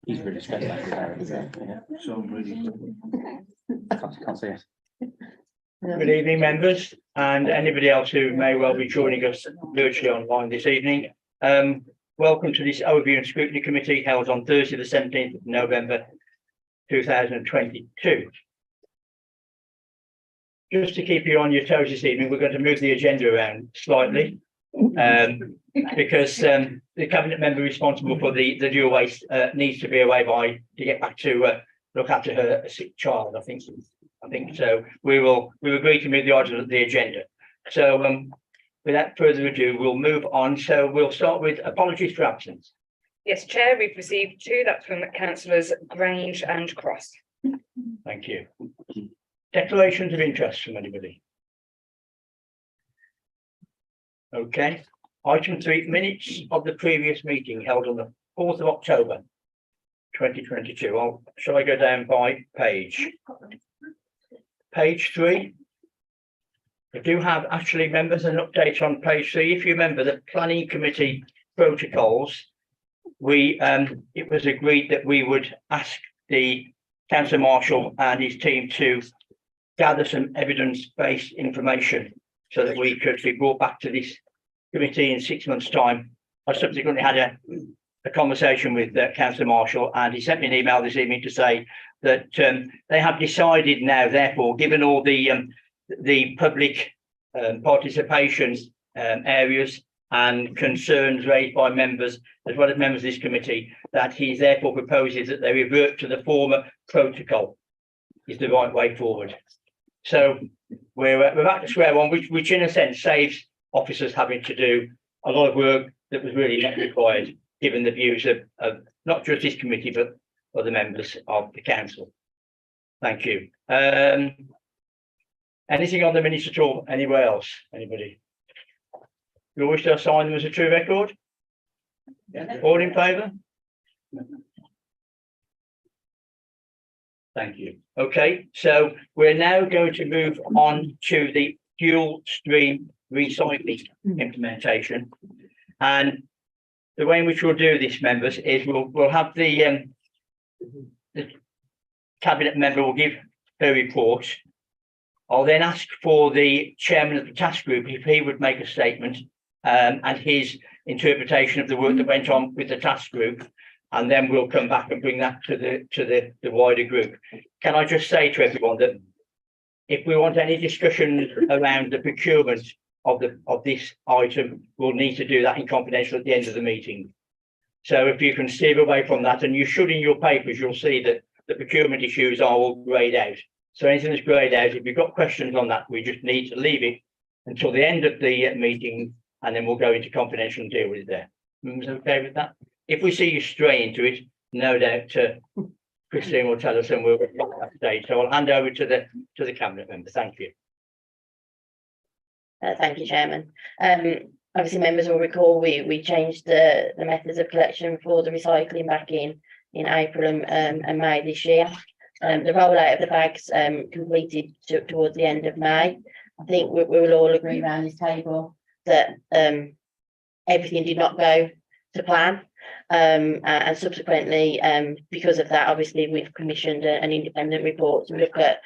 He's really spectacular. Yeah. So really. Can't see it. Good evening, members, and anybody else who may well be joining us virtually online this evening. Welcome to this Overview and Scrutiny Committee held on Thursday, the 17th of November 2022. Just to keep you on your toes this evening, we're going to move the agenda around slightly because the cabinet member responsible for the dual waste needs to be away to get back to look after her sick child. I think so. We've agreed to move the order of the agenda. So without further ado, we'll move on. So we'll start with apologies for absence. Yes, Chair, we've received two. That's from councillors Grange and Cross. Thank you. Declarations of interest from anybody? Okay. Item 3, minutes of the previous meeting held on the 4th of October 2022. Shall I go down by page? Page 3. I do have actually, members, an update on page 3. If you remember the planning committee protocols, it was agreed that we would ask the councillor marshal and his team to gather some evidence-based information so that we could be brought back to this committee in 6 months' time. I subsequently had a conversation with councillor marshal, and he sent me an email this evening to say that they have decided now, therefore, given all the public participation areas and concerns raised by members as well as members of this committee, that he therefore proposes that they revert to the former protocol is the right way forward. So we're back to square one, which in a sense saves officers having to do a lot of work that was really not required, given the views of not just this committee but other members of the council. Thank you. Anything on the minutes at all? Anywhere else? Anybody? You wish to assign them as a true record? Yeah. All in favour? Thank you. Okay, so we're now going to move on to the dual stream recycling implementation. And the way in which we'll do this, members, is we'll have the cabinet member will give her report. I'll then ask for the chairman of the task group if he would make a statement and his interpretation of the work that went on with the task group, and then we'll come back and bring that to the wider group. Can I just say to everyone that if we want any discussion around the procurement of this item, we'll need to do that in confidential at the end of the meeting. So if you can steer away from that, and you should in your papers, you'll see that the procurement issues are all greyed out. So anything that's greyed out, if you've got questions on that, we just need to leave it until the end of the meeting, and then we'll go into confidential and deal with it there. Is okay with that? If we see you stray into it, no doubt Christine will tell us, and we'll get that stage. So I'll hand over to the cabinet member. Thank you. Thank you, Chairman. Obviously, members will recall we changed the methods of collection for the recycling back in April and May this year. The rollout of the bags completed towards the end of May. I think we will all agree around this table that everything did not go to plan, and subsequently, because of that, obviously we've commissioned an independent report to look at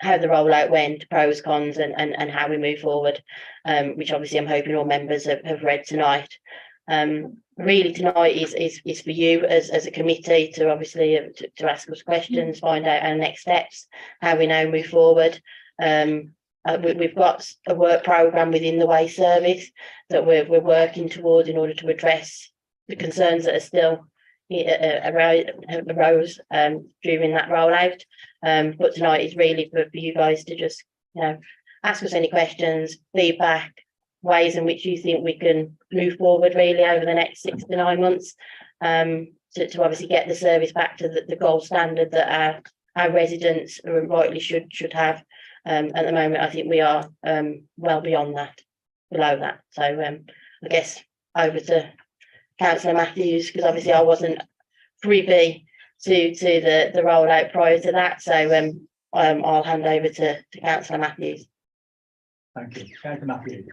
how the rollout went, pros, cons, and how we move forward, which obviously I'm hoping all members have read tonight. Really tonight is for you as a committee to obviously to ask us questions, find out our next steps, how we now move forward. We've got a work programme within the waste service that we're working towards in order to address the concerns that are still arose during that rollout. But tonight is really for you guys to just ask us any questions, feedback, ways in which you think we can move forward really over the next 6 to 9 months, to obviously get the service back to the gold standard that our residents rightly should have. At the moment, I think we are well beyond that, below that. So I guess over to Councillor Matthews, because obviously I wasn't privy to the rollout prior to that. So I'll hand over to Councillor Matthews. Thank you. Councillor Matthews.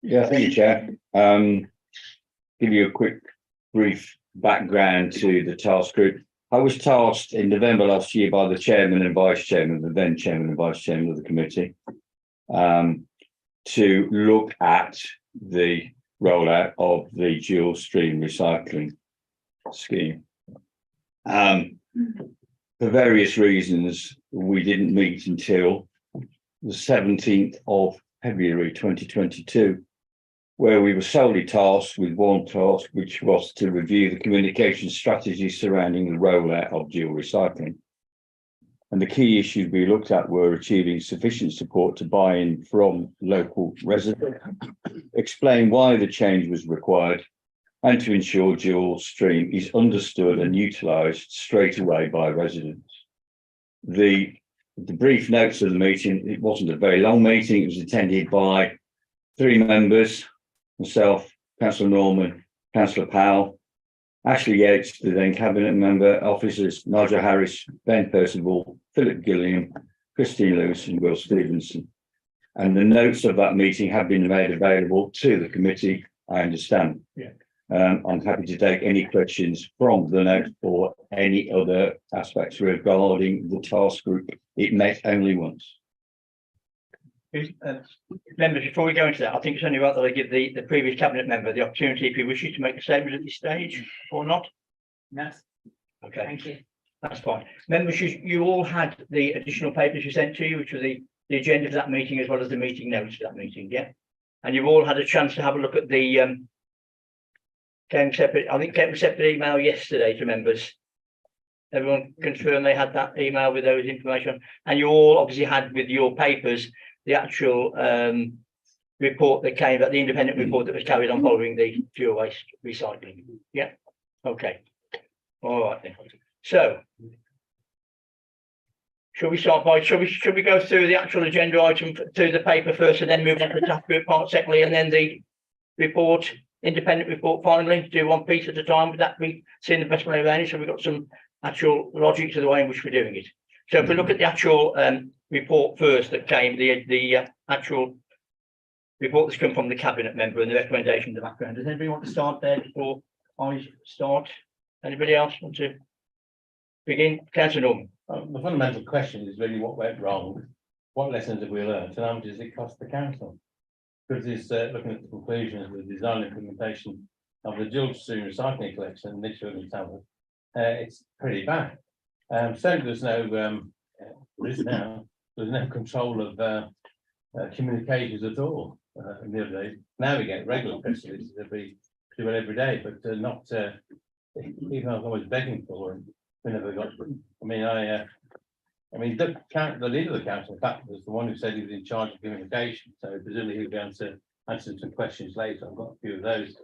Yeah, thank you, Chair. Give you a quick brief background to the task group. I was tasked in November last year by the chairman and vice chairman, the then chairman and vice chairman of the committee, to look at the rollout of the dual stream recycling scheme. For various reasons, we didn't meet until the 17th of February 2022, where we were solely tasked with one task, which was to review the communication strategy surrounding the rollout of dual recycling. And the key issues we looked at were achieving sufficient support to buy-in from local residents, explain why the change was required, and to ensure dual stream is understood and utilised straight away by residents. The brief notes of the meeting, it wasn't a very long meeting, it was attended by 3 members, myself, Councillor Norman, Councillor Powell, Ashley Yates, the then Cabinet member, officers Nigel Harris, Ben Percival, Philip Gilliam, Christine Lewis and Will Stevenson. And the notes of that meeting have been made available to the committee, I understand. Yeah. I'm happy to take any questions from the note or any other aspects regarding the task group. It met only once. Members, before we go into that, I think it's only right that I give the previous cabinet member the opportunity if he wishes to make a statement at this stage or not. Yes, Okay, thank you. that's fine. Members, you all had the additional papers you sent to you, which were the agenda of that meeting as well as the meeting notes for that meeting, yeah? And you've all had a chance to have a look at the came separate email yesterday to members. Everyone confirm they had that email with those information, and you all obviously had with your papers the actual report that came, the independent report that was carried on following the fuel waste recycling. Yeah. Okay. All right then. So, should we start by? Should we go through the actual agenda item to the paper first, and then move on to the task group part secondly, and then the report, independent report finally? Do one piece at a time. Would that be seeing the best way around it? So we've got some actual logic to the way in which we're doing it. So if we look at the actual report first that came, the actual report that's come from the cabinet member and the recommendation in the background. Does anybody want to start there before I start? Anybody else want to begin? Councillor Norman. The fundamental question is really what went wrong, what lessons have we learned, and how much does it cost the council? Because it's looking at the conclusions of the design and implementation of the dual stream recycling collection in this example, it's pretty bad. So there's no control of communications at all. In the other days, now we get regular press releases every day, but not even I was always begging for, and we never got them. I mean, the leader of the council, in fact, was the one who said he was in charge of communication. So presumably he'll be able to answer some questions later. I've got a few of those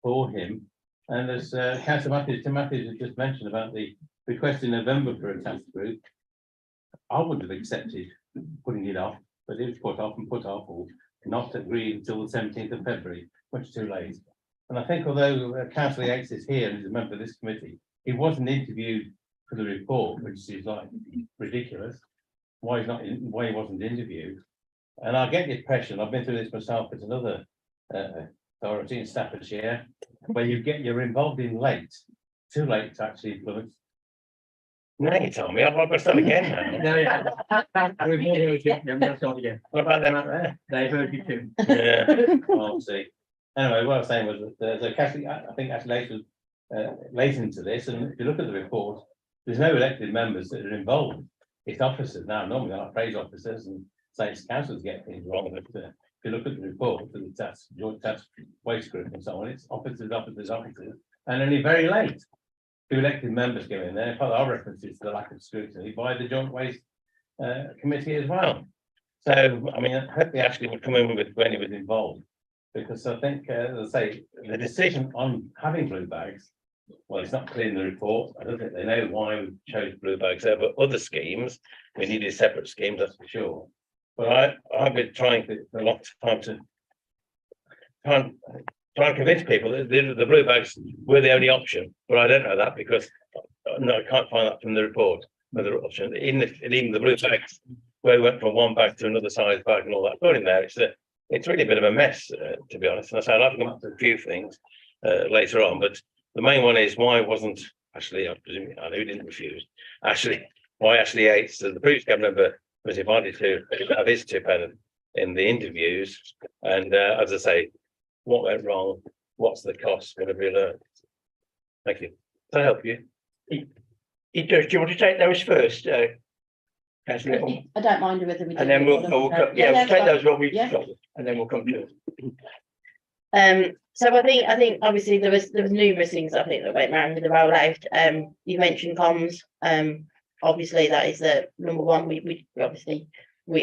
for him. And as Councillor Tim Matthews has just mentioned about the request in November for a task group, I would have accepted putting it off, but it was put off or not agreed until the 17th of February, much too late. And I think although Councillor Yates is here and is a member of this committee, he wasn't interviewed for the report, which is like ridiculous. Why he wasn't interviewed? And I get the impression, I've been through this myself as another authority in Staffordshire, where you're involved in late, too late to actually influence. Now you tell me, I've got to start again now. No, yeah. We've all heard you. I'm going to start again. What about them out there? They've heard you too. Yeah. I'll see. Anyway, what I was saying was that I think actually late into this, and if you look at the report, there's no elected members that are involved. It's officers now. Normally, I praise officers and say it's councillors get things wrong. But if you look at the report for the joint task waste group and so on, it's officers, and only very late. 2 elected members go in there. Part of our references to the lack of scrutiny by the joint waste committee as well. So, I mean, I hope they actually would come in with when he was involved, because I think, as I say, the decision on having blue bags, well, it's not clear in the report. I don't think they know why we chose blue bags over other schemes. We needed separate schemes, that's for sure. But I've been trying for a long time to try and convince people that the blue bags were the only option. But I don't know that because no, I can't find that from the report. Another option, even the blue bags, where we went from one bag to another size bag and all that, got in there. It's really a bit of a mess, to be honest. And I say I'd like to come up to a few things later on, but the main one is why wasn't Ashley, I presume, I know he didn't refuse, Ashley, why Ashley Yates, the previous cabinet member, was invited to have his tip in the interviews. And as I say, what went wrong? What's the cost going to be learned? Thank you. Can I help you? It does. Do you want to take those first? Councillor Little? I don't mind whether we do. And then we'll take those when we, Yeah. and then we'll come to it. So I think obviously there was numerous things I think that went round with the rollout. You mentioned comms. Obviously that is the number one. We obviously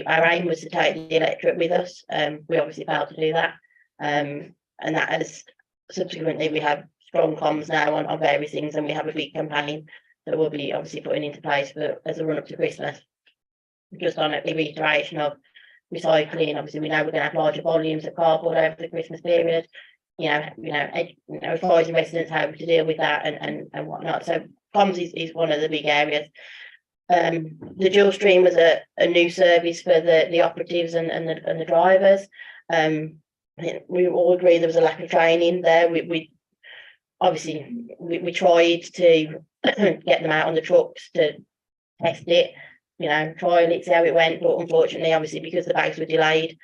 our aim was to take the electorate with us. We obviously failed to do that. And that has subsequently we have strong comms now on various things, and we have a big campaign that we'll be obviously putting into place for as a run up to Christmas. Just on the reiteration of recycling, obviously we know we're going to have larger volumes of cardboard over the Christmas period. Advising residents how to deal with that and whatnot. So comms is one of the big areas. The dual stream was a new service for the operatives and the drivers. I think we all agree there was a lack of training there. We obviously tried to get them out on the trucks to test it, trial it, see how it went, but unfortunately, obviously, because the bags were delayed,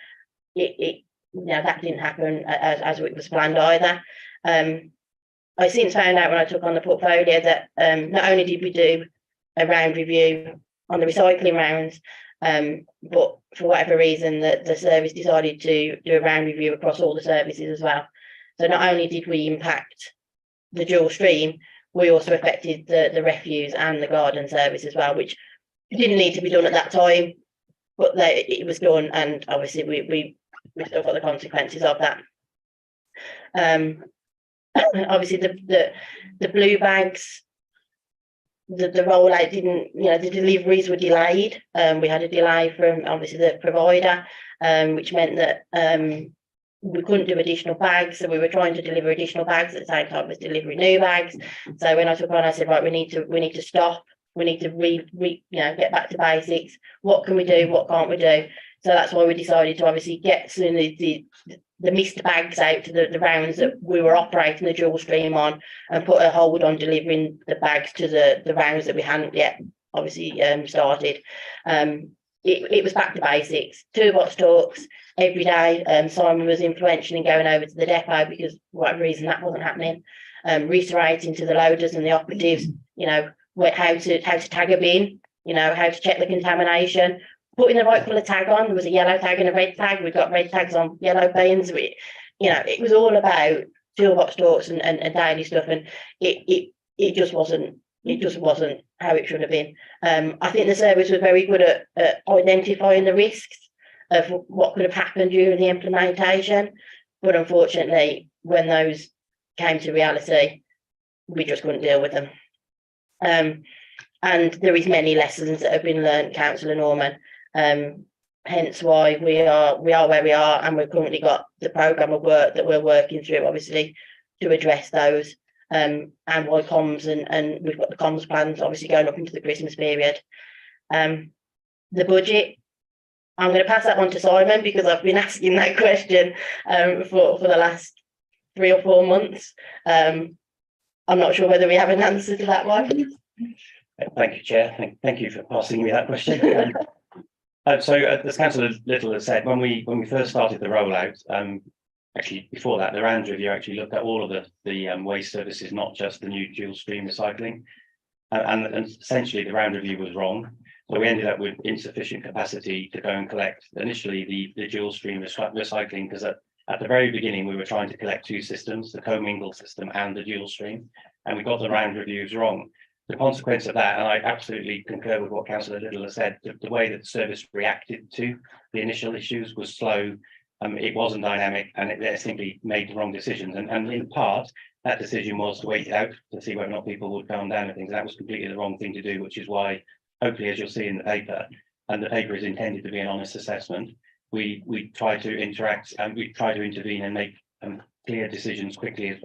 that didn't happen as it was planned either. I since found out when I took on the portfolio that not only did we do a round review on the recycling rounds, but for whatever reason that the service decided to do a round review across all the services as well. So not only did we impact the dual stream, we also affected the refuse and the garden service as well, which didn't need to be done at that time, but it was done, and obviously we still got the consequences of that. Obviously the blue bags, the rollout didn't, the deliveries were delayed. We had a delay from obviously the provider, which meant that we couldn't do additional bags, so we were trying to deliver additional bags at the same time as delivering new bags. So when I took on, I said, right, we need to stop. We need to get back to basics. What can we do? What can't we do? So that's why we decided to obviously get some of the missed bags out to the rounds that we were operating the dual stream on, and put a hold on delivering the bags to the rounds that we hadn't yet obviously started. It was back to basics. Toolbox talks every day. Simon was influential in going over to the depot because for whatever reason that wasn't happening. Reiterating to the loaders and the operatives, how to tag a bin, how to check the contamination, putting the right colour tag on. There was a yellow tag and a red tag. We've got red tags on yellow bins. It was all about toolbox talks and daily stuff, and it just wasn't how it should have been. I think the service was very good at identifying the risks of what could have happened during the implementation, but unfortunately, when those came to reality, we just couldn't deal with them. And there is many lessons that have been learned, Councillor Norman. Hence why we are where we are, and we've currently got the programme of work that we're working through, obviously, to address those. And why comms, and we've got the comms plans obviously going up into the Christmas period. The budget, I'm going to pass that on to Simon because I've been asking that question for the last 3 or 4 months. I'm not sure whether we have an answer to that one. Thank you, Chair. Thank you for passing me that question. So as Councillor Little has said, when we first started the rollout, actually before that, the round review actually looked at all of the waste services, not just the new dual stream recycling, and essentially the round review was wrong. So we ended up with insufficient capacity to go and collect initially the dual stream recycling, because at the very beginning we were trying to collect 2 systems, the commingled system and the dual stream, and we got the round reviews wrong. The consequence of that, and I absolutely concur with what Councillor Little has said, the way that the service reacted to the initial issues was slow. It wasn't dynamic, and it simply made the wrong decisions. And in part, that decision was to wait it out to see whether or not people would calm down and things. That was completely the wrong thing to do, which is why, hopefully, as you'll see in the paper, and the paper is intended to be an honest assessment, we try to interact and we try to intervene and make clear decisions as quickly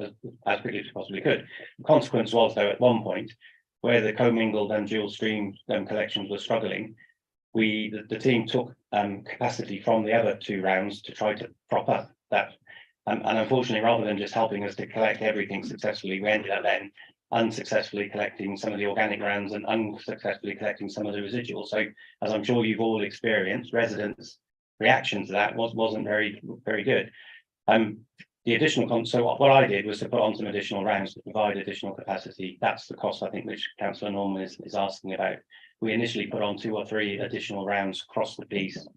as we possibly could. The consequence was, though, at one point, where the commingled and dual stream collections were struggling, the team took capacity from the other 2 rounds to try to prop up that And unfortunately, rather than just helping us to collect everything successfully, we ended up then unsuccessfully collecting some of the organic rounds and unsuccessfully collecting some of the residuals. So as I'm sure you've all experienced, residents' reaction to that wasn't very good. The additional, so what I did was to put on some additional rounds to provide additional capacity. That's the cost, I think, which Councillor Norman is asking about. We initially put on 2 or 3 additional rounds across the piece,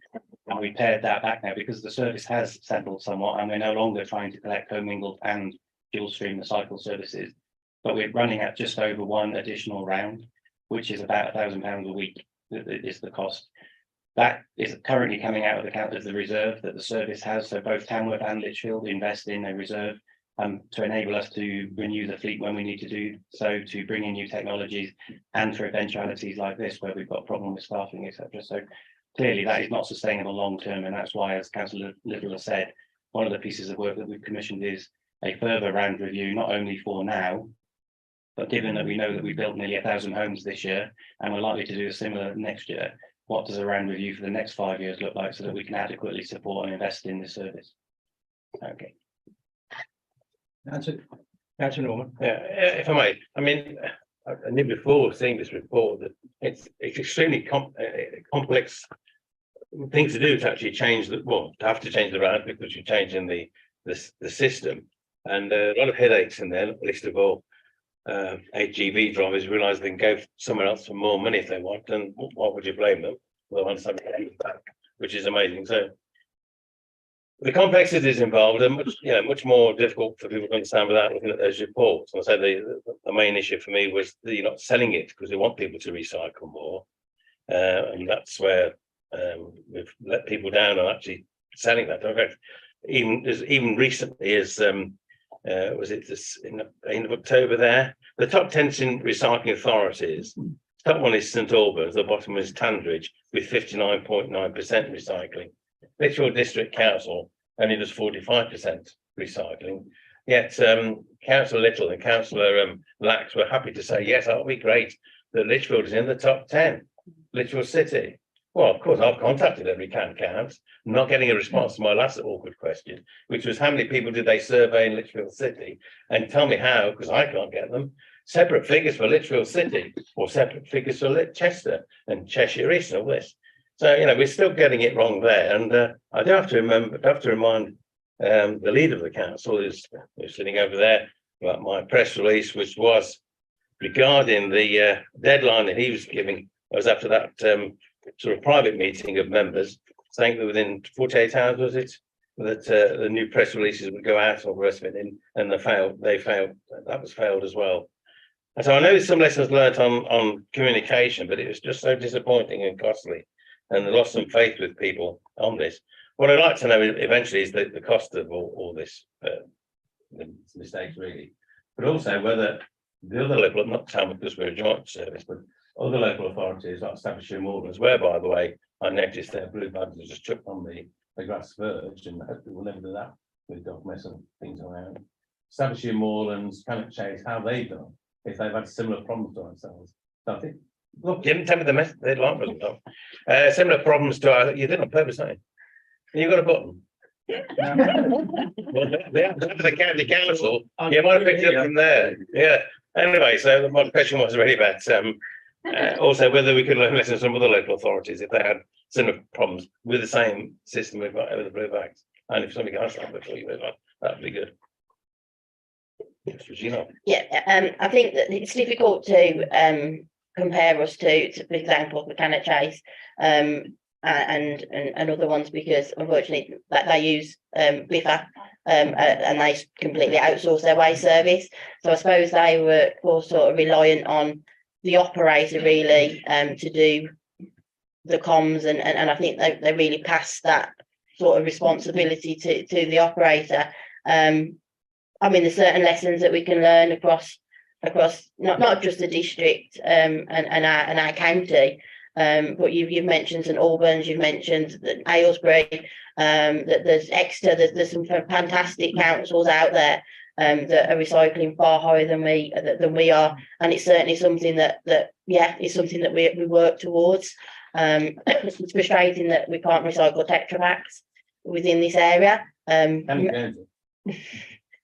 and we pared that back now because the service has settled somewhat, and we're no longer trying to collect commingled and dual stream recycle services. But we're running at just over 1 additional round, which is about £1,000 a week is the cost. That is currently coming out of the reserve that the service has. So both Tamworth and Lichfield invest in a reserve to enable us to renew the fleet when we need to do so, to bring in new technologies, and for eventualities like this where we've got a problem with staffing, etc. So clearly that is not sustainable long term, and that's why, as Councillor Little has said, one of the pieces of work that we've commissioned is a further round review, not only for now, but given that we know that we built nearly 1,000 homes this year and we're likely to do a similar next year, what does a round review for the next 5 years look like so that we can adequately support and invest in this service? Okay. Councillor Norman. Yeah, if I may, I mean, I knew before seeing this report that it's extremely complex thing to do to actually change to have to change the round because you're changing the system, and a lot of headaches in there, least of all. HGV drivers realise they can go somewhere else for more money if they want, and why would you blame them? Well, once I'm back, which is amazing. So the complexities involved are much more difficult for people to understand without looking at those reports. And I said the main issue for me was that you're not selling it because they want people to recycle more, and that's where we've let people down on actually selling that. Even recently as was it this in the end of October there? The top 10 recycling authorities. Top one is St Albans, the bottom is Tandridge with 59.9% recycling. Lichfield District Council only does 45% recycling. Yet Councillor Little and Councillor Lax were happy to say, yes, that'll be great that Lichfield is in the top 10. Lichfield City. Well, of course, I've contacted every count, not getting a response to my last awkward question, which was how many people did they survey in Lichfield City? And tell me how, because I can't get them. Separate figures for Lichfield City or separate figures for Chester and Cheshire East and all this. So, we're still getting it wrong there. And I do have to remind the leader of the council who's sitting over there about my press release, which was regarding the deadline that he was giving. I was after that sort of private meeting of members saying that within 48 hours, was it, that the new press releases would go out or the rest of it, and they failed. That was failed as well. And so I know there's some lessons learned on communication, but it was just so disappointing and costly, and I lost some faith with people on this. What I'd like to know eventually is the cost of all this, the mistakes really, but also whether the other local, not Tamworth because we're a joint service, but other local authorities like Staffordshire and Moorlands, where, by the way, I noticed their blue bags are just chucked on the grass verge, and hopefully we'll never do that with dog mess and things around. Staffordshire, Moorlands, Cannock Chase, how they've done if they've had similar problems to ourselves. So I think, look, you didn't tell me the mess they'd like us. Similar problems to our, you did on purpose, haven't you? You got a button. Well, the county council, you might have picked it up from there. Yeah. Anyway, so my question was really about also whether we could learn lessons from other local authorities if they had similar problems with the same system we've got over the blue bags. And if somebody can answer that before you move on, that'd be good. Yeah, I think that it's difficult to compare us to, for example, the Cannock Chase and other ones, because unfortunately that they use BIFA and they completely outsource their waste service. So I suppose they were, of course, sort of reliant on the operator really to do the comms, and I think they really passed that sort of responsibility to the operator. I mean, there's certain lessons that we can learn across not just the district and our county, but you've mentioned St Albans, you've mentioned that Aylesbury, that there's Exeter, there's some fantastic councils out there that are recycling far higher than we are, and it's certainly something that is something that we work towards. It's frustrating that we can't recycle Tetra Paks within this area.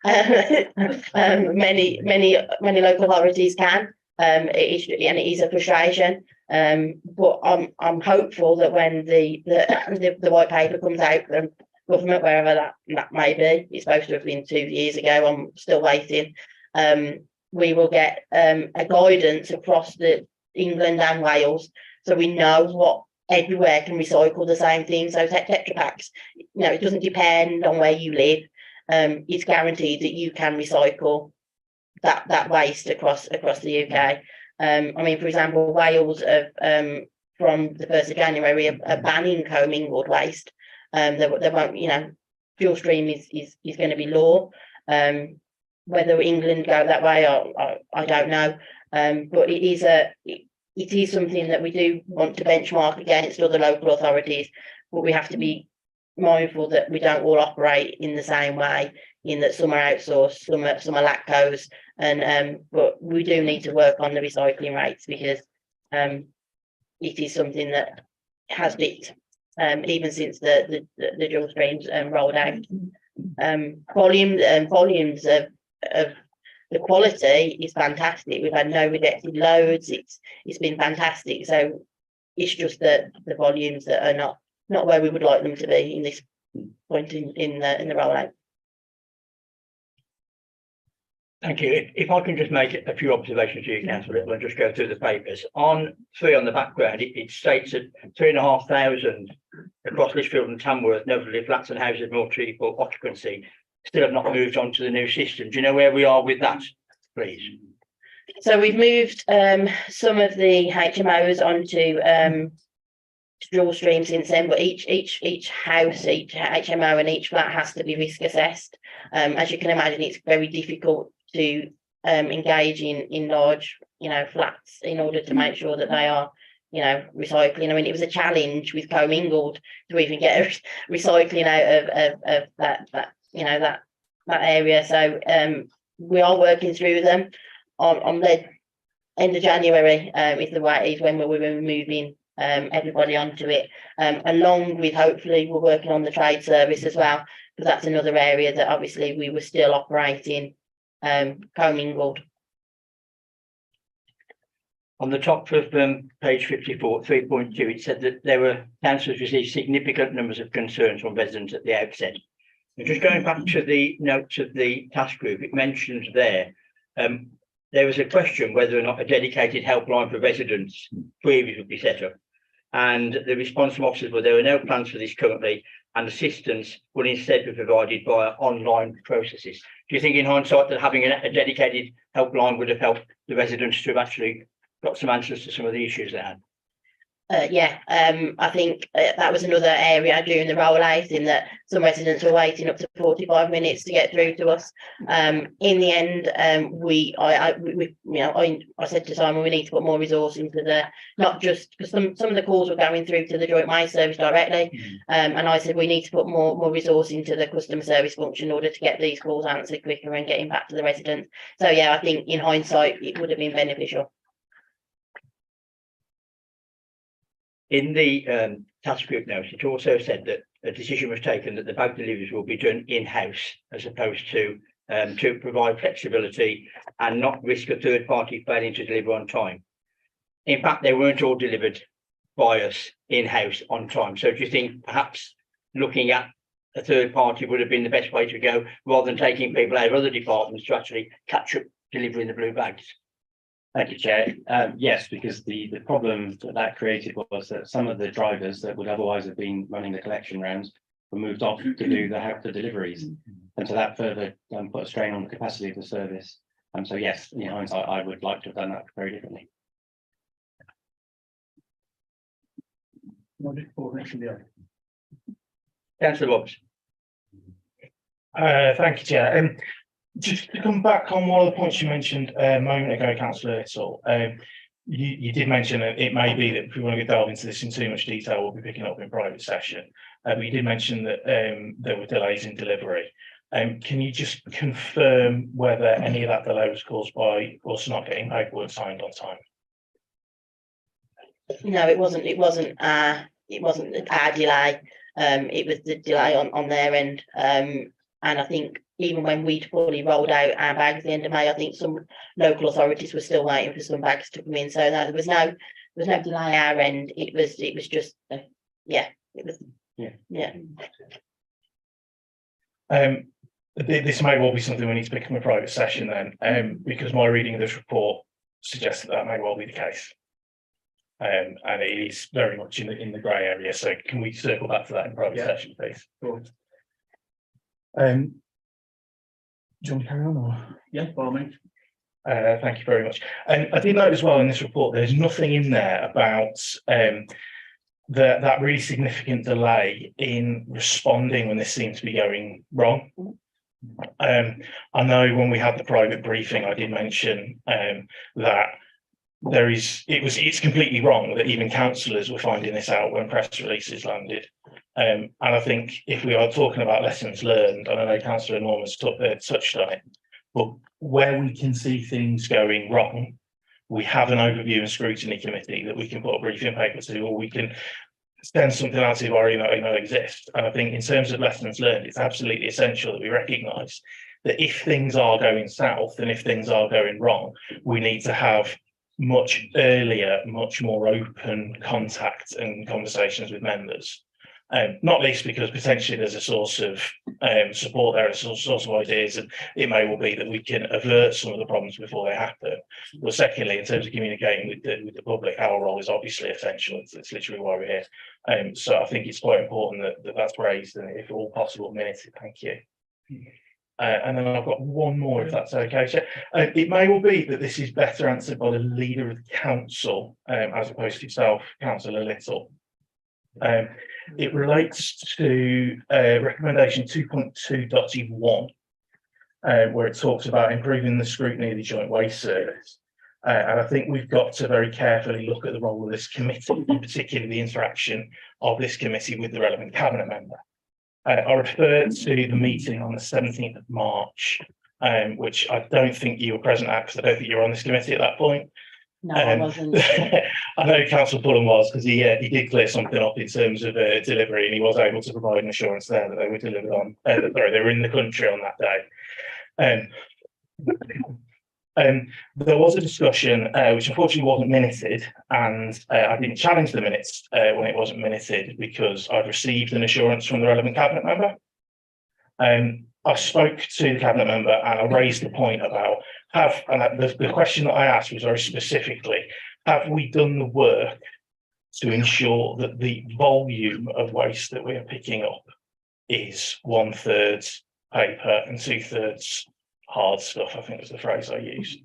Many local authorities can. It is a frustration. But I'm hopeful that when the white paper comes out from government, wherever that may be, it's supposed to have been 2 years ago. I'm still waiting. We will get a guidance across England and Wales, so we know what everywhere can recycle the same thing. So Tetra Packs, it doesn't depend on where you live. It's guaranteed that you can recycle that waste across the UK. I mean, for example, Wales have from the 1st of January are banning commingled waste. They won't, fuel stream is going to be law. Whether England go that way, I don't know. But it is something that we do want to benchmark against other local authorities, but we have to be mindful that we don't all operate in the same way, in that some are outsourced, some are LATCOs, and but we do need to work on the recycling rates, because it is something that has dipped even since the dual streams rolled out. Volumes of the quality is fantastic. We've had no rejected loads. It's been fantastic. So it's just the volumes that are not where we would like them to be in this point in the rollout. Thank you. If I can just make a few observations to you, Councillor Little, and just go through the papers. On the background, it states that 3,500 across Lichfield and Tamworth, notably flats and houses more treatable occupancy, still have not moved on to the new system. Do you know where we are with that, please? So we've moved some of the HMOs onto dual stream since then, but each house, each HMO and each flat has to be risk assessed. As you can imagine, it's very difficult to engage in large, flats in order to make sure that they are, recycling. I mean, it was a challenge with commingled to even get recycling out of that area. So we are working through them on the end of January is when we were moving everybody onto it, along with, hopefully, we're working on the trade service as well, because that's another area that obviously we were still operating commingled. On the top of page 54, 3.2, it said that councillors received significant numbers of concerns from residents at the outset. And just going back to the notes of the task group, it mentions there was a question whether or not a dedicated helpline for residents queries would be set up. And the response from officers were there are no plans for this currently, and assistance will instead be provided via online processes. Do you think, in hindsight, that having a dedicated helpline would have helped the residents to have actually got some answers to some of the issues they had? I think that was another area during the rollout, in that some residents were waiting up to 45 minutes to get through to us. In the end, I said to Simon, we need to put more resource into not just because some of the calls were going through to the Joint Waste Service directly, and I said we need to put more resource into the customer service function in order to get these calls answered quicker and getting back to the residents. So I think in hindsight it would have been beneficial. In the task group notes, it also said that a decision was taken that the bag deliveries will be done in-house, as opposed to provide flexibility and not risk a third party failing to deliver on time. In fact, they weren't all delivered by us in-house on time. So do you think perhaps looking at a third party would have been the best way to go, rather than taking people out of other departments to actually catch up delivering the blue bags? Thank you, Chair. Yes, because the problem that created was that some of the drivers that would otherwise have been running the collection rounds were moved off to do the deliveries, and so that further put a strain on the capacity of the service. And so yes, in hindsight, I would like to have done that very differently. Councillor Roberts. Thank you, Chair. Just to come back on one of the points you mentioned a moment ago, Councillor Little, you did mention that it may be that if we want to delve into this in too much detail, we'll be picking up in private session. But you did mention that there were delays in delivery. Can you just confirm whether any of that delay was caused by us not getting paperwork signed on time? No, it wasn't. It wasn't our delay. It was the delay on their end. And I think even when we'd fully rolled out our bags at the end of May, I think some local authorities were still waiting for some bags to come in. So no, there was no delay our end. It was just, yeah, it was, yeah. This may well be something we need to pick up in a private session then, because my reading of this report suggests that may well be the case. And it is very much in the grey area. So can we circle back to that in private session, please? Sure. Do you want to carry on or? Yeah, by all means. Thank you very much. And I did note as well in this report, there's nothing in there about that really significant delay in responding when this seems to be going wrong. I know when we had the private briefing, I did mention that it's completely wrong that even councillors were finding this out when press releases landed. And I think if we are talking about lessons learned, and I know Councillor Norman's touched on it, but where we can see things going wrong, we have an overview and scrutiny committee that we can put a briefing paper to, or we can send something out to our email exists. And I think in terms of lessons learned, it's absolutely essential that we recognise that if things are going south and if things are going wrong, we need to have much earlier, much more open contact and conversations with members. Not least because potentially there's a source of support there, a source of ideas, and it may well be that we can avert some of the problems before they happen. But secondly, in terms of communicating with the public, our role is obviously essential. It's literally why we're here. So I think it's quite important that that's raised, and if all possible, minutes. Thank you. And then I've got one more, if that's okay. So, it may well be that this is better answered by the leader of the council, as opposed to yourself, Councillor Little. It relates to recommendation 2.2.1, where it talks about improving the scrutiny of the joint waste service. And I think we've got to very carefully look at the role of this committee, in particular the interaction of this committee with the relevant cabinet member. I refer to the meeting on the 17th of March, which I don't think you were present at, because I don't think you were on this committee at that point. No, I wasn't. I know Councillor Bullen was, because he did clear something up in terms of delivery, and he was able to provide an assurance there that they were delivered on. Sorry, they were in the country on that day. There was a discussion which unfortunately wasn't minuted, and I didn't challenge the minutes when it wasn't minuted because I'd received an assurance from the relevant cabinet member. I spoke to the cabinet member and I raised the point about the question that I asked was very specifically, have we done the work to ensure that the volume of waste that we are picking up is 1/3 paper and 2/3 hard stuff, I think was the phrase I used.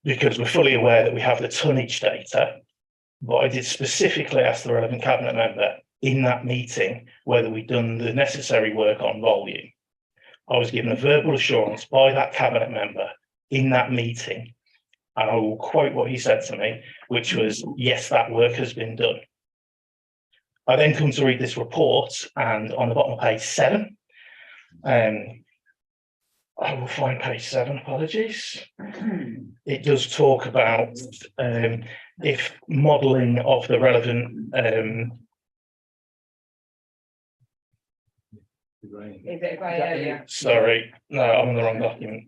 Because we're fully aware that we have the tonnage data, but I did specifically ask the relevant cabinet member in that meeting whether we'd done the necessary work on volume. I was given a verbal assurance by that cabinet member in that meeting, and I will quote what he said to me, which was, yes, that work has been done. I then come to read this report, and on the bottom of page 7, I will find page 7, apologies. It does talk about if modelling of the relevant Is it a grey area? sorry, no, I'm on the wrong document.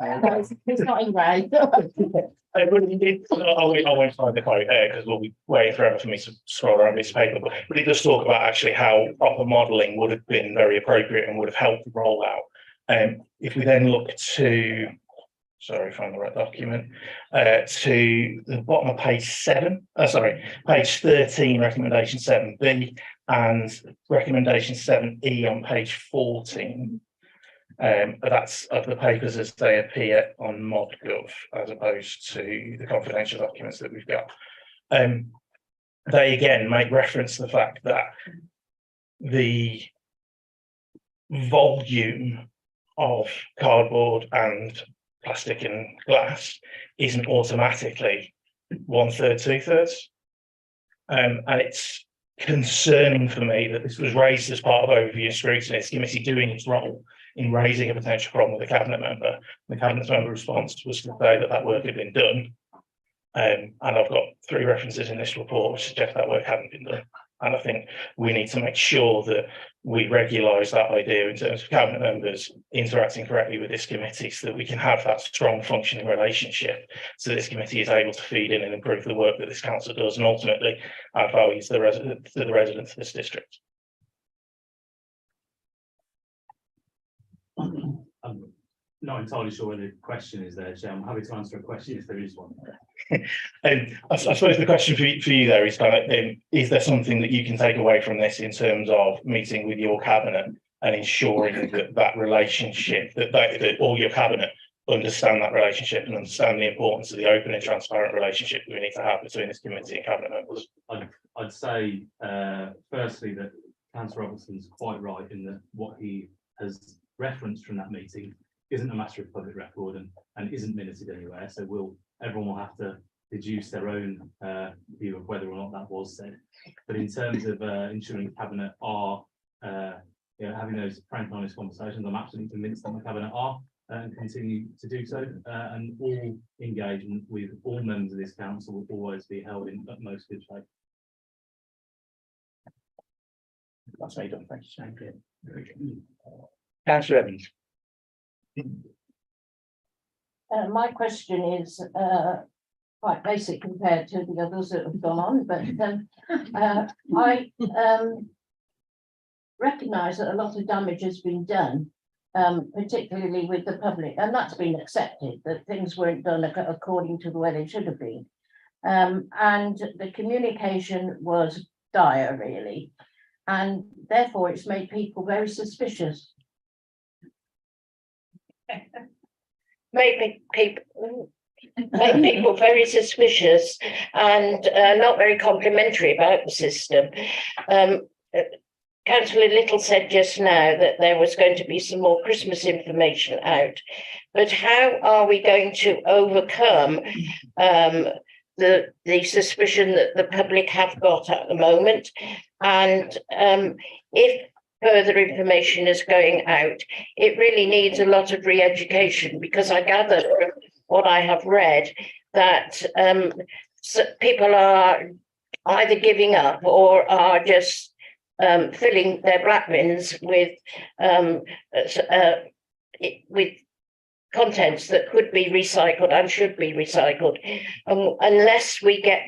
No, it's not in grey. I won't find the quote there because we'll be waiting forever for me to scroll around this paper, but it does talk about actually how proper modelling would have been very appropriate and would have helped the rollout. If we then look to, sorry, find the right document, to the bottom of page 7, page 13, recommendation 7B, and recommendation 7E on page 14. That's of the papers as they appear on ModGov, as opposed to the confidential documents that we've got. They again make reference to the fact that the volume of cardboard and plastic and glass isn't automatically 1/3, 2/3. And it's concerning for me that this was raised as part of overview and scrutiny. It's committee doing its role in raising a potential problem with the cabinet member. The cabinet member response was to say that that work had been done. And I've got 3 references in this report which suggest that work hadn't been done. And I think we need to make sure that we regularise that idea in terms of cabinet members interacting correctly with this committee so that we can have that strong functioning relationship. So this committee is able to feed in and improve the work that this council does and ultimately add value to the residents of this district. I'm not entirely sure whether the question is there, Chair. I'm happy to answer a question if there is one. And I suppose the question for you there is kind of, is there something that you can take away from this in terms of meeting with your cabinet and ensuring that that relationship, that all your cabinet understand that relationship and understand the importance of the open and transparent relationship that we need to have between this committee and cabinet members? I'd say, firstly, that Councillor Robertson's quite right in that what he has referenced from that meeting isn't a matter of public record and isn't minuted anywhere. So everyone will have to deduce their own view of whether or not that was said. But in terms of ensuring cabinet are having those frank and honest conversations, I'm absolutely convinced that the cabinet are and continue to do so. And all engagement with all members of this council will always be held in utmost good faith. That's me done. Thank you. Councillor Evans. My question is quite basic compared to the others that have gone on, but I recognise that a lot of damage has been done, particularly with the public, and that's been accepted, that things weren't done according to the way they should have been. And the communication was dire, really, and therefore it's made people very suspicious. Make people very suspicious and not very complimentary about the system. Councillor Little said just now that there was going to be some more Christmas information out, but how are we going to overcome the suspicion that the public have got at the moment? And if further information is going out, it really needs a lot of re-education, because I gather from what I have read that people are either giving up or are just filling their black bins with contents that could be recycled and should be recycled, unless we get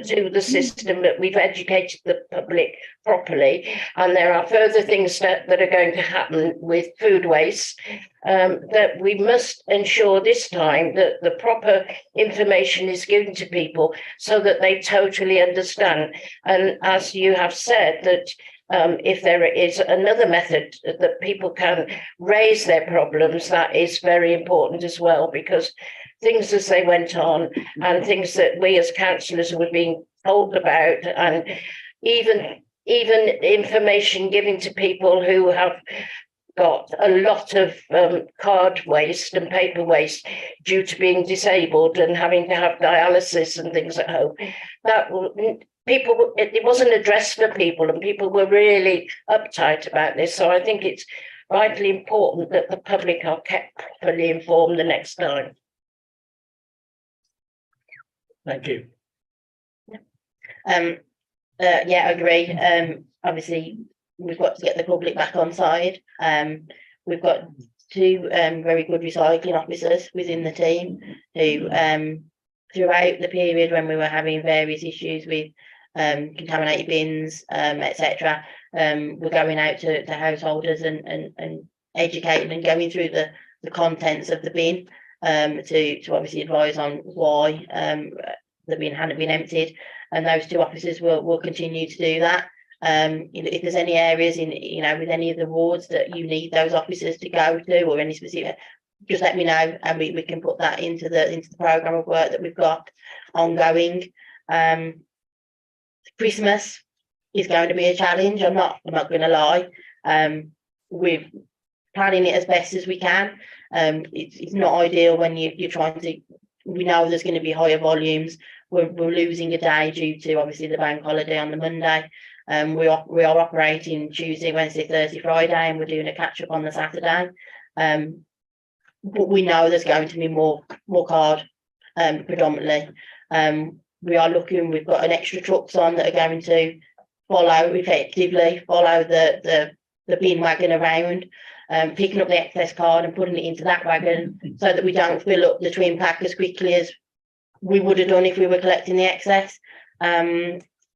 to the system that we've educated the public properly. And there are further things that are going to happen with food waste, that we must ensure this time that the proper information is given to people so that they totally understand. And as you have said, that if there is another method that people can raise their problems, that is very important as well, because things as they went on and things that we as councillors were being told about, and even information given to people who have got a lot of card waste and paper waste due to being disabled and having to have dialysis and things at home, that it wasn't addressed for people, and people were really uptight about this. So I think it's vitally important that the public are kept properly informed the next time. Thank you. Yeah, I agree. Obviously, we've got to get the public back on side. We've got two very good recycling officers within the team who, throughout the period when we were having various issues with contaminated bins, etc., we're going out to householders and educating and going through the contents of the bin to obviously advise on why the bin hadn't been emptied. And those two officers will continue to do that. If there's any areas with any of the wards that you need those officers to go to, or any specific, just let me know, and we can put that into the programme of work that we've got ongoing. Christmas is going to be a challenge. I'm not going to lie. We're planning it as best as we can. It's not ideal when you're trying to. We know there's going to be higher volumes. We're losing a day due to obviously the bank holiday on the Monday. We are operating Tuesday, Wednesday, Thursday, Friday, and we're doing a catch up on the Saturday. But we know there's going to be more card predominantly. We are looking. We've got an extra trucks on that are going to follow the bin wagon around, picking up the excess card and putting it into that wagon so that we don't fill up the twin pack as quickly as we would have done if we were collecting the excess.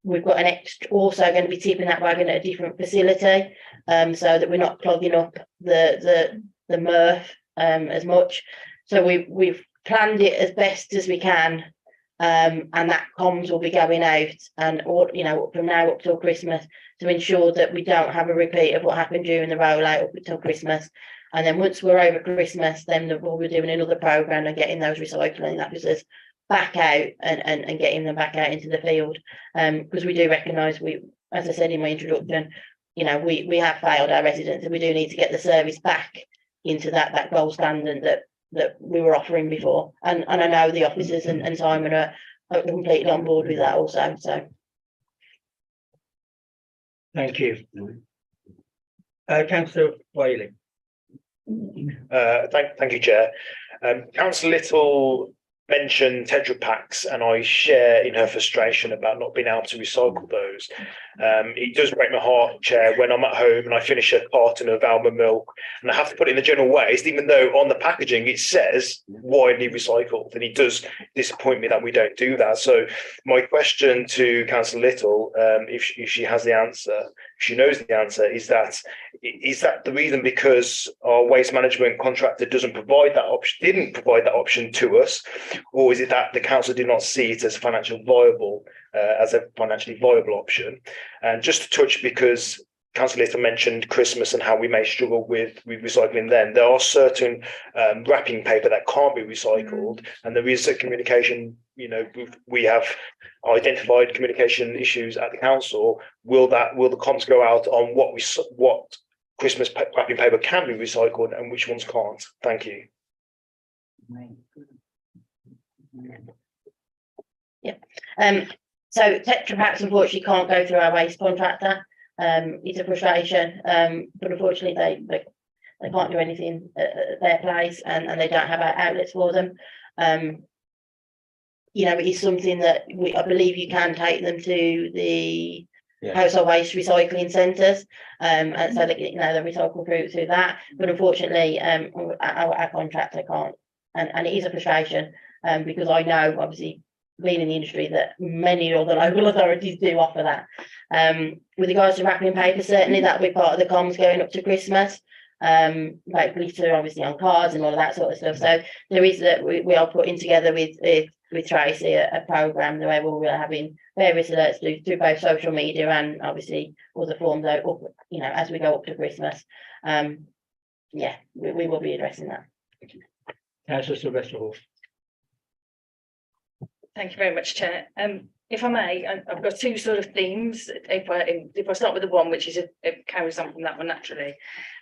We've got an extra, also going to be tipping that wagon at a different facility, so that we're not clogging up the MRF as much. So we've planned it as best as we can, and that comms will be going out and all, you know, from now up till Christmas, to ensure that we don't have a repeat of what happened during the rollout up until Christmas. And then once we're over Christmas, then we'll be doing another programme and getting those recycling officers back out and getting them back out into the field, because we do recognise, we, as I said in my introduction, you know, we have failed our residents, and we do need to get the service back into that gold standard that we were offering before. And I know the officers and Simon are completely on board with that also. So Thank you. Councillor Whaley. Thank you, Chair. Councillor Little mentioned Tetra Packs, and I share in her frustration about not being able to recycle those. It does break my heart, Chair, when I'm at home and I finish a carton of almond milk and I have to put it in the general waste, even though on the packaging it says widely recycled, and it does disappoint me that we don't do that. So my question to Councillor Little, if she has the answer, if she knows the answer, is that the reason because our waste management contractor didn't provide that option to us, or is it that the council did not see it as financially viable option? And just to touch, because Councillor Little mentioned Christmas and how we may struggle with recycling then, there are certain wrapping paper that can't be recycled, and there is a communication, you know, we have identified communication issues at the council. Will the comms go out on what Christmas wrapping paper can be recycled and which ones can't? Thank you. Yeah. So Tetra Packs unfortunately can't go through our waste contractor. It's a frustration, but unfortunately they can't do anything at their place, and they don't have outlets for them. You know, it is something that I believe you can take them to the household waste recycling centres, and so they, you know, they recycle through that. But unfortunately, our contractor can't, and it is a frustration, because I know, obviously, being in the industry, that many other local authorities do offer that. With regards to wrapping paper, certainly that will be part of the comms going up to Christmas, like glitter obviously on cards and all of that sort of stuff. So there is that we are putting together with Tracy a programme where we're having various alerts through both social media and obviously other forms out, you know, as we go up to Christmas. Yeah, we will be addressing that. Councillor Sylvester Hall. Thank you very much, Chair. If I may, I've got two sort of themes. If I start with the one, which is it carries on from that one naturally,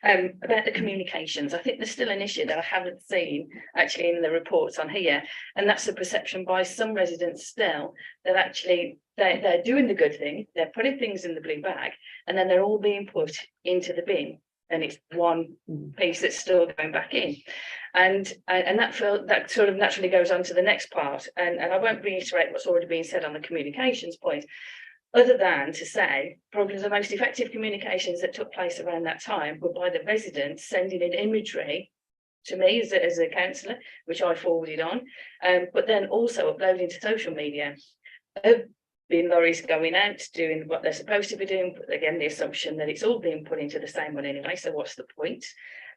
about the communications. I think there's still an issue that I haven't seen actually in the reports on here, and that's the perception by some residents still that actually they're doing the good thing, they're putting things in the blue bag, and then they're all being put into the bin, and it's one piece that's still going back in. And that sort of naturally goes on to the next part, and I won't reiterate what's already been said on the communications point, other than to say probably the most effective communications that took place around that time were by the residents sending in imagery to me as a councillor, which I forwarded on, but then also uploading to social media. Bin lorries going out, doing what they're supposed to be doing, but again, the assumption that it's all being put into the same one anyway, so what's the point?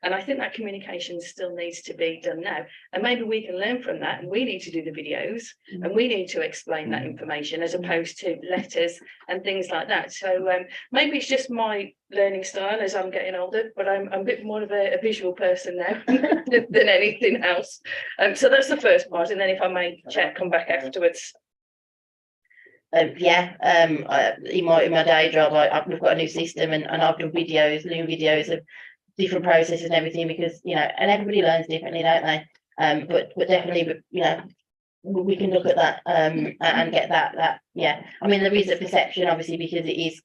And I think that communication still needs to be done now, and maybe we can learn from that, and we need to do the videos, and we need to explain that information as opposed to letters and things like that. So maybe it's just my learning style as I'm getting older, but I'm a bit more of a visual person now than anything else. So that's the first part, and then if I may, Chair, come back afterwards. In my day job, we've got a new system, and I've done new videos of different processes and everything, because, you know, and everybody learns differently, don't they? But definitely, you know, we can look at that and get that. Yeah, I mean, there is a perception, obviously, because it is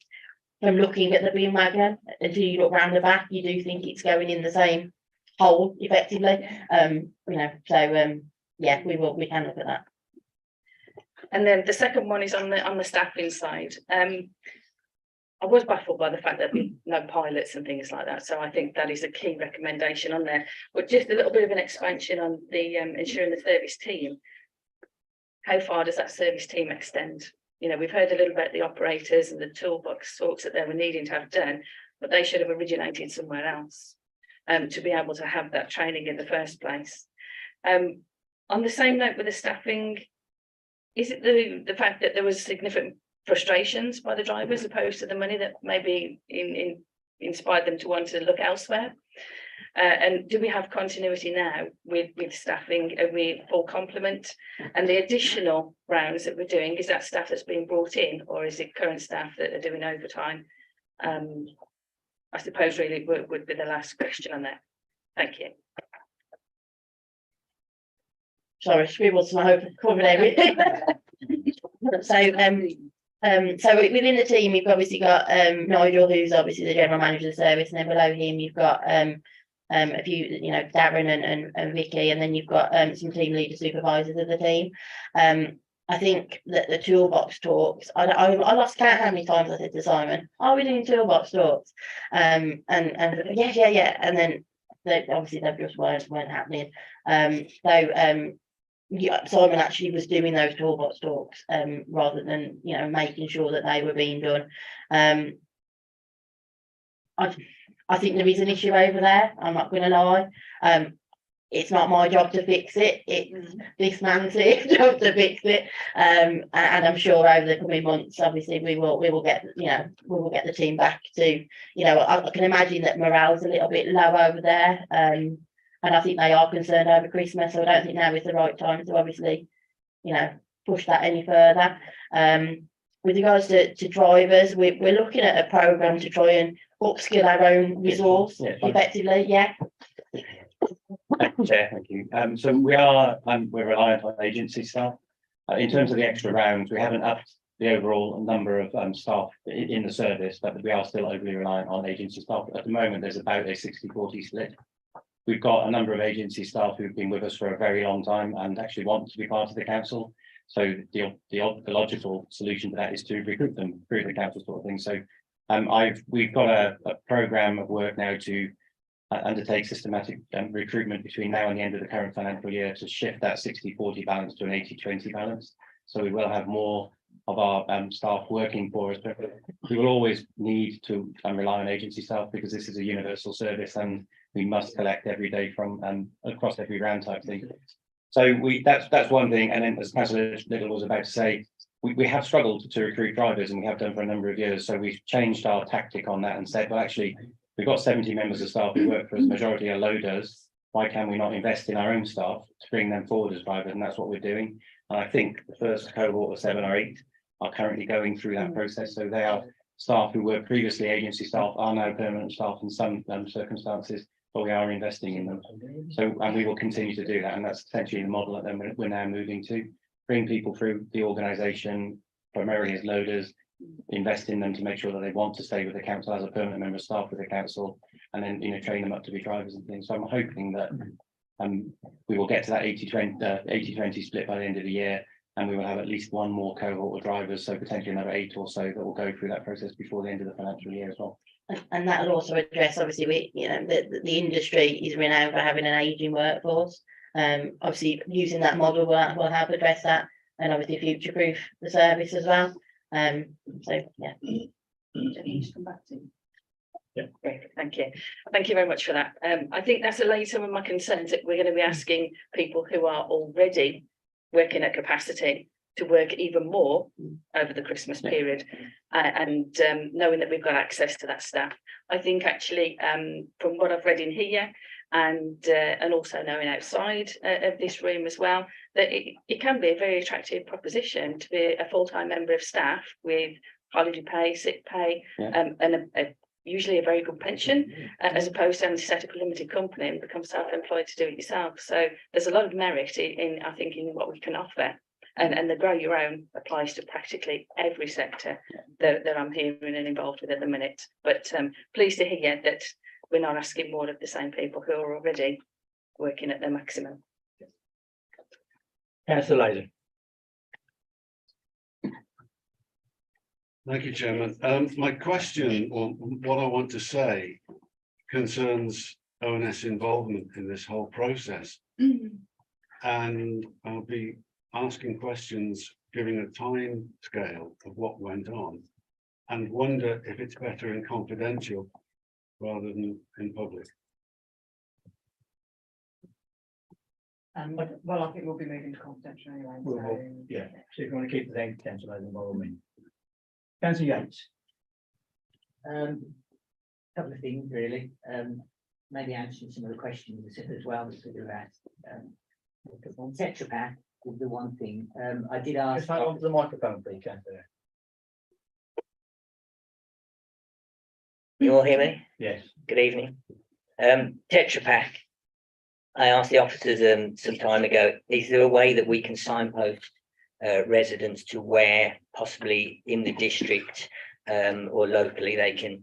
from looking at the bin wagon until you look round the back, you do think it's going in the same hole effectively. You know, so yeah, we can look at that. And then the second one is on the staffing side. I was baffled by the fact that no pilots and things like that, so I think that is a key recommendation on there. But just a little bit of an expansion on the ensuring the service team. How far does that service team extend? You know, we've heard a little about the operators and the toolbox talks that they were needing to have done, but they should have originated somewhere else to be able to have that training in the first place. On the same note with the staffing, is it the fact that there was significant frustrations by the drivers opposed to the money that maybe inspired them to want to look elsewhere? And do we have continuity now with staffing? Are we full complement? And the additional rounds that we're doing, is that staff that's being brought in, or is it current staff that are doing overtime? I suppose really would be the last question on that. Thank you. Sorry, scribbled some hope covered everything. So within the team, you've obviously got Nigel, who's obviously the general manager of the service, and then below him you've got a few, you know, Darren and Vicky, and then you've got some team leader supervisors of the team. I think that the toolbox talks, I lost count how many times I said to Simon, "Are we doing toolbox talks?" And yeah, and then obviously they just weren't happening. Yeah, Simon actually was doing those toolbox talks rather than, you know, making sure that they were being done. I think there is an issue over there. I'm not going to lie. It's not my job to fix it. It's this man's job to fix it. And I'm sure over the coming months, obviously, we will get, you know, we will get the team back to, you know, I can imagine that morale's a little bit low over there. And I think they are concerned over Christmas, so I don't think now is the right time to obviously, you know, push that any further. With regards to drivers, we're looking at a programme to try and upskill our own resource effectively. Yeah. Thank you, Chair. Thank you. So we're reliant on agency staff. In terms of the extra rounds, we haven't upped the overall number of staff in the service, but we are still overly reliant on agency staff. At the moment, there's about a 60-40 split. We've got a number of agency staff who've been with us for a very long time and actually want to be part of the council. So the logical solution to that is to recruit them through the council sort of thing. So we've got a programme of work now to undertake systematic recruitment between now and the end of the current financial year to shift that 60-40 balance to an 80-20 balance. So we will have more of our staff working for us, but we will always need to rely on agency staff because this is a universal service and we must collect every day from across every round type thing. So that's one thing. And then as Councillor Little was about to say, we have struggled to recruit drivers and we have done for a number of years. So we've changed our tactic on that and said, well, actually, we've got 70 members of staff who work for us, majority are loaders. Why can we not invest in our own staff to bring them forward as drivers? And that's what we're doing. And I think the first cohort of 7 or 8 are currently going through that process. So they are staff who were previously agency staff, are now permanent staff in some circumstances, but we are investing in them. So, and we will continue to do that. And that's essentially the model that we're now moving to, bring people through the organisation, primarily as loaders, invest in them to make sure that they want to stay with the council as a permanent member of staff with the council, and then, you know, train them up to be drivers and things. So I'm hoping that we will get to that 80-20 split by the end of the year, and we will have at least one more cohort of drivers, so potentially another 8 or so that will go through that process before the end of the financial year as well. And that'll also address, obviously, the industry is renowned for having an ageing workforce. Obviously, using that model will help address that, and obviously future-proof the service as well. So yeah. Yeah, great, thank you. Thank you very much for that. I think that's allayed some of my concerns that we're going to be asking people who are already working at capacity to work even more over the Christmas period, and knowing that we've got access to that staff. I think actually from what I've read in here and also knowing outside of this room as well, that it can be a very attractive proposition to be a full-time member of staff with holiday pay, sick pay, and usually a very good pension, as opposed to having to set up a limited company and become self-employed to do it yourself. So there's a lot of merit in I think, in what we can offer. And the grow your own applies to practically every sector that I'm hearing and involved with at the minute. But pleased to hear that we're not asking more of the same people who are already working at their maximum. Councillor Lyson. Thank you, Chairman. My question, or what I want to say, concerns ONS involvement in this whole process. And I'll be asking questions, giving a time scale of what went on, and wonder if it's better in confidential rather than in public. Well, I think we'll be moving to confidential anyway. Yeah, so if you want to keep the name potential as involvement. Councillor Yates. Couple of things really, maybe answering some of the questions as well that we were asked. Tetra Pak is the one thing, I did ask. Just hold on to the microphone, please, Councillor. You all hear me? Yes. Good evening. Tetra Pak. I asked the officers some time ago, is there a way that we can signpost residents to where possibly in the district or locally they can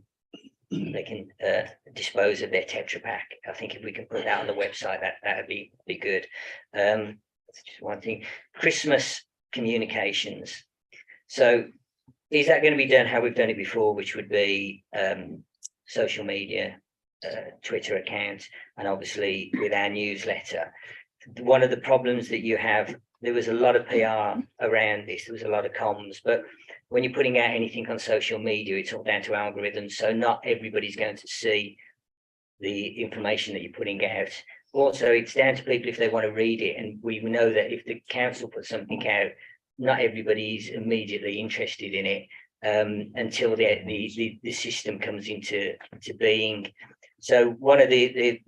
dispose of their Tetra Pak? I think if we can put that on the website, that would be good. That's just one thing. Christmas communications. So is that going to be done how we've done it before, which would be social media, Twitter accounts, and obviously with our newsletter? One of the problems that you have, there was a lot of PR around this, there was a lot of comms, but when you're putting out anything on social media, it's all down to algorithms, so not everybody's going to see the information that you're putting out. Also, it's down to people if they want to read it, and we know that if the council puts something out, not everybody's immediately interested in it until the system comes into being. So one of the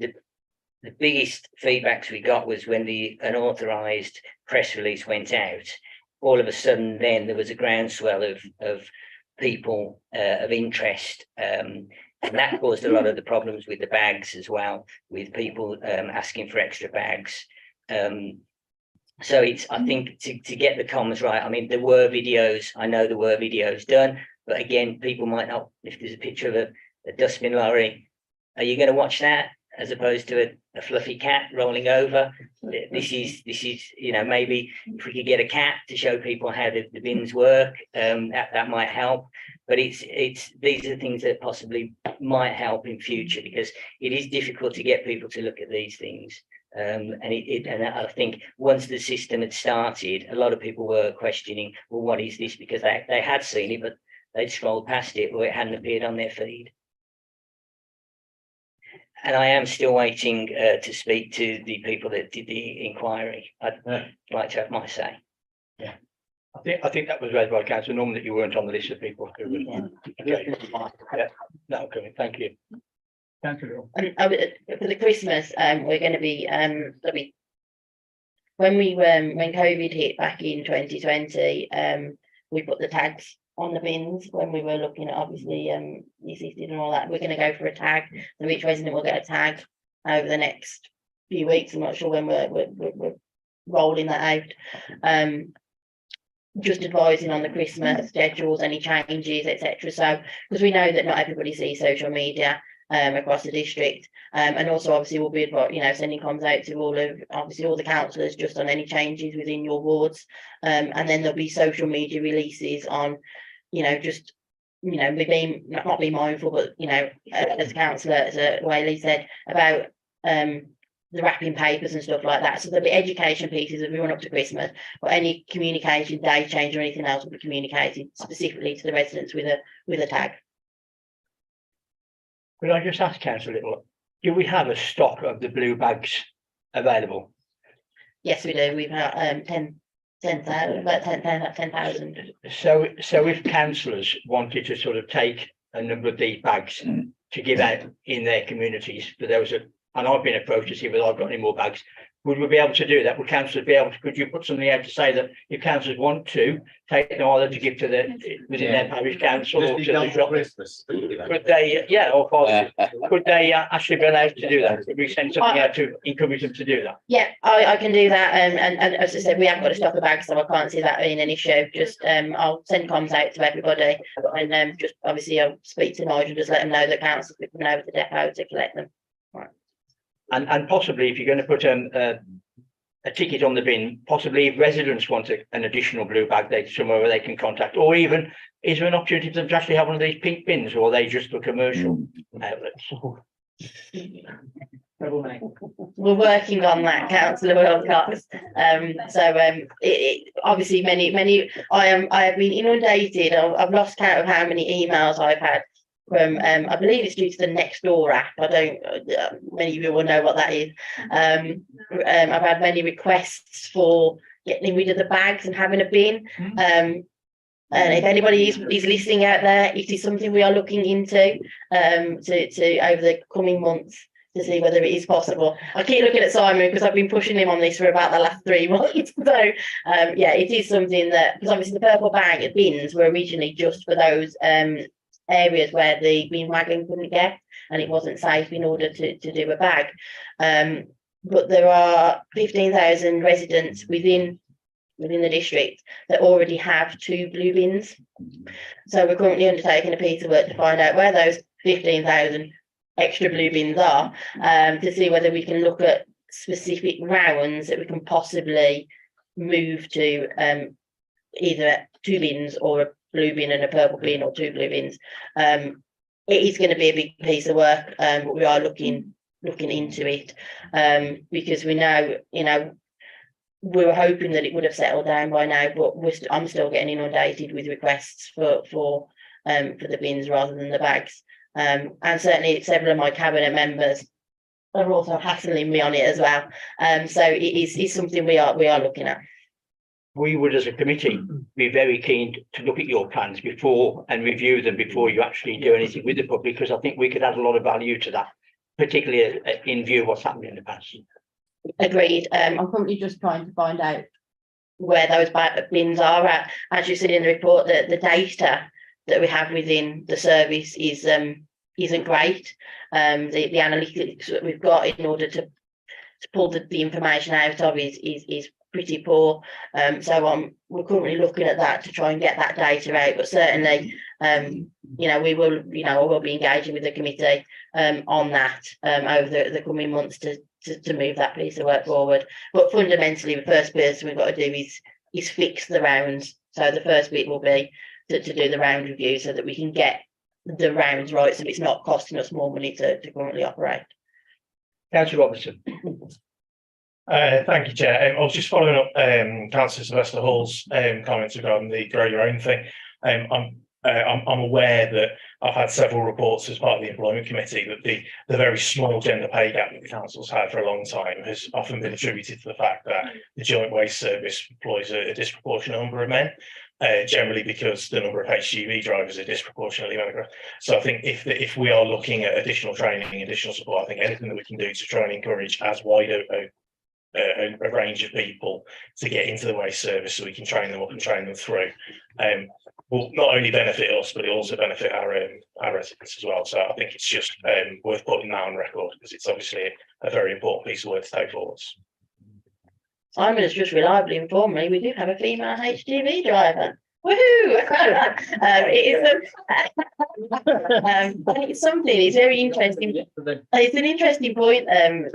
biggest feedbacks we got was when the unauthorized press release went out, all of a sudden then there was a groundswell of people of interest, and that caused a lot of the problems with the bags as well, with people asking for extra bags. So it's, I think, to get the comms right, I mean, there were videos, I know there were videos done, but again, people might not, if there's a picture of a dustbin lorry, are you going to watch that as opposed to a fluffy cat rolling over? This is, you know, maybe if we could get a cat to show people how the bins work, that might help. But it's these are things that possibly might help in future, because it is difficult to get people to look at these things. And I think once the system had started, a lot of people were questioning, well, what is this? Because they had seen it, but they'd scrolled past it, or it hadn't appeared on their feed. And I am still waiting to speak to the people that did the inquiry. I'd like to have my say. Yeah, I think that was raised by Councillor Norman, that you weren't on the list of people who was. Okay. Yeah, no, okay, thank you. Councillor. For the Christmas, we're going to be when COVID hit back in 2020, we put the tags on the bins when we were looking at obviously assisted and all that. We're going to go for a tag, so each resident will get a tag over the next few weeks. I'm not sure when we're rolling that out. Just advising on the Christmas schedules, any changes, etc. So because we know that not everybody sees social media across the district, and also obviously we'll be, you know, sending comms out to all the councillors just on any changes within your wards, and then there'll be social media releases on, you know, just, you know, being not being mindful, but you know, as a councillor, as Whaley said about the wrapping papers and stuff like that. So there'll be education pieces as we run up to Christmas, but any communication, day change or anything else will be communicated specifically to the residents with a tag. Could I just ask Councillor Little, do we have a stock of the blue bags available? Yes, we do. We've got 10,000, about 10,000. So if councillors wanted to sort of take a number of these bags to give out in their communities, but there was and I've been approached to see whether I've got any more bags, would we be able to do that? Would councillors be able to, could you put something out to say that if councillors want to take them either to give to within their parish council or to the shop, could they, could they actually be allowed to do that? Could we send something out to encourage them to do that? Yeah, I can do that. And as I said, we haven't got a stock of bags, so I can't see that being an issue. Just I'll send comms out to everybody, and just obviously I'll speak to Nigel, just let them know that council's coming over to the depot to collect them. Right. And possibly if you're going to put a ticket on the bin, possibly if residents want an additional blue bag, they somewhere where they can contact, or even is there an opportunity for them to actually have one of these pink bins, or are they just for commercial outlets? We're working on that, Councillor Wilcox. Obviously I have been inundated. I've lost count of how many emails I've had from, I believe it's due to the Nextdoor app. I don't, many of you will know what that is. I've had many requests for getting rid of the bags and having a bin. And if anybody is listening out there, it is something we are looking into to over the coming months to see whether it is possible. I keep looking at Simon because I've been pushing him on this for about the last 3 months. So yeah, it is something that, because obviously the purple bag bins were originally just for those areas where the bin wagon couldn't get, and it wasn't safe in order to do a bag. But there are 15,000 residents within the district that already have 2 blue bins. So we're currently undertaking a piece of work to find out where those 15,000 extra blue bins are, to see whether we can look at specific rounds that we can possibly move to either 2 bins or a blue bin and a purple bin, or 2 blue bins. It is going to be a big piece of work, but we are looking into it, because we know, we were hoping that it would have settled down by now, but I'm still getting inundated with requests for the bins rather than the bags. And certainly several of my cabinet members are also hassling me on it as well. So it is something we are looking at. We would, as a committee, be very keen to look at your plans before and review them before you actually do anything with the public, because I think we could add a lot of value to that, particularly in view of what's happened in the past. Agreed. I'm currently just trying to find out where those bins are at. As you said in the report, that the data that we have within the service isn't great. The analytics that we've got in order to pull the information out of is pretty poor. So we're currently looking at that to try and get that data out. But certainly, we will, I will be engaging with the committee on that over the coming months to move that piece of work forward. But fundamentally, the first person we've got to do is fix the rounds. So the first bit will be to do the round review so that we can get the rounds right, so it's not costing us more money to currently operate. Councillor Robertson. Thank you, Chair. I was just following up Councillor Sylvester Hall's comments regarding the grow your own thing. I'm aware that I've had several reports as part of the employment committee that the very small gender pay gap that the council's had for a long time has often been attributed to the fact that the Joint Waste Service employs a disproportionate number of men, generally because the number of HGV drivers are disproportionately younger. So I think if we are looking at additional training, additional support, I think anything that we can do to try and encourage as wide a range of people to get into the waste service, so we can train them up and train them through, will not only benefit us, but it also benefit our residents as well. So I think it's just worth putting that on record, because it's obviously a very important piece of work to take forward. Simon has just reliably informed me we do have a female HGV driver. Woohoo! It's something. It's very interesting. It's an interesting point,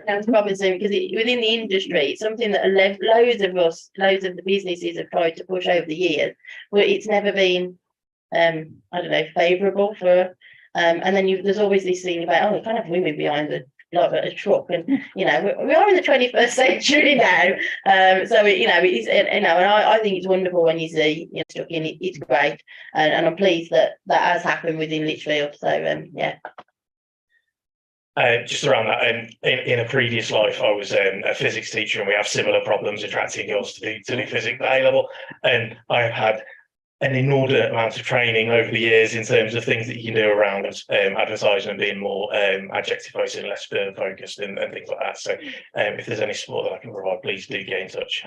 Councillor Robinson, because within the industry, it's something that loads of the businesses have tried to push over the years, but it's never been, favourable for. And then there's always this thing about, we can't have women behind a truck, and we are in the 21st century now. So it is, and I think it's wonderful when you see stuck in it. It's great, and I'm pleased that has happened within Lichfield. So yeah. Just around that, in a previous life, I was a physics teacher, and we have similar problems attracting girls to do physics at A level, and I have had an inordinate amount of training over the years in terms of things that you can do around advertising and being more adjective focused and less firm focused and things like that. So if there's any support that I can provide, please do get in touch.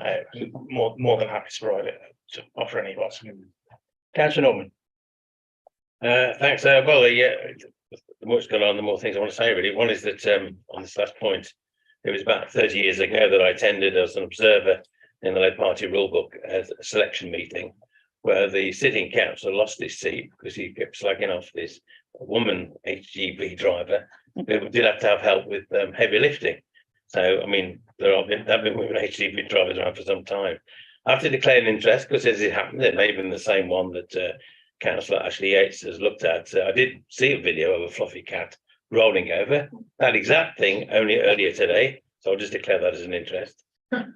More than happy to provide it, to offer any advice. Councillor Norman. Thanks. Well, yeah, the more it's gone on, the more things I want to say, really. One is that on this last point, it was about 30 years ago that I attended as an observer in the Labour Party rulebook at a selection meeting, where the sitting councillor lost his seat because he kept slagging off this woman HGV driver who did have to have help with heavy lifting. So, I mean, there have been women HGV drivers around for some time. I have to declare an interest because as it happened, it may have been the same one that Councillor Ashley Yates has looked at. I did see a video of a fluffy cat rolling over that exact thing only earlier today. So I'll just declare that as an interest.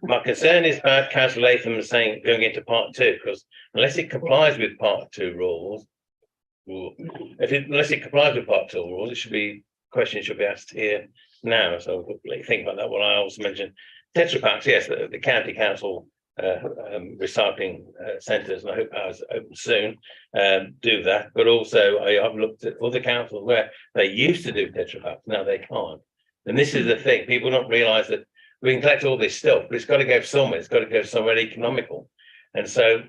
My concern is about Councillor Latham saying going into part 2, because unless it complies with part 2 rules, unless it complies with part 2 rules, it should be questions should be asked here now. So think about that. What I also mentioned, Tetra Paks, yes, the county council recycling centres, and I hope ours open soon, do that. But also, I've looked at other councils where they used to do Tetra Paks, now they can't. And this is the thing: people don't realise that we can collect all this stuff, but it's got to go somewhere. It's got to go somewhere economical. And so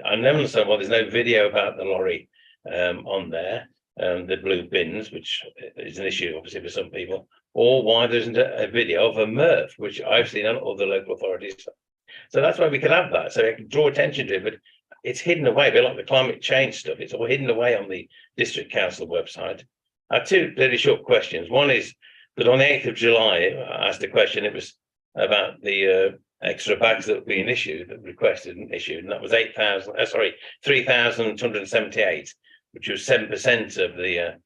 I never understand why there's no video about the lorry on there, the blue bins, which is an issue obviously for some people, or why there isn't a video of a MRF, which I've seen on other local authorities. So that's why we can have that, so we can draw attention to it, but it's hidden away, a bit like the climate change stuff. It's all hidden away on the district council website. I have two very short questions. One is that on the 8th of July, I asked a question, it was about the extra bags that were being issued, that requested and issued, and that was 3,278, which was 7% of the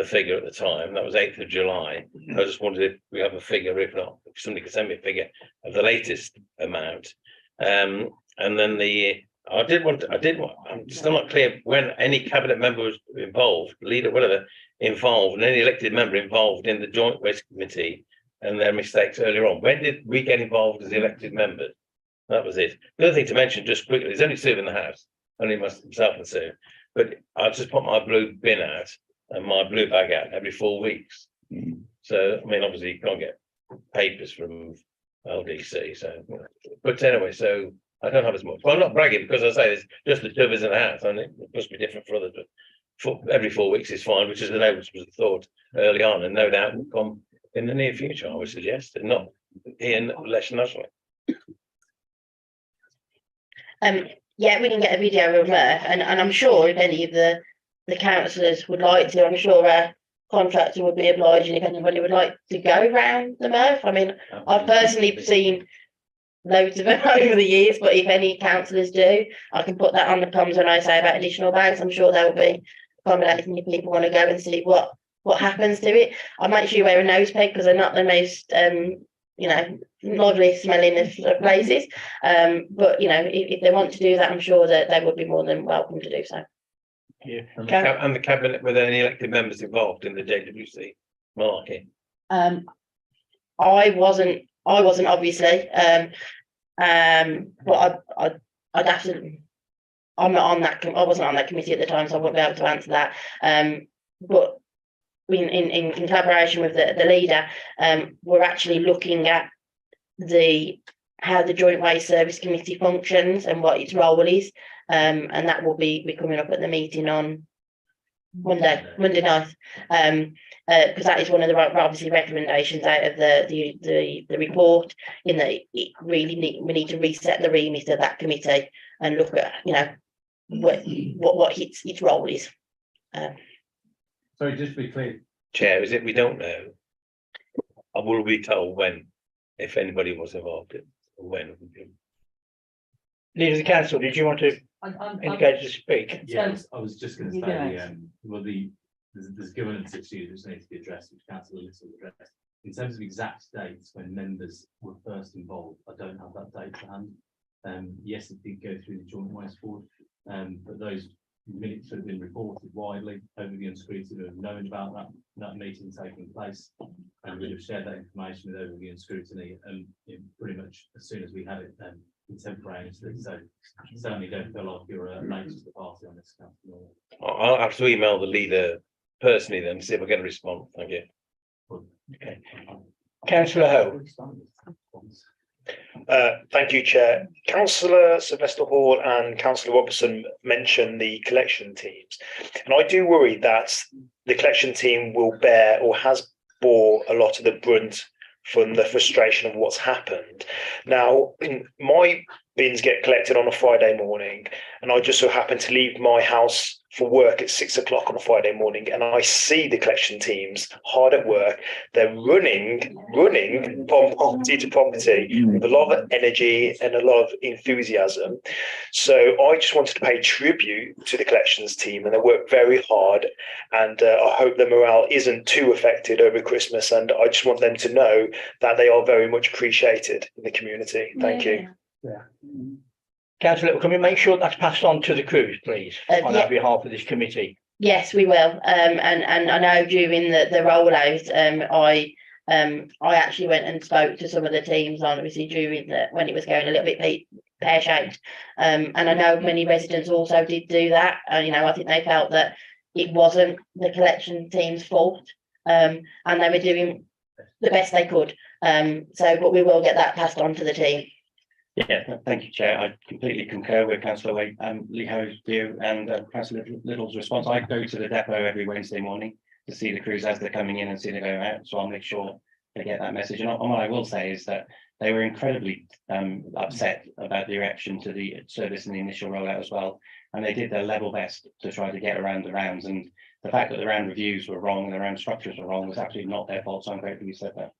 figure at the time. That was 8th of July. I just wondered if we have a figure, if not, if somebody could send me a figure of the latest amount. And then I'm still not clear when any cabinet member was involved, leader, whatever, involved, and any elected member involved in the Joint Waste Committee and their mistakes earlier on. When did we get involved as elected members? That was it. The other thing to mention just quickly, there's only Sue in the house, only myself and Sue, but I just put my blue bin out and my blue bag out every 4 weeks. So, I mean, obviously you can't get papers from LDC, so, but anyway, so I don't have as much. Well, I'm not bragging because I say it's just the two of us in the house, and it must be different for others, but every 4 weeks is fine, which is which was the thought early on, and no doubt will come in the near future, I would suggest, and not here less nationally. Yeah, we can get a video of her, and I'm sure if any of the councillors would like to, I'm sure our contractor would be obliging if anybody would like to go round the MRF. I mean, I've personally seen loads of them over the years, but if any councillors do, I can put that on the comms when I say about additional bags. I'm sure they will be accommodating if people want to go and see what happens to it. I make sure you wear a nose peg because they're not the most lively smelling of places. But if they want to do that, I'm sure that they would be more than welcome to do so. Yeah, and the cabinet, were there any elected members involved in the JWC malarkey? I wasn't obviously, but I'd have to. I'm not on that. I wasn't on that committee at the time, so I wouldn't be able to answer that. But in collaboration with the leader, we're actually looking at how the Joint Waste Service Committee functions and what its role is, and that will be coming up at the meeting on Monday night, because that is one of the obviously recommendations out of the report. In that we need to reset the remit of that committee and look at what its role is. Sorry, just to be clear, Chair, is it we don't know? I will be told when, if anybody was involved, when. Leader of the council, did you want to indicate to speak? Yes, I was just going to You say, go. well, there's governance issues which need to be addressed, which council Little addressed. In terms of exact dates when members were first involved, I don't have that date to hand. Yes, it did go through the Joint Waste Board, but those minutes have been reported widely over the Scrutiny who have known about that meeting taking place, and we'd have shared that information with over the Scrutiny, and pretty much as soon as we had it contemporaneously. So certainly don't feel like you're late to the party on this. I'll have to email the leader personally then to see if I can respond. Thank you. Okay. Councillor Ho. Thank you, Chair. Councillor Sylvester Hall and Councillor Robertson mentioned the collection teams, and I do worry that the collection team will bear or has bore a lot of the brunt from the frustration of what's happened. Now, my bins get collected on a Friday morning, and I just so happen to leave my house for work at 6 o'clock on a Friday morning, and I see the collection teams hard at work. They're running from property to property with a lot of energy and a lot of enthusiasm. So I just wanted to pay tribute to the collections team, and they work very hard. And I hope the morale isn't too affected over Christmas. And I just want them to know that they are very much appreciated in the community. Thank you. Councillor Little, can we make sure that's passed on to the crews, please, on Yeah. behalf of this committee? Yes, we will. And I know during the rollout, I actually went and spoke to some of the teams on obviously during when it was going a little bit pear-shaped. And I know many residents also did do that. You know, I think they felt that it wasn't the collection team's fault. And they were doing the best they could. But we will get that passed on to the team. Yeah, thank you, Chair. I completely concur with Councillor Leho's view and Councillor Little's response. I go to the depot every Wednesday morning to see the crews as they're coming in and see them going out, so I'll make sure they get that message. And what I will say is that they were incredibly upset about the reaction to the service in the initial rollout as well, and they did their level best to try to get around the rounds. And the fact that the round reviews were wrong and the round structures were wrong was absolutely not their fault, so I'm grateful you said that.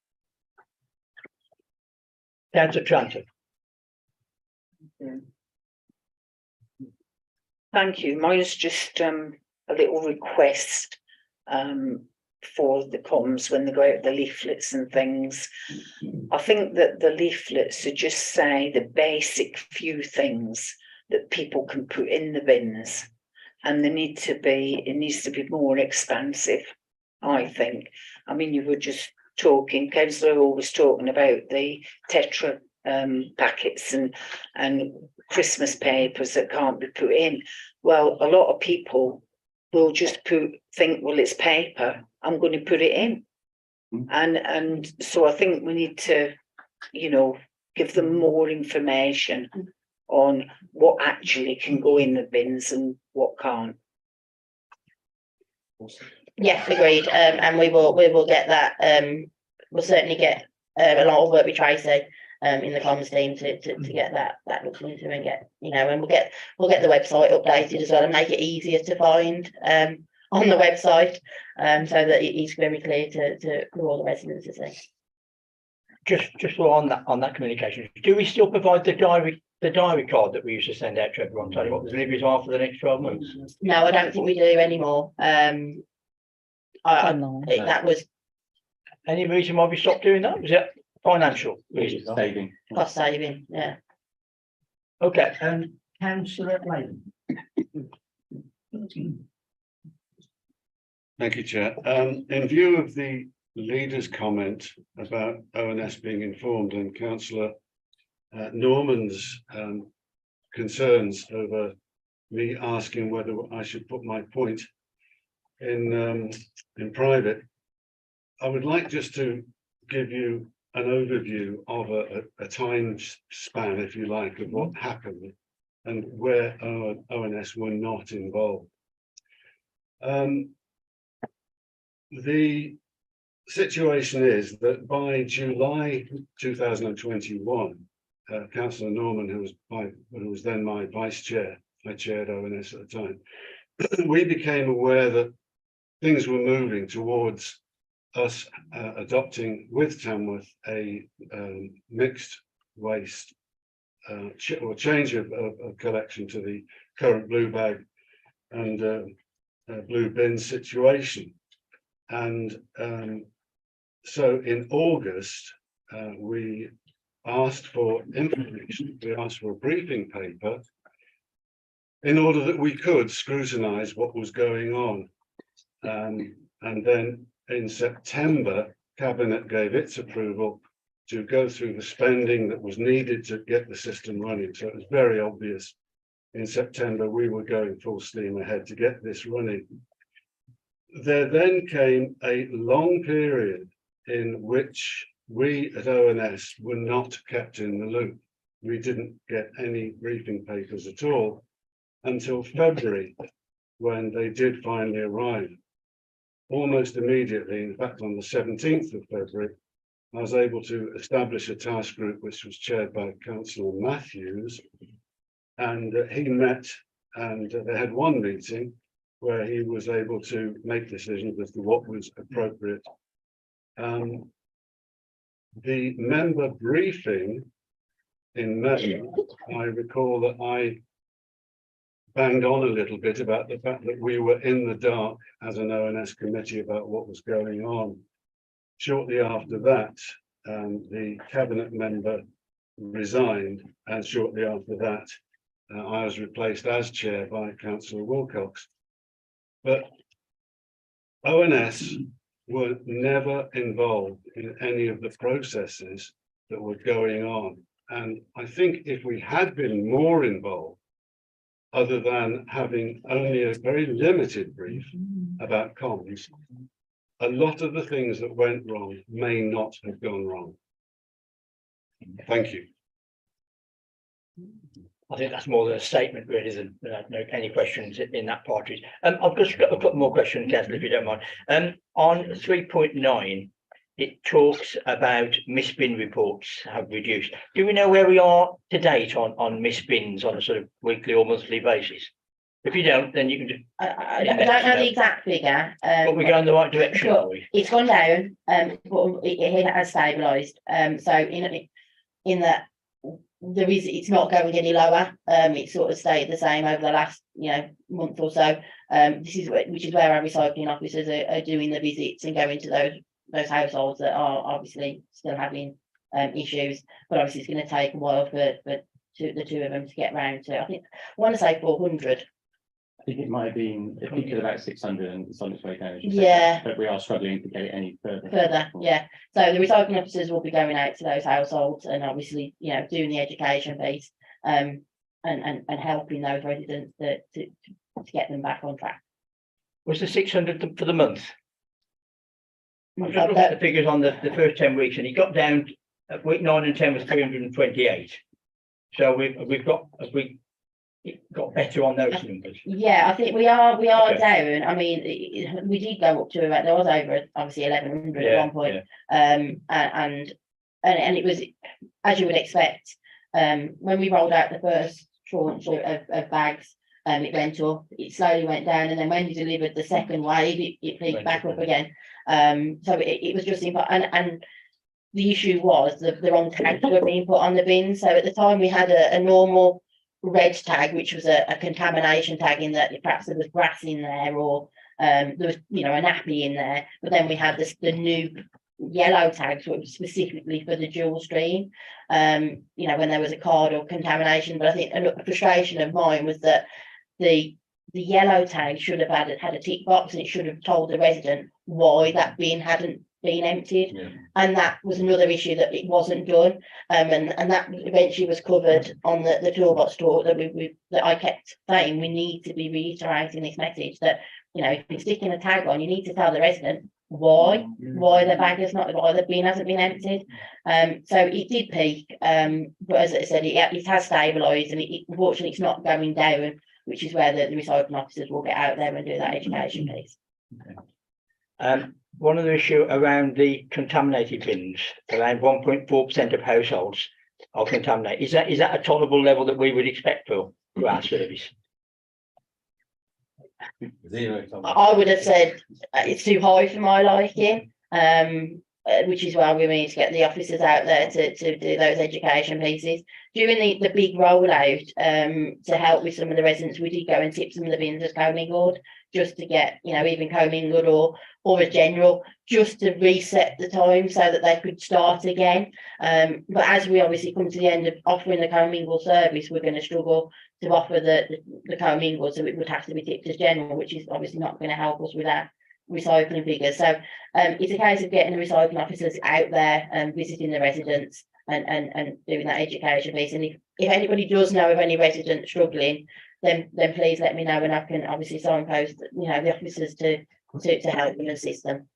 Councillor Tranter. Thank you. Mine's just a little request for the comms when they go out the leaflets and things. I think that the leaflets should just say the basic few things that people can put in the bins, and it needs to be more expansive, I think. I mean, you were just talking, Councillor Hall was talking about the Tetra packets and Christmas papers that can't be put in. Well, a lot of people will just think, well, it's paper, I'm going to put it in. And so I think we need to, you know, give them more information on what actually can go in the bins and what can't. Yes, agreed. And we will get that. We'll certainly get a lot of work with Tracy in the comms team to get that looking into and get, you know, and we'll get the website updated as well and make it easier to find on the website, so that it is very clear to all the residents to see. Just on that communication, do we still provide the diary card that we used to send out to everyone, telling what the deliveries are for the next 12 months? No, I don't think we do anymore. That was any reason why we stopped doing that? Was it financial reasons? Saving. cost saving, yeah. Okay, Councillor Lane. Thank you, Chair. In view of the leader's comment about ONS being informed and Councillor Norman's concerns over me asking whether I should put my point in private, I would like just to give you an overview of a time span, if you like, of what happened and where ONS were not involved. The situation is that by July 2021, Councillor Norman, who was then my vice chair, I chaired ONS at the time, we became aware that things were moving towards us adopting with Tamworth a mixed waste or change of collection to the current blue bag and blue bin situation. And so in August, we asked for information, we asked for a briefing paper in order that we could scrutinise what was going on. And then in September, Cabinet gave its approval to go through the spending that was needed to get the system running. So it was very obvious in September we were going full steam ahead to get this running. There then came a long period in which we at ONS were not kept in the loop. We didn't get any briefing papers at all until February, when they did finally arrive. Almost immediately, in fact on the 17th of February, I was able to establish a task group which was chaired by Councillor Matthews, and he met and they had one meeting, where he was able to make decisions as to what was appropriate. The member briefing in May, I recall that I banged on a little bit about the fact that we were in the dark as an ONS committee about what was going on. Shortly after that, the cabinet member resigned, and shortly after that, I was replaced as chair by Councillor Wilcox. But ONS were never involved in any of the processes that were going on. And I think if we had been more involved, other than having only a very limited brief about comms, a lot of the things that went wrong may not have gone wrong. Thank you. I think that's more than a statement really than no any questions in that part. I've just got a couple more questions, Councillor, if you don't mind. On 3.9, it talks about misbin reports have reduced. Do we know where we are to date on misbins on a sort of weekly or monthly basis? If you don't, then you can just. I don't know the exact figure. But we're going in the right direction, but are we? it's gone down, but it has stabilised. So in that it's not going any lower. It's sort of stayed the same over the last month or so. Which is where our recycling officers are doing the visits and going to those households that are obviously still having issues. But obviously it's going to take a while for the two of them to get round to. I want to say 400. I think it might have been, I think it's about 600 and it's on its way down. Yeah. But we are struggling to get it any further. Yeah. So the recycling officers will be going out to those households and obviously, doing the education piece, and helping those residents to get them back on track. Was the 600 for the month? I'm just looking at the figures on the first 10 weeks, and it got down at week 9 and 10 was 328. So we've got better on those numbers. Yeah, I think we are Okay. down. I mean, we did go up to about, there was over obviously 1100 at one point. And it was, as you would expect, when we rolled out the first tranche of bags, it went up, it slowly went down, and then when you delivered the second wave, it peaked back up again. So it was just, and the issue was the wrong tags were being put on the bin. So at the time we had a normal red tag, which was a contamination tag, in that perhaps there was grass in there, or there was a nappy in there. But then we had the new yellow tags, which was specifically for the dual stream, when there was a card or contamination. But I think a frustration of mine was that the yellow tag should have had a tick box, and it should have told the resident why that bin hadn't been emptied. And that was another issue, that it wasn't done, and that eventually was covered on the toolbox talk, that I kept saying we need to be reiterating this message, that if you're sticking a tag on, you need to tell the resident why the bag is not, why the bin hasn't been emptied. So it did peak, but as I said, it has stabilised, and unfortunately it's not going down, which is where the recycling officers will get out there and do that education piece. One other issue around the contaminated bins, around 1.4% of households are contaminated. Is that a tolerable level that we would expect for our service? I would have said it's too high for my liking, which is why we need to get the officers out there to do those education pieces. During the big rollout, to help with some of the residents, we did go and tip some of the bins as commingled, just to get, even commingled or a general, just to reset the time so that they could start again. But as we obviously come to the end of offering the commingled service, we're going to struggle to offer the commingled, so it would have to be tipped as general, which is obviously not going to help us with our recycling figures. So it's a case of getting the recycling officers out there and visiting the residents and doing that education piece. And if anybody does know of any resident struggling, then please let me know, and I can obviously signpost the officers to help and assist them.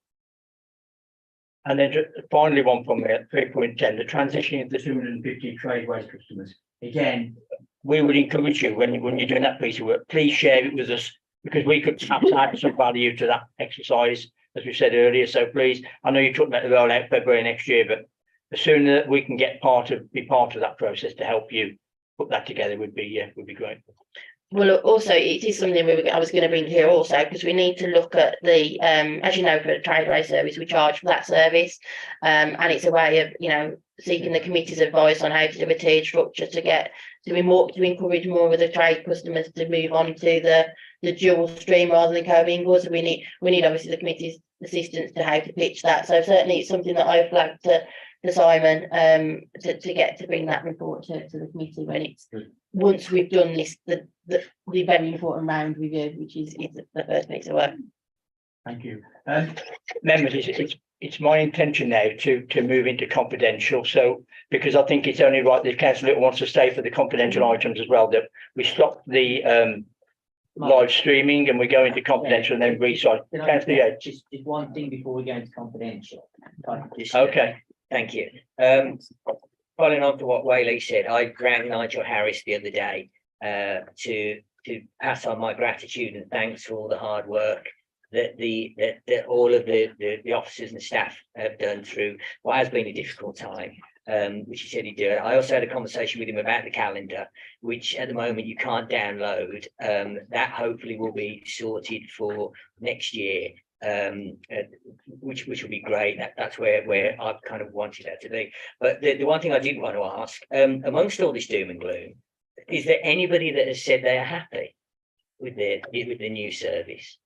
And then just finally, one from me at 3.10, the transitioning of the 250 trade waste customers. Again, we would encourage you, when you're doing that piece of work, please share it with us, because we could perhaps add some value to that exercise, as we said earlier. So please, I know you're talking about the rollout February next year, but the sooner that we can be part of that process to help you put that together would be great. Well, also, it is something I was going to bring here also, because we need to look at the, as you know, for the tradeaway service, we charge for that service. And it's a way of, seeking the committee's advice on how to do a tiered structure to encourage more of the trade customers to move on to the dual stream rather than co-mingle. So we need obviously the committee's assistance to how to pitch that. So certainly it's something that I've flagged to Simon, to bring that report to the committee when it's, once we've done this, the very important round review, which is the first piece of work. Thank you. Members, it's my intention now to move into confidential. So, because I think it's only right that councillor Little wants to stay for the confidential items as well, that we stop the live streaming and we go into confidential and then restart. Councillor Yates. Just one thing before we go into confidential. Okay. Thank you. Following on to what Whaley said, I rang Nigel Harris the other day to pass on my gratitude and thanks for all the hard work that all of the officers and staff have done through what has been a difficult time, which he said he'd do. I also had a conversation with him about the calendar, which at the moment you can't download. That hopefully will be sorted for next year. Which will be great. That's where I've kind of wanted that to be. But the one thing I did want to ask, amongst all this doom and gloom, is there anybody that has said they are happy with the new service?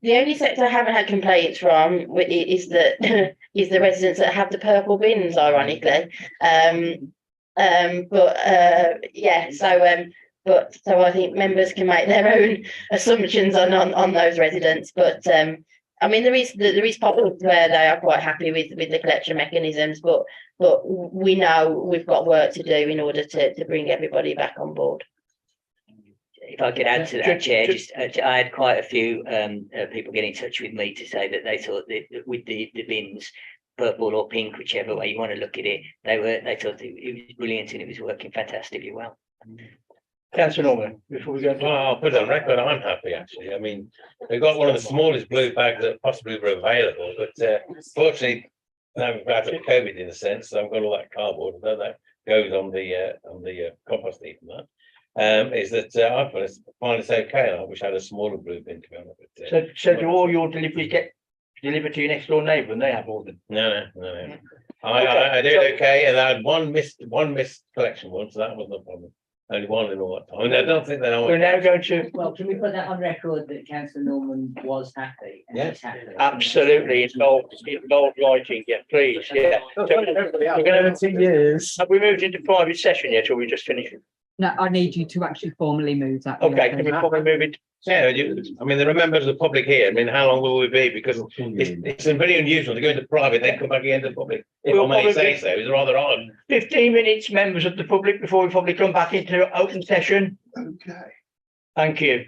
The only sector I haven't had complaints from is the residents that have the purple bins, ironically. So I think members can make their own assumptions on those residents. But I mean, there is pockets where they are quite happy with the collection mechanisms, but we know we've got work to do in order to bring everybody back on board. If I could add to that, Chair, I had quite a few people get in touch with me to say that they thought that with the bins, purple or pink, whichever way you want to look at it, they thought it was brilliant and it was working fantastically well. Councillor Norman, before we go. Well, I'll put it on record, I'm happy actually. I mean, they've got one of the smallest blue bags that possibly were available, but fortunately, now we've had COVID in a sense, so I've got all that cardboard, although that goes on the compost heap and that. Is that I find it's okay, and I wish I had a smaller blue bin to be honest. But, So do all your deliveries get delivered to your next door neighbour and they have all them? No. I did okay, and I had one missed collection once, so that wasn't a problem. Only one in all that time. And I don't think that I We're now going to. Well, can we put that on record that councillor Norman was happy? And Yes. he's happy? Absolutely, it's bold writing, yeah, please, yeah. So we're gonna, have we moved into private session yet, or we just finished? No, I need you to actually formally move that. Okay, can we probably move it? Yeah, I mean, there are members of the public here. I mean, how long will we be? Because it's very unusual to go into private, then come back again to the public. If I may say so, it's rather odd. 15 minutes, members of the public, before we probably come back into open session. Okay. Thank you.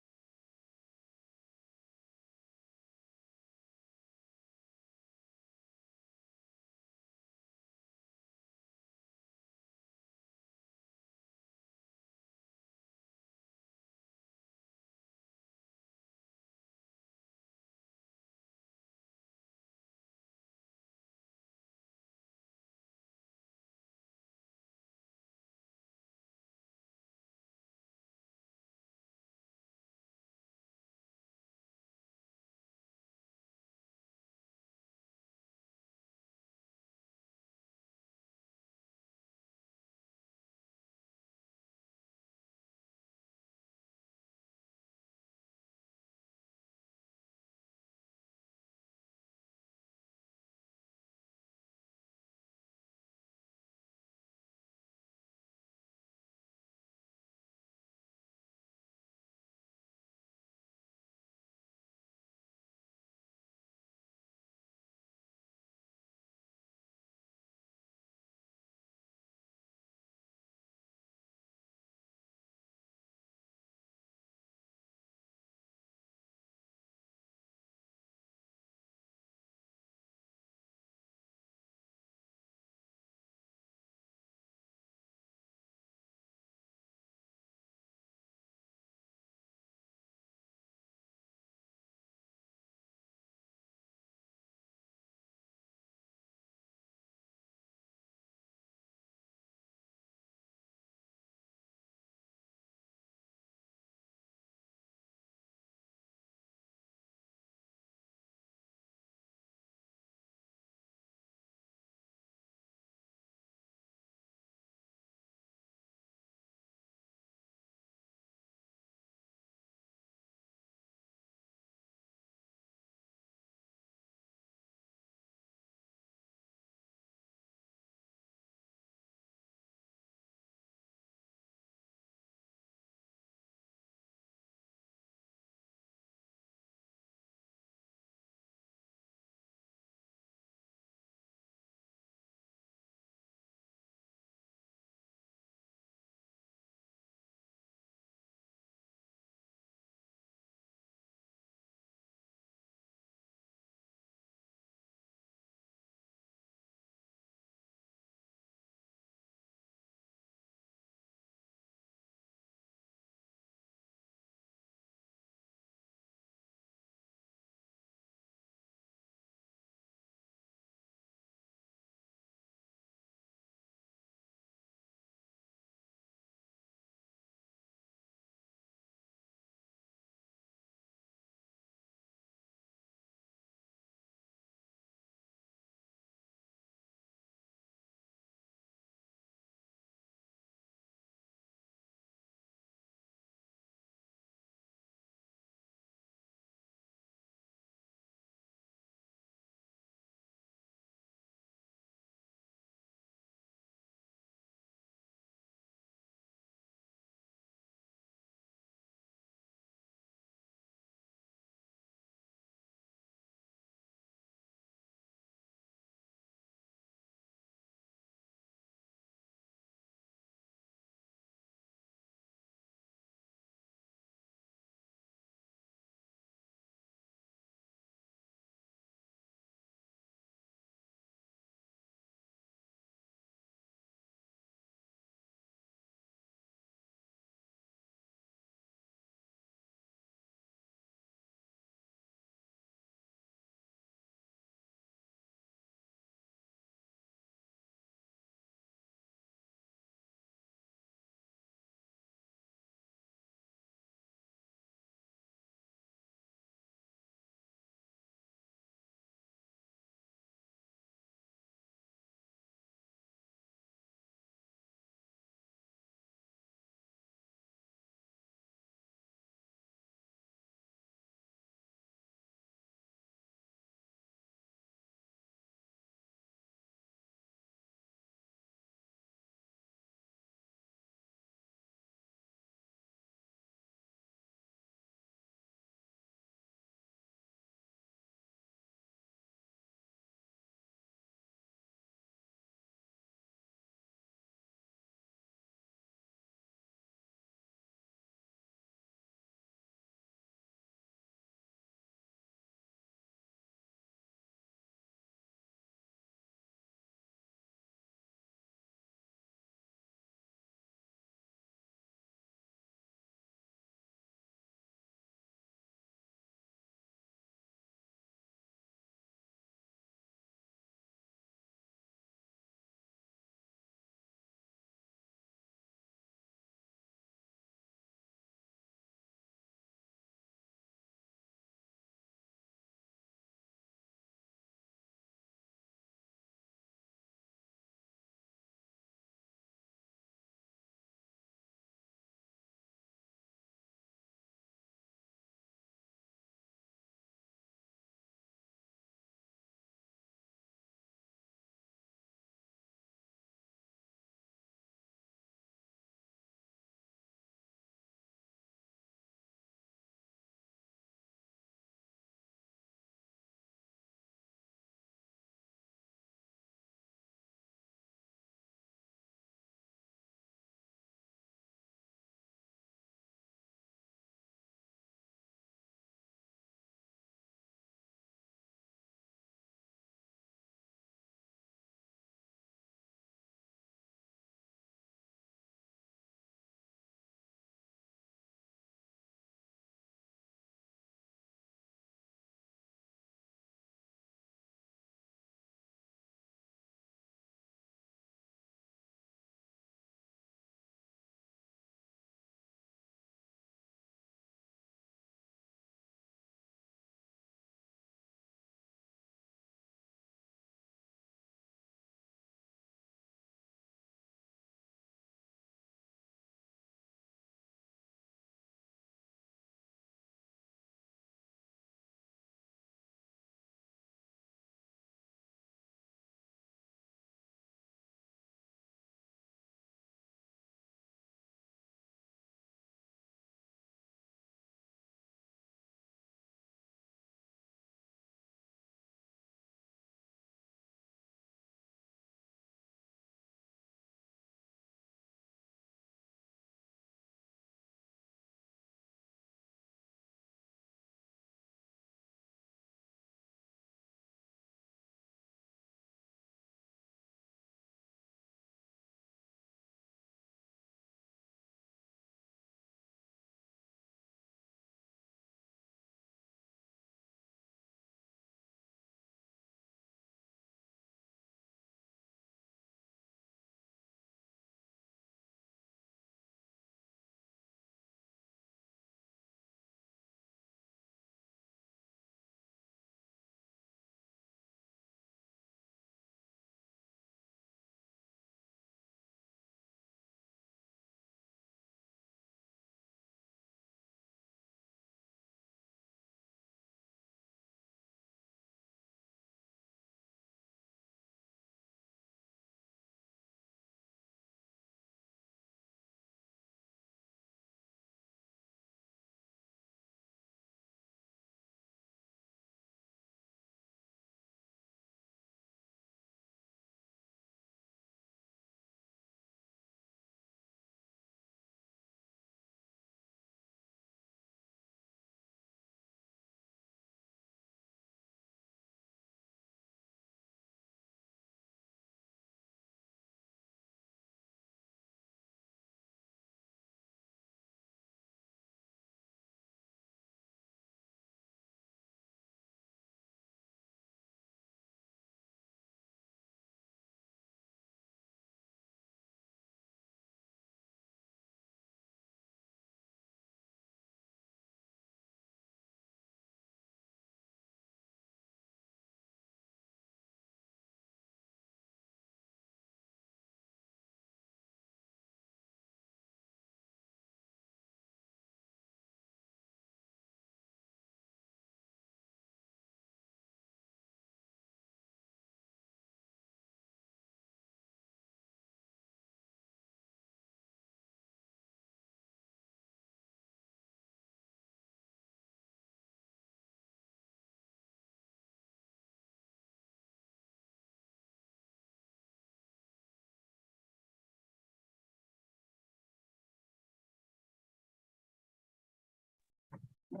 It's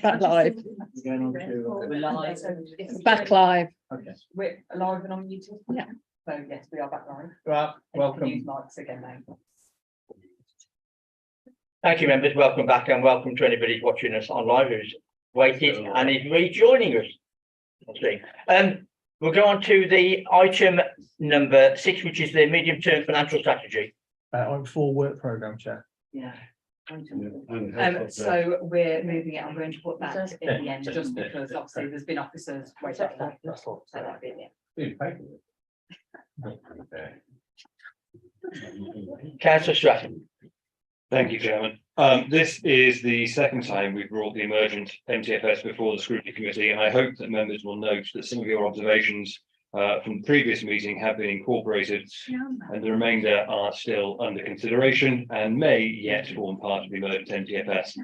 back live. It's back live. Okay. We're live and on YouTube. Yeah. So yes, we are back live. Right, welcome. Use mics again now. Thank you, members. Welcome back and welcome to anybody watching us online who's waited and is rejoining us. We'll go on to the item number 6, which is the medium-term financial strategy. On 4 work programme, Chair. Yeah. And So we're moving it. I'm going to put that at the end just because obviously there's been officers waiting for that. That's all. So that'd be it. Councillor Stratton. Thank you, Chairman. This is the second time we've brought the emergent MTFS before the Scrutiny Committee, and I hope that members will note that some of your observations from the previous meeting have been incorporated, and the remainder are still under consideration and may yet form part of the emergent MTFS,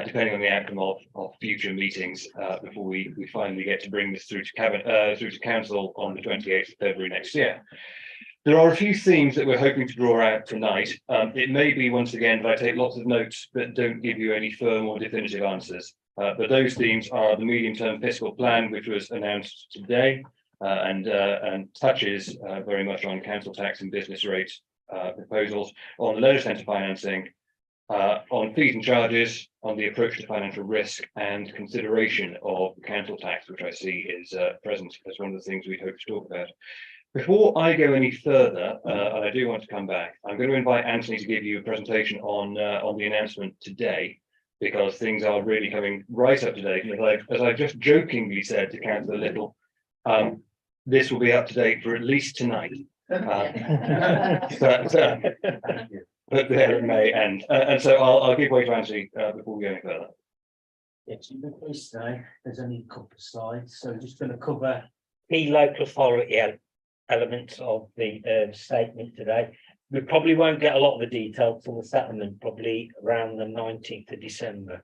depending on the outcome of future meetings before we finally get to bring this through to cabinet, through to council on the 28th of February next year. There are a few themes that we're hoping to draw out tonight. It may be once again that I take lots of notes but don't give you any firm or definitive answers. But those themes are the medium-term fiscal plan, which was announced today and touches very much on council tax and business rates proposals, on the leisure centre financing, on fees and charges, on the approach to financial risk and consideration of the council tax, which I see is present as one of the things we hope to talk about. Before I go any further, and I do want to come back, I'm going to invite Anthony to give you a presentation on the announcement today, because things are really coming right up to date. And as I just jokingly said to Councillor Little, this will be up to date for at least tonight. But there it may end. And so I'll give way to Anthony before we go any further. Yes, you've been pleased today. There's only a couple of slides, so I'm just going to cover The local authority elements of the statement today. We probably won't get a lot of the detail till the settlement, probably around the 19th of December.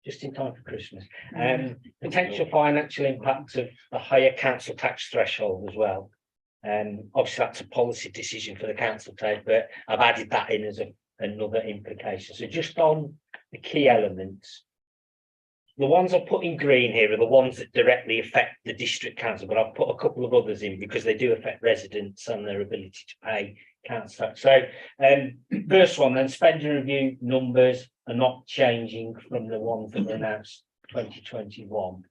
Just in time for Christmas. Potential financial impacts of the higher council tax threshold as well. Obviously that's a policy decision for the council to take, but I've added that in as another implication. So just on the key elements. The ones I put in green here are the ones that directly affect the district council, but I've put a couple of others in because they do affect residents and their ability to pay council tax. So first one, then spending review numbers are not changing from the ones that were announced 2021.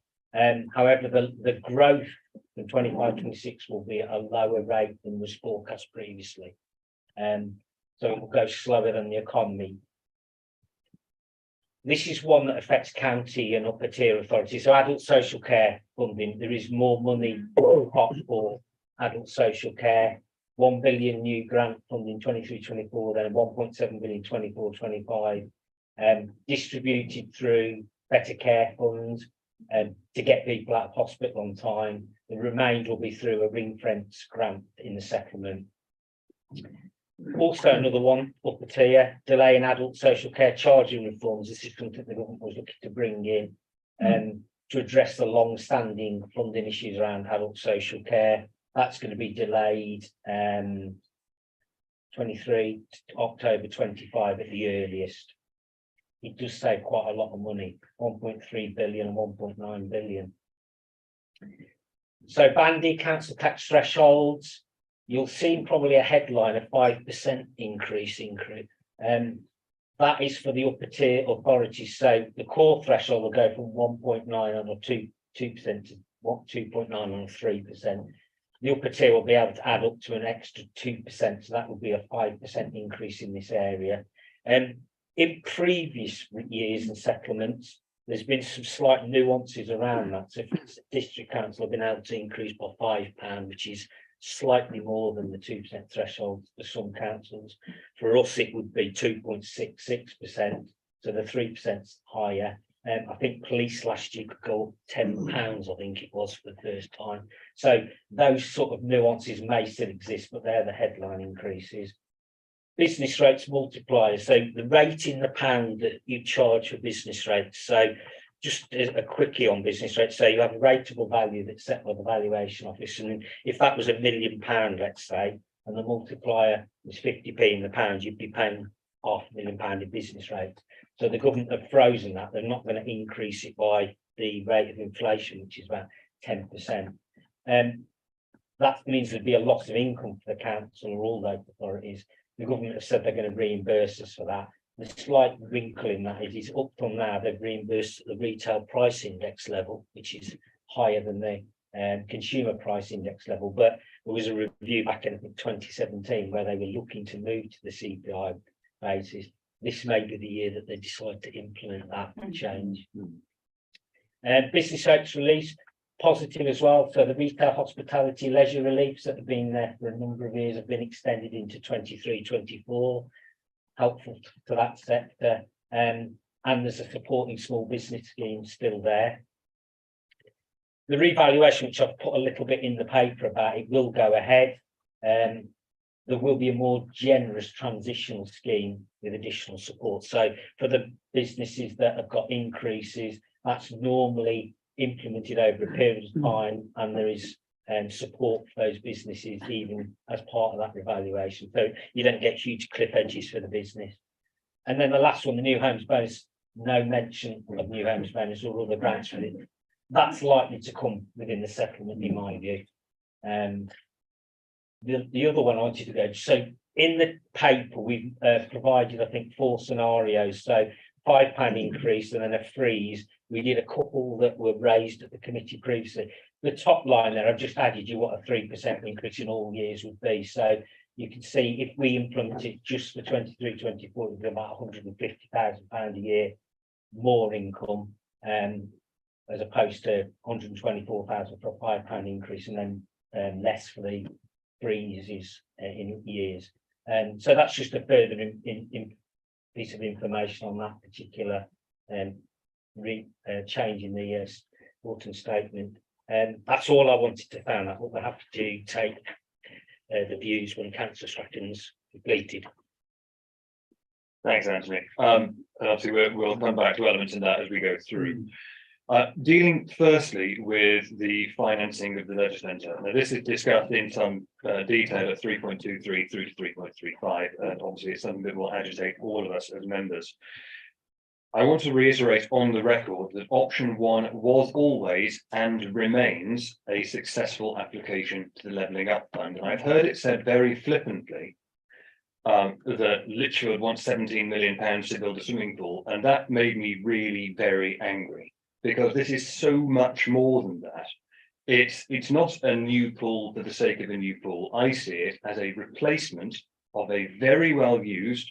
However, the growth from 25-26 will be at a lower rate than was forecast previously. So it will go slower than the economy. This is one that affects county and upper tier authorities. So adult social care funding, there is more money for adult social care. 1 billion new grant funding 23-24, then 1.7 billion 24-25, distributed through better care funds to get people out of hospital on time. The remainder will be through a ring fence grant in the settlement. Also another one, upper tier, delay in adult social care charging reforms. This is something the government was looking to bring in to address the long-standing funding issues around adult social care. That's going to be delayed 23 to October 25 at the earliest. It does save quite a lot of money, 1.3 billion and 1.9 billion. So bandy council tax thresholds. You'll see probably a headline of 5% increase. That is for the upper tier authorities. So the core threshold will go from 1.9 on a 2% to 2.9 on a 3%. The upper tier will be able to add up to an extra 2%. So that will be a 5% increase in this area. In previous years and settlements, there's been some slight nuances around that. So if it's district council have been able to increase by £5, which is slightly more than the 2% threshold for some councils. For us, it would be 2.66%, so the 3% higher. I think police last year could go up £10, I think it was, for the first time. So those sort of nuances may still exist, but they're the headline increases. Business rates multipliers, so the rate in the pound that you charge for business rates. So just a quickie on business rates. So you have a rateable value that's set by the valuation office, and if that was £1 million, let's say, and the multiplier was 50p in the pound, you'd be paying £500,000 in business rates. So the government have frozen that. They're not going to increase it by the rate of inflation, which is about 10%. That means there'd be a loss of income for the council or all local authorities. The government have said they're going to reimburse us for that. The slight wrinkle in that is up till now, they've reimbursed at the retail price index level, which is higher than the consumer price index level. But there was a review back in, I think, 2017, where they were looking to move to the CPI basis. This may be the year that they decide to implement that change. Business rates release, positive as well. So the retail, hospitality, leisure reliefs that have been there for a number of years have been extended into 23-24, helpful to that sector. And there's a supporting small business scheme still there. The revaluation, which I've put a little bit in the paper about, it will go ahead. There will be a more generous transitional scheme with additional support. So for the businesses that have got increases, that's normally implemented over a period of time, and there is support for those businesses even as part of that revaluation. So you don't get huge cliff edges for the business. And then the last one, the new homes bonus, no mention of new homes bonus or other grants for it. That's likely to come within the settlement, in my view. The other one I wanted to go, so in the paper we've provided, I think, 4 scenarios. So £5 increase and then a freeze. We did a couple that were raised at the committee previously. The top line there, I've just added you what a 3% increase in all years would be. So you can see if we implement it just for 23-24, it would be about £150,000 a year more income, as opposed to 124,000 for a £5 increase, and then less for the freezes in years. So that's just a further piece of information on that particular change in the autumn statement. That's all I wanted to find out. We'll have to take the views when Councillor Stratton's completed. Thanks, Anthony. And obviously we'll come back to elements in that as we go through. Dealing firstly with the financing of the leisure centre. Now, this is discussed in some detail at 3.23 through to 3.35, and obviously it's something that will agitate all of us as members. I want to reiterate on the record that option 1 was always and remains a successful application to the Levelling Up Fund. And I've heard it said very flippantly that Lichfield wants £17 million to build a swimming pool, and that made me really very angry, because this is so much more than that. It's not a new pool for the sake of a new pool. I see it as a replacement of a very well used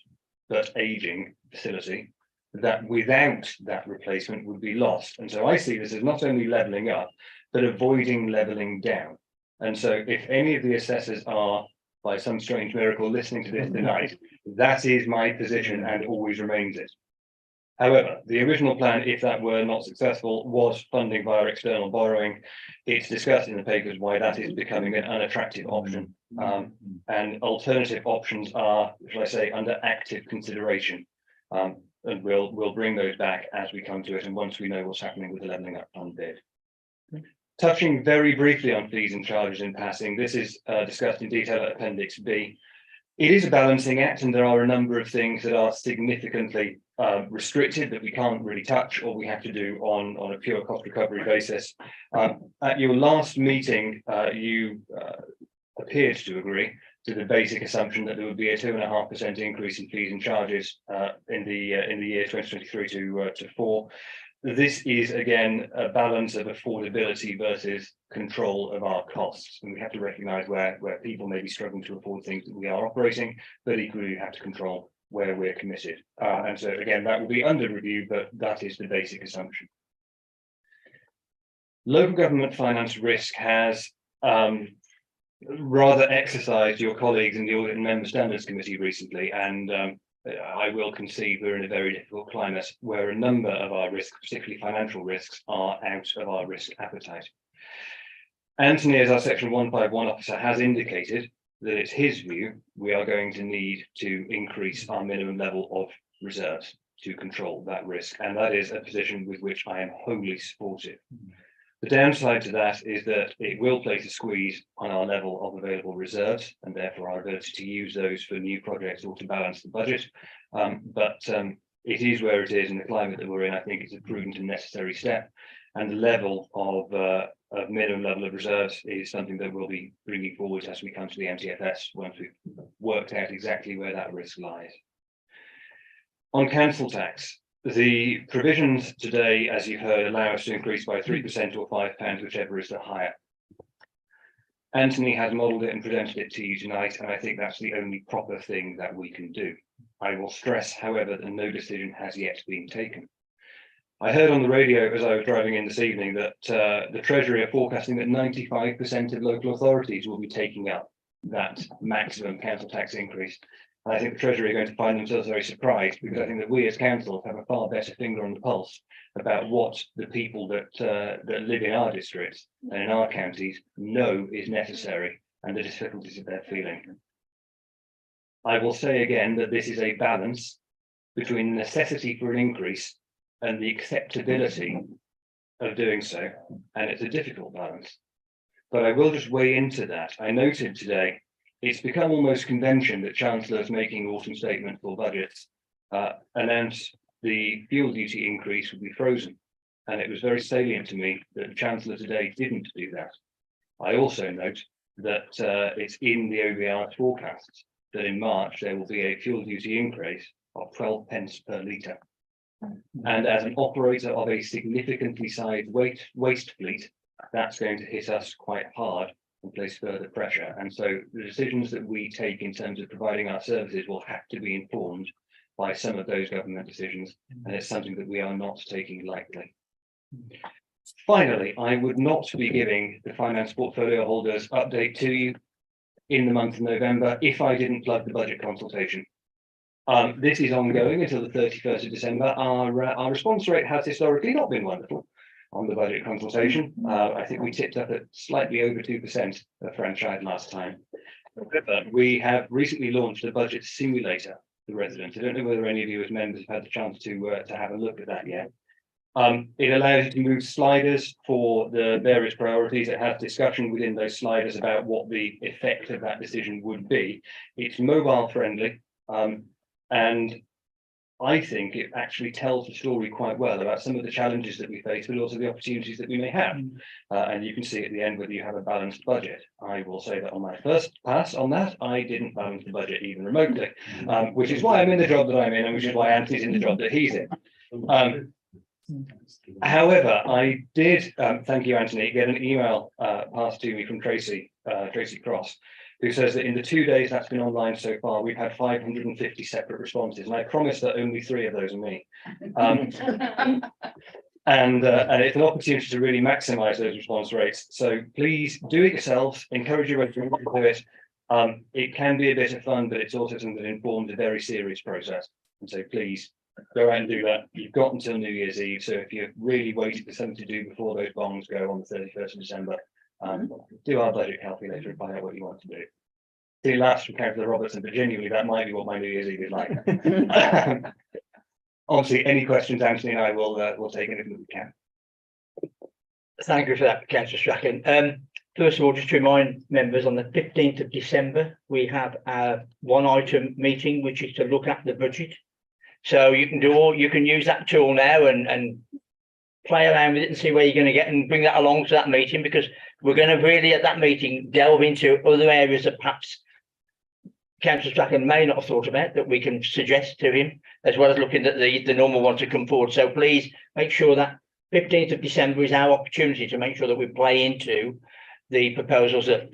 but aging facility that without that replacement would be lost. And so I see this as not only levelling up, but avoiding levelling down. And so if any of the assessors are, by some strange miracle, listening to this tonight, that is my position and always remains it. However, the original plan, if that were not successful, was funding via external borrowing. It's discussed in the papers why that is becoming an unattractive option. And alternative options are, shall I say, under active consideration. And we'll bring those back as we come to it, and once we know what's happening with the Levelling Up Fund bid. Touching very briefly on fees and charges in passing, this is discussed in detail at Appendix B. It is a balancing act, and there are a number of things that are significantly restricted that we can't really touch, or we have to do on a pure cost recovery basis. At your last meeting, you appeared to agree to the basic assumption that there would be a 2.5% increase in fees and charges in the year 2023 to 4. This is again a balance of affordability versus control of our costs, and we have to recognise where people may be struggling to afford things that we are operating, but equally we have to control where we're committed. And so again, that will be under review, but that is the basic assumption. Local government finance risk has rather exercised your colleagues in the Audit and Member Standards Committee recently, and I will concede we're in a very difficult climate where a number of our risks, particularly financial risks, are out of our risk appetite. Anthony, as our Section 151 officer, has indicated that it's his view we are going to need to increase our minimum level of reserves to control that risk, and that is a position with which I am wholly supportive. The downside to that is that it will place a squeeze on our level of available reserves and therefore our ability to use those for new projects or to balance the budget. But it is where it is in the climate that we're in. I think it's a prudent and necessary step. And the level of minimum level of reserves is something that we'll be bringing forward as we come to the MTFS once we've worked out exactly where that risk lies. On council tax, the provisions today, as you've heard, allow us to increase by 3% or £5, whichever is the higher. Anthony has modelled it and presented it to you tonight, and I think that's the only proper thing that we can do. I will stress, however, that no decision has yet been taken. I heard on the radio as I was driving in this evening that the Treasury are forecasting that 95% of local authorities will be taking up that maximum council tax increase. And I think the Treasury are going to find themselves very surprised, because I think that we as council have a far better finger on the pulse about what the people that live in our districts and in our counties know is necessary and the difficulties that they're feeling. I will say again that this is a balance between the necessity for an increase and the acceptability of doing so, and it's a difficult balance. But I will just weigh into that. I noted today it's become almost convention that chancellors making autumn statements or budgets announce the fuel duty increase will be frozen. And it was very salient to me that the chancellor today didn't do that. I also note that it's in the OBR's forecasts that in March there will be a fuel duty increase of 12 pence per litre. And as an operator of a significantly sized waste fleet, that's going to hit us quite hard and place further pressure. And so the decisions that we take in terms of providing our services will have to be informed by some of those government decisions. And it's something that we are not taking lightly. Finally, I would not be giving the finance portfolio holders update to you in the month of November if I didn't plug the budget consultation. This is ongoing until the 31st of December. Our response rate has historically not been wonderful on the budget consultation. I think we tipped up at slightly over 2% of franchise last time. We have recently launched a budget simulator for residents. I don't know whether any of you as members have had the chance to have a look at that yet. It allows you to move sliders for the various priorities. It has discussion within those sliders about what the effect of that decision would be. It's mobile friendly. And I think it actually tells the story quite well about some of the challenges that we face, but also the opportunities that we may have. And you can see at the end whether you have a balanced budget. I will say that on my first pass on that, I didn't balance the budget even remotely, which is why I'm in the job that I'm in, and which is why Anthony's in the job that he's in. However, I did, thank you, Anthony, get an email passed to me from Tracy Cross, who says that in the 2 days that's been online so far, we've had 550 separate responses. And I promise that only 3 of those are me. And it's an opportunity to really maximize those response rates. So please do it yourselves, encourage your residents to do it. It can be a bit of fun, but it's also something that informs a very serious process. And so please go out and do that. You've got until New Year's Eve. So if you're really waiting for something to do before those bonds go on the 31st of December, do our budget calculator and find out what you want to do. See, last from Councillor Robertson, but genuinely that might be what my New Year's Eve is like. Obviously, any questions, Anthony and I will take anything that we can. Thank you for that, Councillor Strachan. First of all, just to remind members, on the 15th of December, we have a one-item meeting, which is to look at the budget. So you can use that tool now and play around with it and see where you're going to get and bring that along to that meeting, because we're going to really at that meeting delve into other areas that perhaps Councillor Strachan may not have thought about that we can suggest to him, as well as looking at the normal ones to come forward. So please make sure that 15th of December is our opportunity to make sure that we play into the proposals that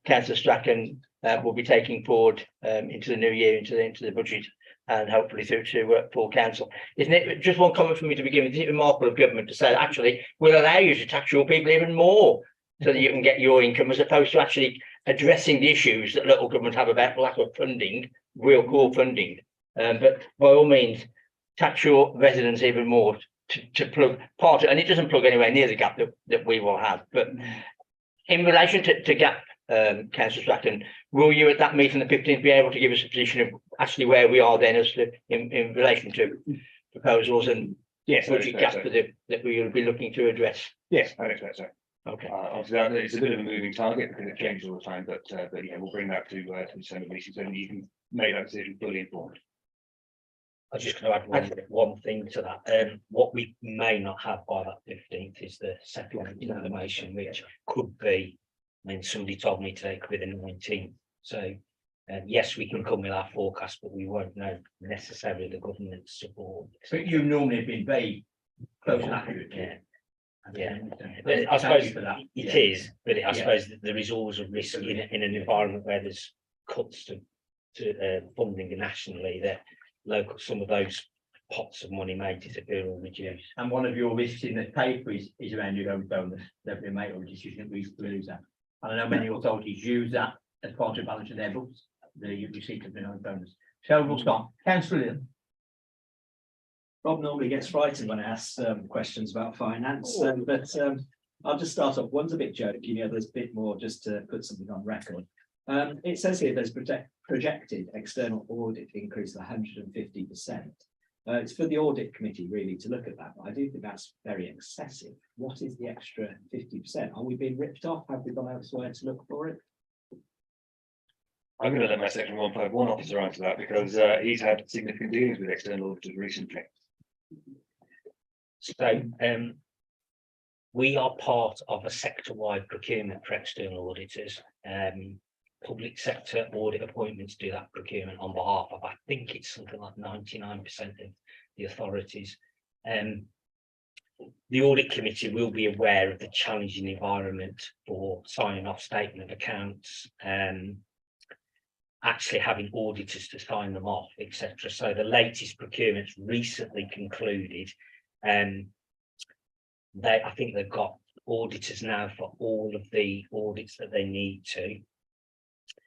Councillor Strachan will be taking forward into the new year, into the budget, and hopefully through to full council. Isn't it just one comment for me to begin with? Isn't it remarkable of government to say that actually we'll allow you to tax your people even more so that you can get your income, as opposed to actually addressing the issues that local government have about lack of funding, real core funding. But by all means, tax your residents even more to plug part of, and it doesn't plug anywhere near the gap that we will have. But in relation to gap, Councillor Strachan, will you at that meeting the 15th be able to give us a position of actually where we are then as to in relation to proposals and Yes, I budget expect gap so. that we will be looking to address. Yes, I expect so. Okay. Obviously, it's a bit of a moving target because it changes all the time, but yeah, we'll bring that to December meeting so that you can make that decision fully informed. I'm just going to add one thing to that. What we may not have by that 15th is the settlement information, which could be, I mean, somebody told me today it could be the 19th. So, yes, we can come with our forecast, but we won't know necessarily the government's support. But you normally have been very close and accurate. Yeah. Yeah, But but I thank suppose you for that. it is, but I Yeah. suppose that there is always a risk in an environment where there's cuts to funding nationally, that local, some of those pots of money may disappear or reduce. And one of your risks in the paper is around your own bonus, that we make or decision we lose that. And I know many authorities use that as part of the balance of their books, the receipt of their own bonus. So we'll start. Councillor Lynn. Rob normally gets frightened when I ask questions about finance, but I'll just start off. One's a bit joking, the other's a bit more just to put something on record. It says here there's projected external audit increase of 150%. It's for the audit committee really to look at that, but I do think that's very excessive. What is the extra 50%? Are we being ripped off? Have we gone elsewhere to look for it? I'm going to let my section 151 officer answer that because he's had significant dealings with external auditors recently. So, we are part of a sector-wide procurement for external auditors. Public sector audit appointments do that procurement on behalf of, I think it's something like 99% of the authorities. The audit committee will be aware of the challenging environment for signing off statement of accounts, actually having auditors to sign them off, etc. So the latest procurements recently concluded. I think they've got auditors now for all of the audits that they need to.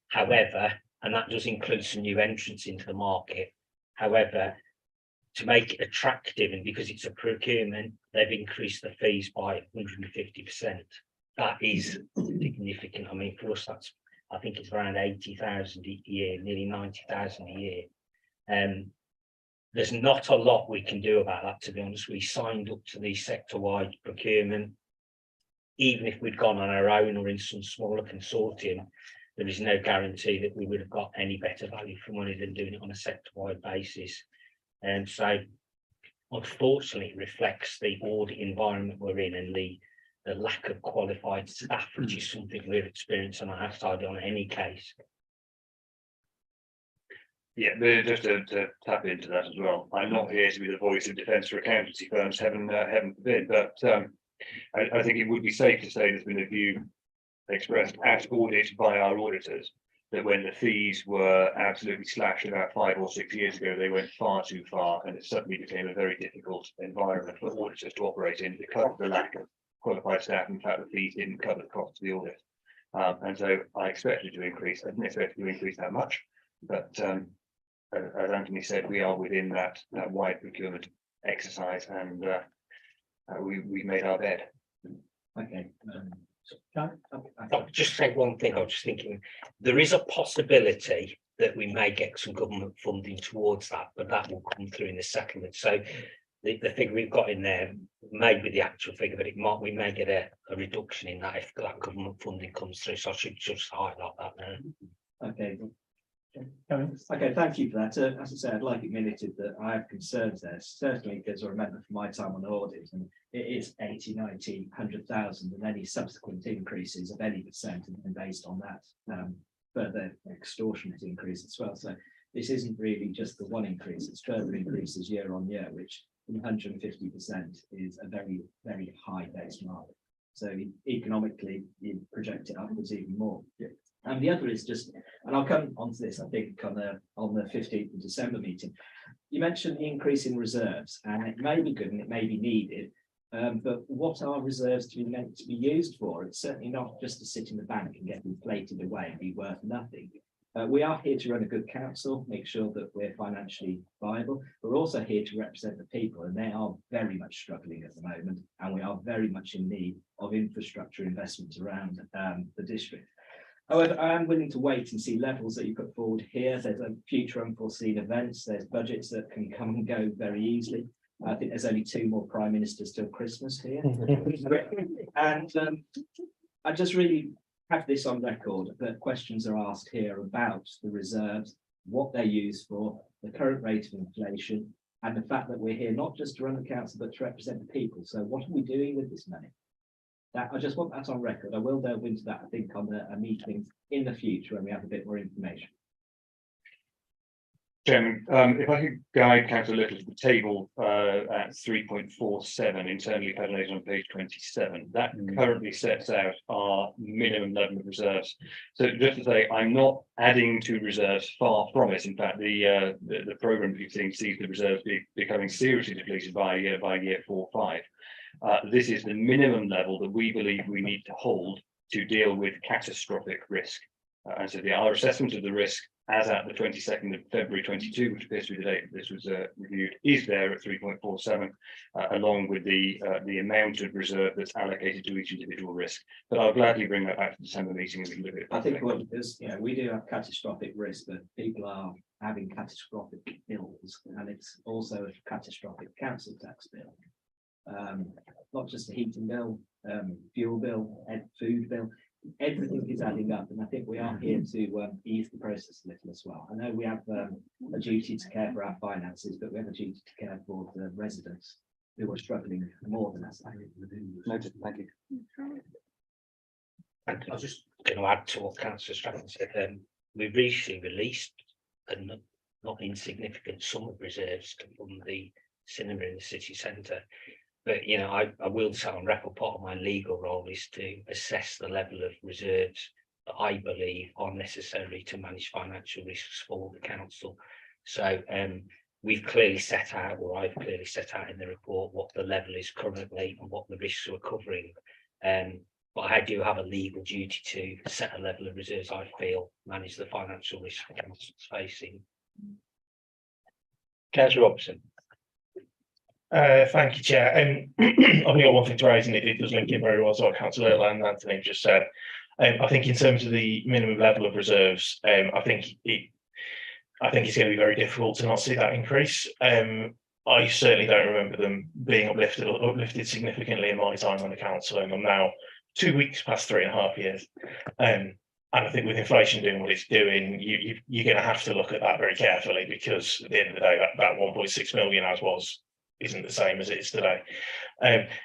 However, and that does include some new entrants into the market. However, to make it attractive, and because it's a procurement, they've increased the fees by 150%. That is significant. I mean, for us, that's, I think it's around 80,000 a year, nearly 90,000 a year. There's not a lot we can do about that, to be honest. We signed up to the sector-wide procurement. Even if we'd gone on our own or in some smaller consortium, there is no guarantee that we would have got any better value for money than doing it on a sector-wide basis. And so, unfortunately, it reflects the audit environment we're in and the lack of qualified staff, which is something we're experiencing on our side on any case. Yeah, just to tap into that as well. I'm not here to be the voice of defence for accountancy firms, heaven forbid, but I think it would be safe to say there's been a view expressed at audit by our auditors that when the fees were absolutely slashed about 5 or 6 years ago, they went far too far, and it suddenly became a very difficult environment for auditors to operate in because of the lack of qualified staff. In fact, the fees didn't cover the cost of the audit, and so I expected to increase. I didn't expect it to increase that much, but as Anthony said, we are within that wide procurement exercise, and we made our bed. Okay. I'll just say one thing. I was just thinking there is a possibility that we may get some government funding towards that, but that will come through in the settlement. So the figure we've got in there may be the actual figure, but we may get a reduction in that if that government funding comes through. So I should just highlight that now. Okay. Okay, thank you for that. As I said, I'd like it minuted that I have concerns there, certainly because I remember from my time on audit, and it is 80, 90, 100,000, and any subsequent increases of any percent and based on that further extortionate increase as well. So this isn't really just the one increase, it's further increases year on year, which 150% is a very, very high base mark. So economically, you project it upwards even more. And the other is just, and I'll come onto this, I think, on the 15th of December meeting. You mentioned the increase in reserves, and it may be good and it may be needed, but what are reserves to be meant to be used for? It's certainly not just to sit in the bank and get inflated away and be worth nothing. We are here to run a good council, make sure that we're financially viable. We're also here to represent the people, and they are very much struggling at the moment, and we are very much in need of infrastructure investment around the district. However, I am willing to wait and see levels that you put forward here. There's a future unforeseen events, there's budgets that can come and go very easily. I think there's only 2 more prime ministers till Christmas here. And I just really have this on record that questions are asked here about the reserves, what they're used for, the current rate of inflation, and the fact that we're here not just to run the council, but to represent the people. So what are we doing with this money? That I just want that on record. I will delve into that, I think, on a meeting in the future when we have a bit more information. Chairman, if I could guide Councillor Little to the table at 3.47 internally calculated on page 27, that currently sets out our minimum level of reserves. So just to say, I'm not adding to reserves, far from it. In fact, the programme you've seen sees the reserves becoming seriously depleted by year 4 or 5. This is the minimum level that we believe we need to hold to deal with catastrophic risk. And so our assessment of the risk as at the 22nd of February 22, which appears to be the date this was reviewed, is there at 3.47, along with the amount of reserve that's allocated to each individual risk. But I'll gladly bring that back to the December meeting and we can look at it. I think what is, we do have catastrophic risk, but people are having catastrophic bills, and it's also a catastrophic council tax bill. Not just the heating bill, fuel bill, food bill. Everything is adding up, and I think we are here to ease the process a little as well. I know we have a duty to care for our finances, but we have a duty to care for the residents who are struggling more than us. Noted, thank you. I was just going to add to what Councillor Stratton said. We recently released a not insignificant sum of reserves to fund the cinema in the city centre. But, I will say on record, part of my legal role is to assess the level of reserves that I believe are necessary to manage financial risks for the council. So we've clearly set out, or I've clearly set out in the report, what the level is currently and what the risks we're covering. But I do have a legal duty to set a level of reserves I feel manage the financial risk the council's facing. Councillor Robertson. Thank you, Chair. I've only got one thing to raise, and it does link in very well to what Councillor Little and Anthony just said. I think in terms of the minimum level of reserves, I think it's going to be very difficult to not see that increase. I certainly don't remember them being uplifted significantly in my time on the council, and I'm now 2 weeks past 3.5 years. And I think with inflation doing what it's doing, you're going to have to look at that very carefully, because at the end of the day, that 1.6 million as was isn't the same as it is today.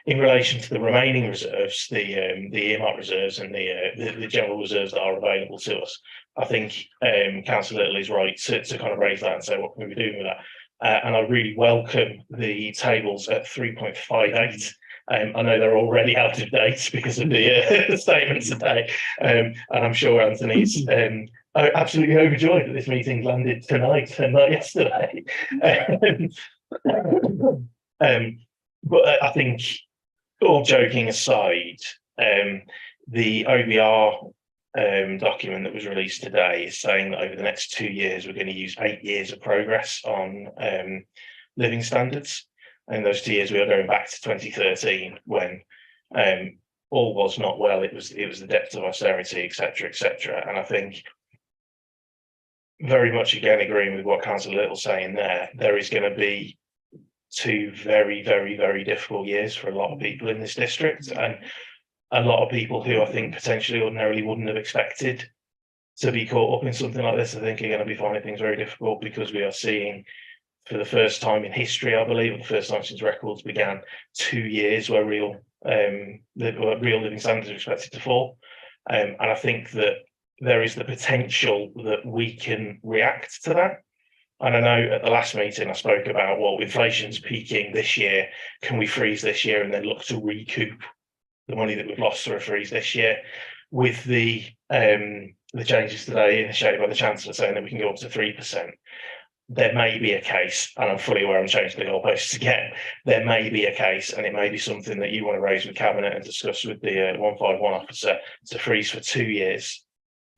In relation to the remaining reserves, the earmark reserves and the general reserves that are available to us, I think Councillor Little is right to kind of raise that and say what can we be doing with that. And I really welcome the tables at 3.58. I know they're already out of date because of the statements today, and I'm sure Anthony's absolutely overjoyed that this meeting landed tonight and not yesterday. But I think, all joking aside, the OBR document that was released today is saying that over the next 2 years, we're going to use 8 years of progress on living standards. And those 2 years, we are going back to 2013 when all was not well. It was the depth of austerity, etc., etc. And I think very much again agreeing with what Councillor Little's saying there is going to be 2 very, very, very difficult years for a lot of people in this district, and a lot of people who I think potentially ordinarily wouldn't have expected to be caught up in something like this, I think are going to be finding things very difficult, because we are seeing, for the first time in history, I believe, or the first time since records began, 2 years where real living standards are expected to fall. And I think that there is the potential that we can react to that. And I know at the last meeting I spoke about, well, inflation's peaking this year. Can we freeze this year and then look to recoup the money that we've lost through a freeze this year? With the changes today initiated by the Chancellor saying that we can go up to 3%, there may be a case, and I'm fully aware I'm changing the goalposts again, there may be a case, and it may be something that you want to raise with Cabinet and discuss with the 151 officer, to freeze for 2 years,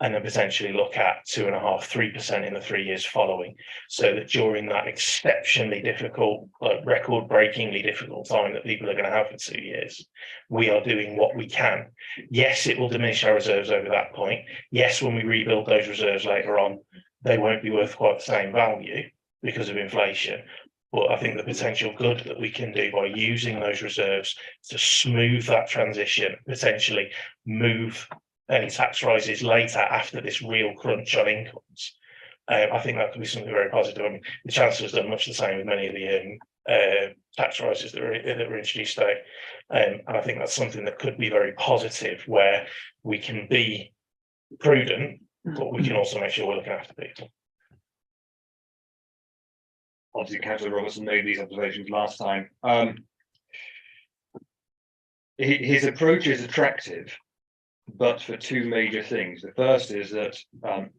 and then potentially look at 2.5%, 3% in the 3 years following, so that during that exceptionally difficult, record-breakingly difficult time that people are going to have for 2 years, we are doing what we can. Yes, it will diminish our reserves over that point. Yes, when we rebuild those reserves later on, they won't be worth quite the same value because of inflation. But I think the potential good that we can do by using those reserves to smooth that transition, potentially move any tax rises later after this real crunch on incomes. I think that could be something very positive. I mean, the Chancellor's done much the same with many of the tax rises that were introduced today. And I think that's something that could be very positive, where we can be prudent, but we can also make sure we're looking after people. Obviously, Councillor Robertson made these observations last time. His approach is attractive, but for two major things. The first is that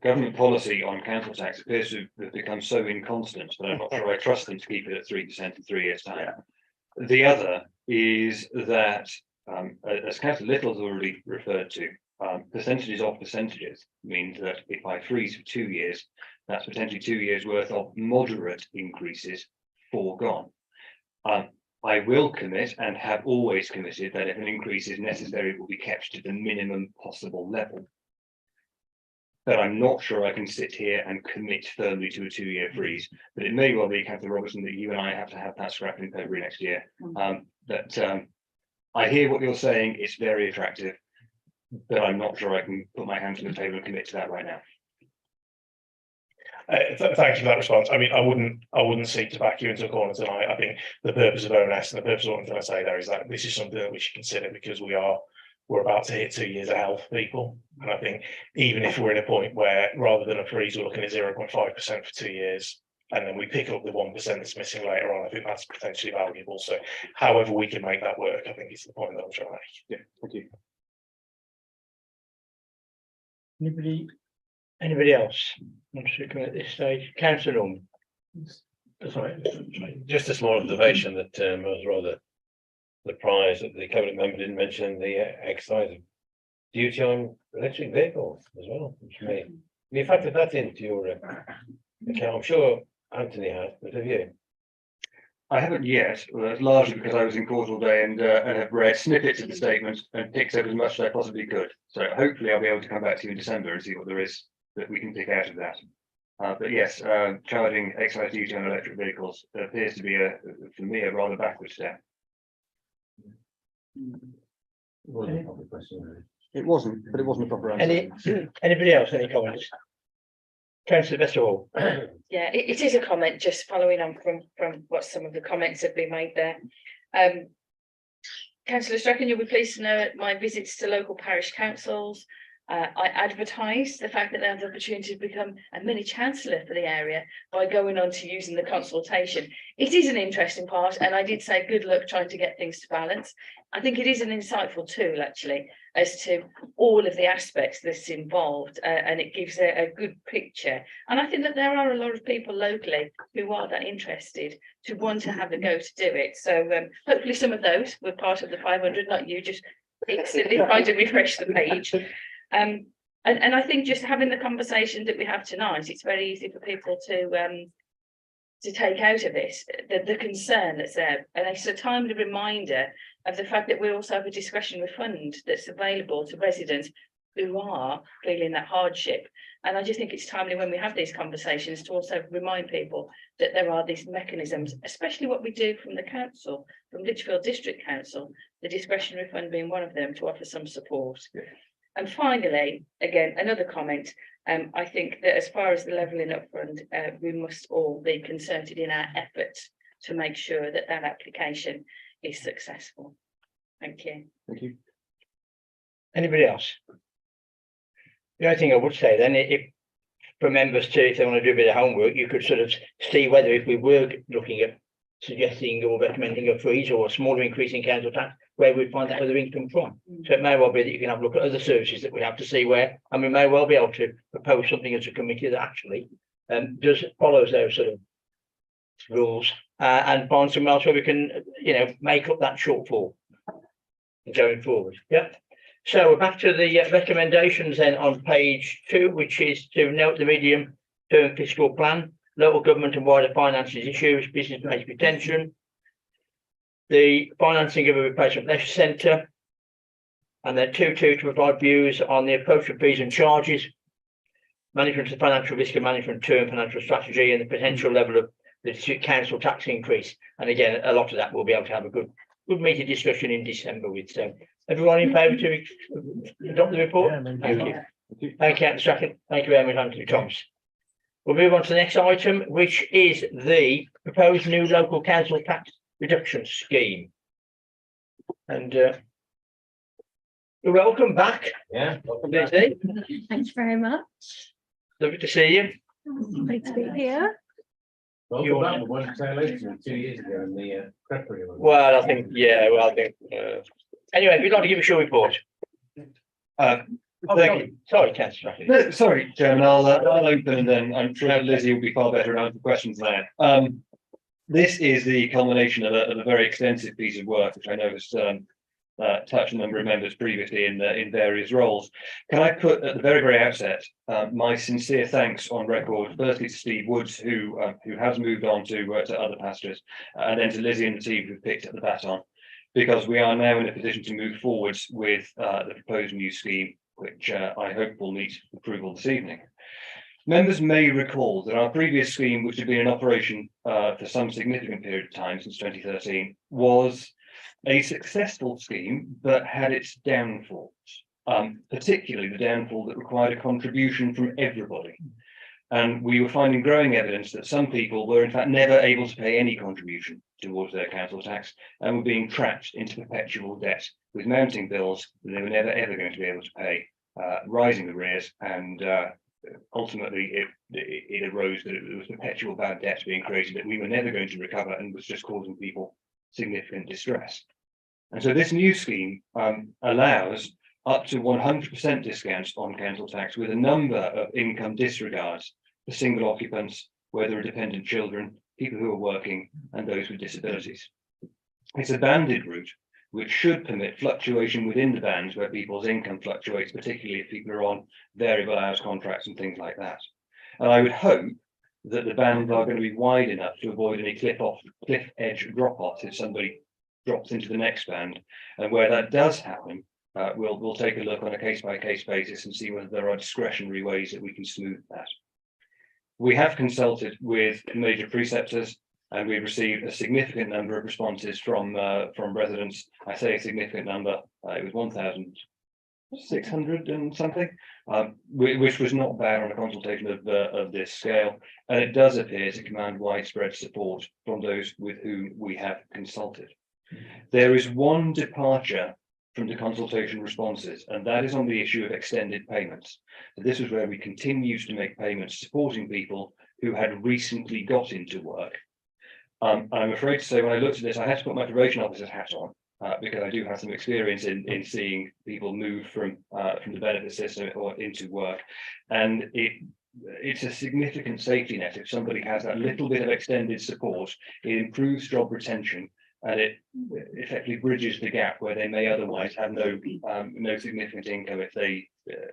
government policy on council tax appears to have become so inconstant that I'm not sure I trust them to keep it at 3% in 3 years' time. The other is that, as Councillor Little has already referred to, percentages of percentages means that if I freeze for 2 years, that's potentially 2 years worth of moderate increases foregone. I will commit, and have always committed, that if an increase is necessary, it will be kept to the minimum possible level. But I'm not sure I can sit here and commit firmly to a 2-year freeze. But it may well be, Councillor Robertson, that you and I have to have that scrap in February next year. I hear what you're saying, it's very attractive, but I'm not sure I can put my hand to the table and commit to that right now. Thank you for that response. I mean, I wouldn't seek to back you into a corner tonight. I think the purpose of ONS and the purpose of what I'm trying to say there is that this is something that we should consider, because we're about to hit 2 years of health, people. And I think even if we're in a point where, rather than a freeze, we're looking at 0.5% for 2 years, and then we pick up the 1% that's missing later on, I think that's potentially valuable. So however we can make that work, I think is the point that I'm trying to make. Yeah, thank you. Anybody else wants to come at this stage? Councillor Norman. Sorry, just a small observation that I was rather surprised that the cabinet member didn't mention the exercise duty on electric vehicles as well, which may be factored that into your account. I'm sure Anthony has, but have you? I haven't yet, well, that's largely because I was in court all day and have read snippets of the statement and picked up as much as I possibly could. So hopefully I'll be able to come back to you in December and see what there is that we can pick out of that. But yes, charging excise duty on electric vehicles appears to be, for me, a rather backward step. It wasn't, but it wasn't a proper answer. Anybody else, any comments? Councillor Betterall. Yeah, it is a comment, just following on from what some of the comments have been made there. Councillor Strachan, you'll be pleased to know at my visits to local parish councils, I advertise the fact that they have the opportunity to become a mini chancellor for the area by going on to using the consultation. It is an interesting part, and I did say good luck trying to get things to balance. I think it is an insightful tool, actually, as to all of the aspects that's involved, and it gives a good picture. And I think that there are a lot of people locally who are that interested to want to have a go to do it. So hopefully some of those were part of the 500, not you, just instantly trying to refresh the page. And I think just having the conversation that we have tonight, it's very easy for people to take out of this the concern that's there, and it's a timely reminder of the fact that we also have a discretionary fund that's available to residents who are feeling that hardship. And I just think it's timely when we have these conversations to also remind people that there are these mechanisms, especially what we do from the council, from Lichfield District Council, the discretionary fund being one of them, to offer some support. Yeah. And finally, again, another comment, I think that as far as the levelling up fund, we must all be concerted in our efforts to make sure that that application is successful. Thank you. Thank you. Anybody else? The only thing I would say then, if for members too, if they want to do a bit of homework, you could sort of see whether, if we were looking at suggesting or recommending a freeze or a smaller increase in council tax, where we'd find that other income from. So it may well be that you can have a look at other services that we have to see where, and we may well be able to propose something as a committee that actually follows those sort of rules, and find somewhere else where we can, make up that shortfall going forward. Yeah. So we're back to the recommendations then on page 2, which is to note the medium-term fiscal plan, local government and wider finances issues, business wage retention, the financing of a replacement leisure centre, and then 2.2 to provide views on the approach of fees and charges, management of financial risk and management term financial strategy, and the potential level of the council tax increase. And again, a lot of that we'll be able to have a good meaty discussion in December with. So everyone in favour to adopt the report? Thank you. Thank you, Councillor Strachan. Thank you very much, Anthony Thomas. We'll move on to the next item, which is the proposed new local council tax reduction scheme. And you're welcome back. Yeah. Welcome back. Lizzie. Thanks very much. Lovely to see you. Great to be here. Welcome back. We wanted to say later 2 years ago in the preparatory. Well, I think, yeah, well, I think, anyway, if you'd like to give us your report. Thank you. Sorry, Councillor. No, sorry, Chairman, I'll open and then I'm sure Lizzie will be far better at answering questions than I am. This is the culmination of a very extensive piece of work, which I know has touched a number of members previously in various roles. Can I put at the very outset my sincere thanks on record, firstly to Steve Woods, who has moved on to other pastures, and then to Lizzie and the team who picked up the baton, because we are now in a position to move forwards with the proposed new scheme, which I hope will meet approval this evening. Members may recall that our previous scheme, which had been in operation for some significant period of time since 2013, was a successful scheme, but had its downfalls, particularly the downfall that required a contribution from everybody. And we were finding growing evidence that some people were in fact never able to pay any contribution towards their council tax and were being trapped into perpetual debt with mounting bills that they were never ever going to be able to pay, rising arrears, and ultimately it arose that it was perpetual bad debt being created that we were never going to recover and was just causing people significant distress. And so this new scheme allows up to 100% discounts on council tax with a number of income disregards for single occupants, where there are dependent children, people who are working, and those with disabilities. It's a banded route which should permit fluctuation within the bands where people's income fluctuates, particularly if people are on variable hours contracts and things like that. And I would hope that the bands are going to be wide enough to avoid any cliff edge drop-offs if somebody drops into the next band. And where that does happen, we'll take a look on a case-by-case basis and see whether there are discretionary ways that we can smooth that. We have consulted with major preceptors, and we've received a significant number of responses from residents. I say a significant number, it was 1,600 and something, which was not bad on a consultation of this scale. And it does appear to command widespread support from those with whom we have consulted. There is one departure from the consultation responses, and that is on the issue of extended payments. So this is where we continue to make payments supporting people who had recently got into work. I'm afraid to say when I looked at this, I had to put my probation officer's hat on because I do have some experience in seeing people move from the benefit system or into work, and it's a significant safety net. If somebody has that little bit of extended support, it improves job retention, and it effectively bridges the gap where they may otherwise have no significant income if they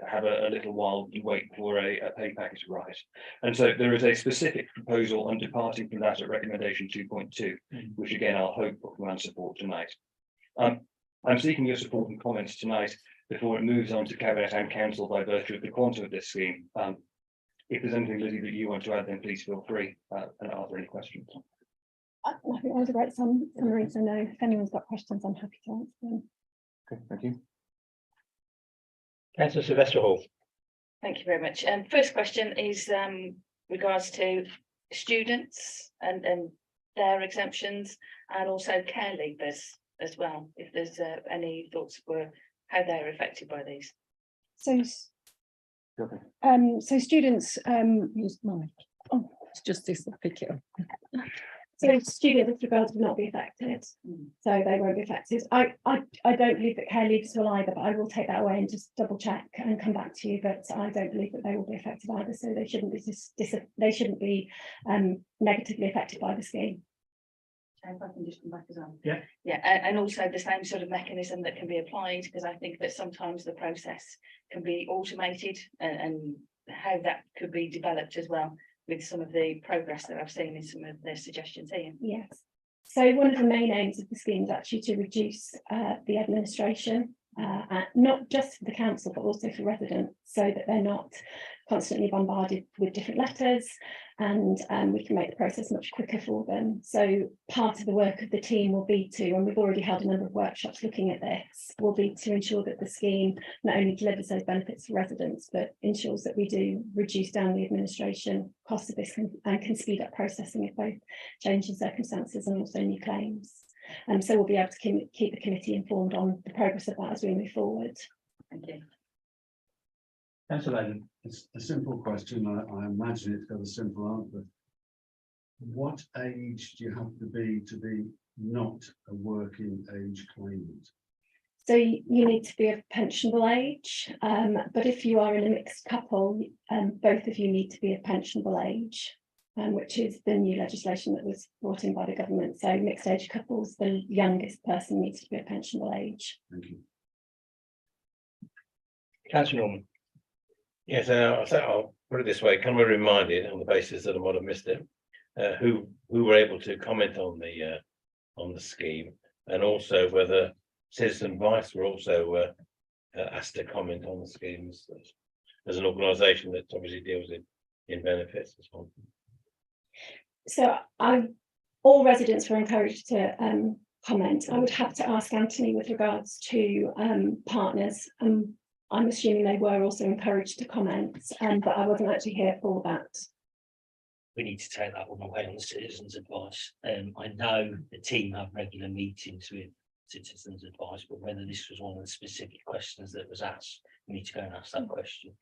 have a little while to wait for a pay package to rise. And so there is a specific proposal on departing from that at recommendation 2.2, which again I'll hope will command support tonight. I'm seeking your support and comments tonight before it moves on to Cabinet and Council by virtue of the quantum of this scheme. If there's anything, Lizzie, that you want to add, then please feel free and are there any questions? I think that was a great summary, so no, if anyone's got questions, I'm happy to answer them. Okay, thank you. Councillor Sylvester Hall. Thank you very much. First question is regards to students and their exemptions, and also care leavers as well, if there's any thoughts for how they're affected by these. So students use my it's just this, I'll pick it up. So students with regards will not be affected, so they won't be affected. I don't believe that care leavers will either, but I will take that away and just double check and come back to you. But I don't believe that they will be affected either, so they shouldn't be negatively affected by the scheme. If I can just come back as well. Yeah. Yeah, and also the same sort of mechanism that can be applied, because I think that sometimes the process can be automated and how that could be developed as well, with some of the progress that I've seen in some of the suggestions here. Yes. So one of the main aims of the scheme is actually to reduce the administration, not just for the council, but also for residents, so that they're not constantly bombarded with different letters, and we can make the process much quicker for them. So part of the work of the team will be to, and we've already held a number of workshops looking at this, will be to ensure that the scheme not only delivers those benefits for residents, but ensures that we do reduce down the administration costs of this and can speed up processing of both changing circumstances and also new claims. So we'll be able to keep the committee informed on the progress of that as we move forward. Thank you. Councillor, It's a simple question. I imagine it's got a simple answer. What age do you have to be not a working age claimant? So you need to be of pensionable age, but if you are in a mixed couple, both of you need to be of pensionable age, which is the new legislation that was brought in by the government. So mixed age couples, the youngest person needs to be of pensionable age. Thank you. Councillor Norman. Yes, I'll put it this way, can we remind it on the basis that I might have missed it, who were able to comment on the scheme, and also whether citizen advice were also asked to comment on the schemes as an organisation that obviously deals in benefits as well. So all residents were encouraged to comment. I would have to ask Anthony with regards to partners. I'm assuming they were also encouraged to comment, but I wasn't actually here for that. We need to take that one away on the citizens' advice. I know the team have regular meetings with citizens' advice, but whether this was one of the specific questions that was asked, we need to go and ask that question.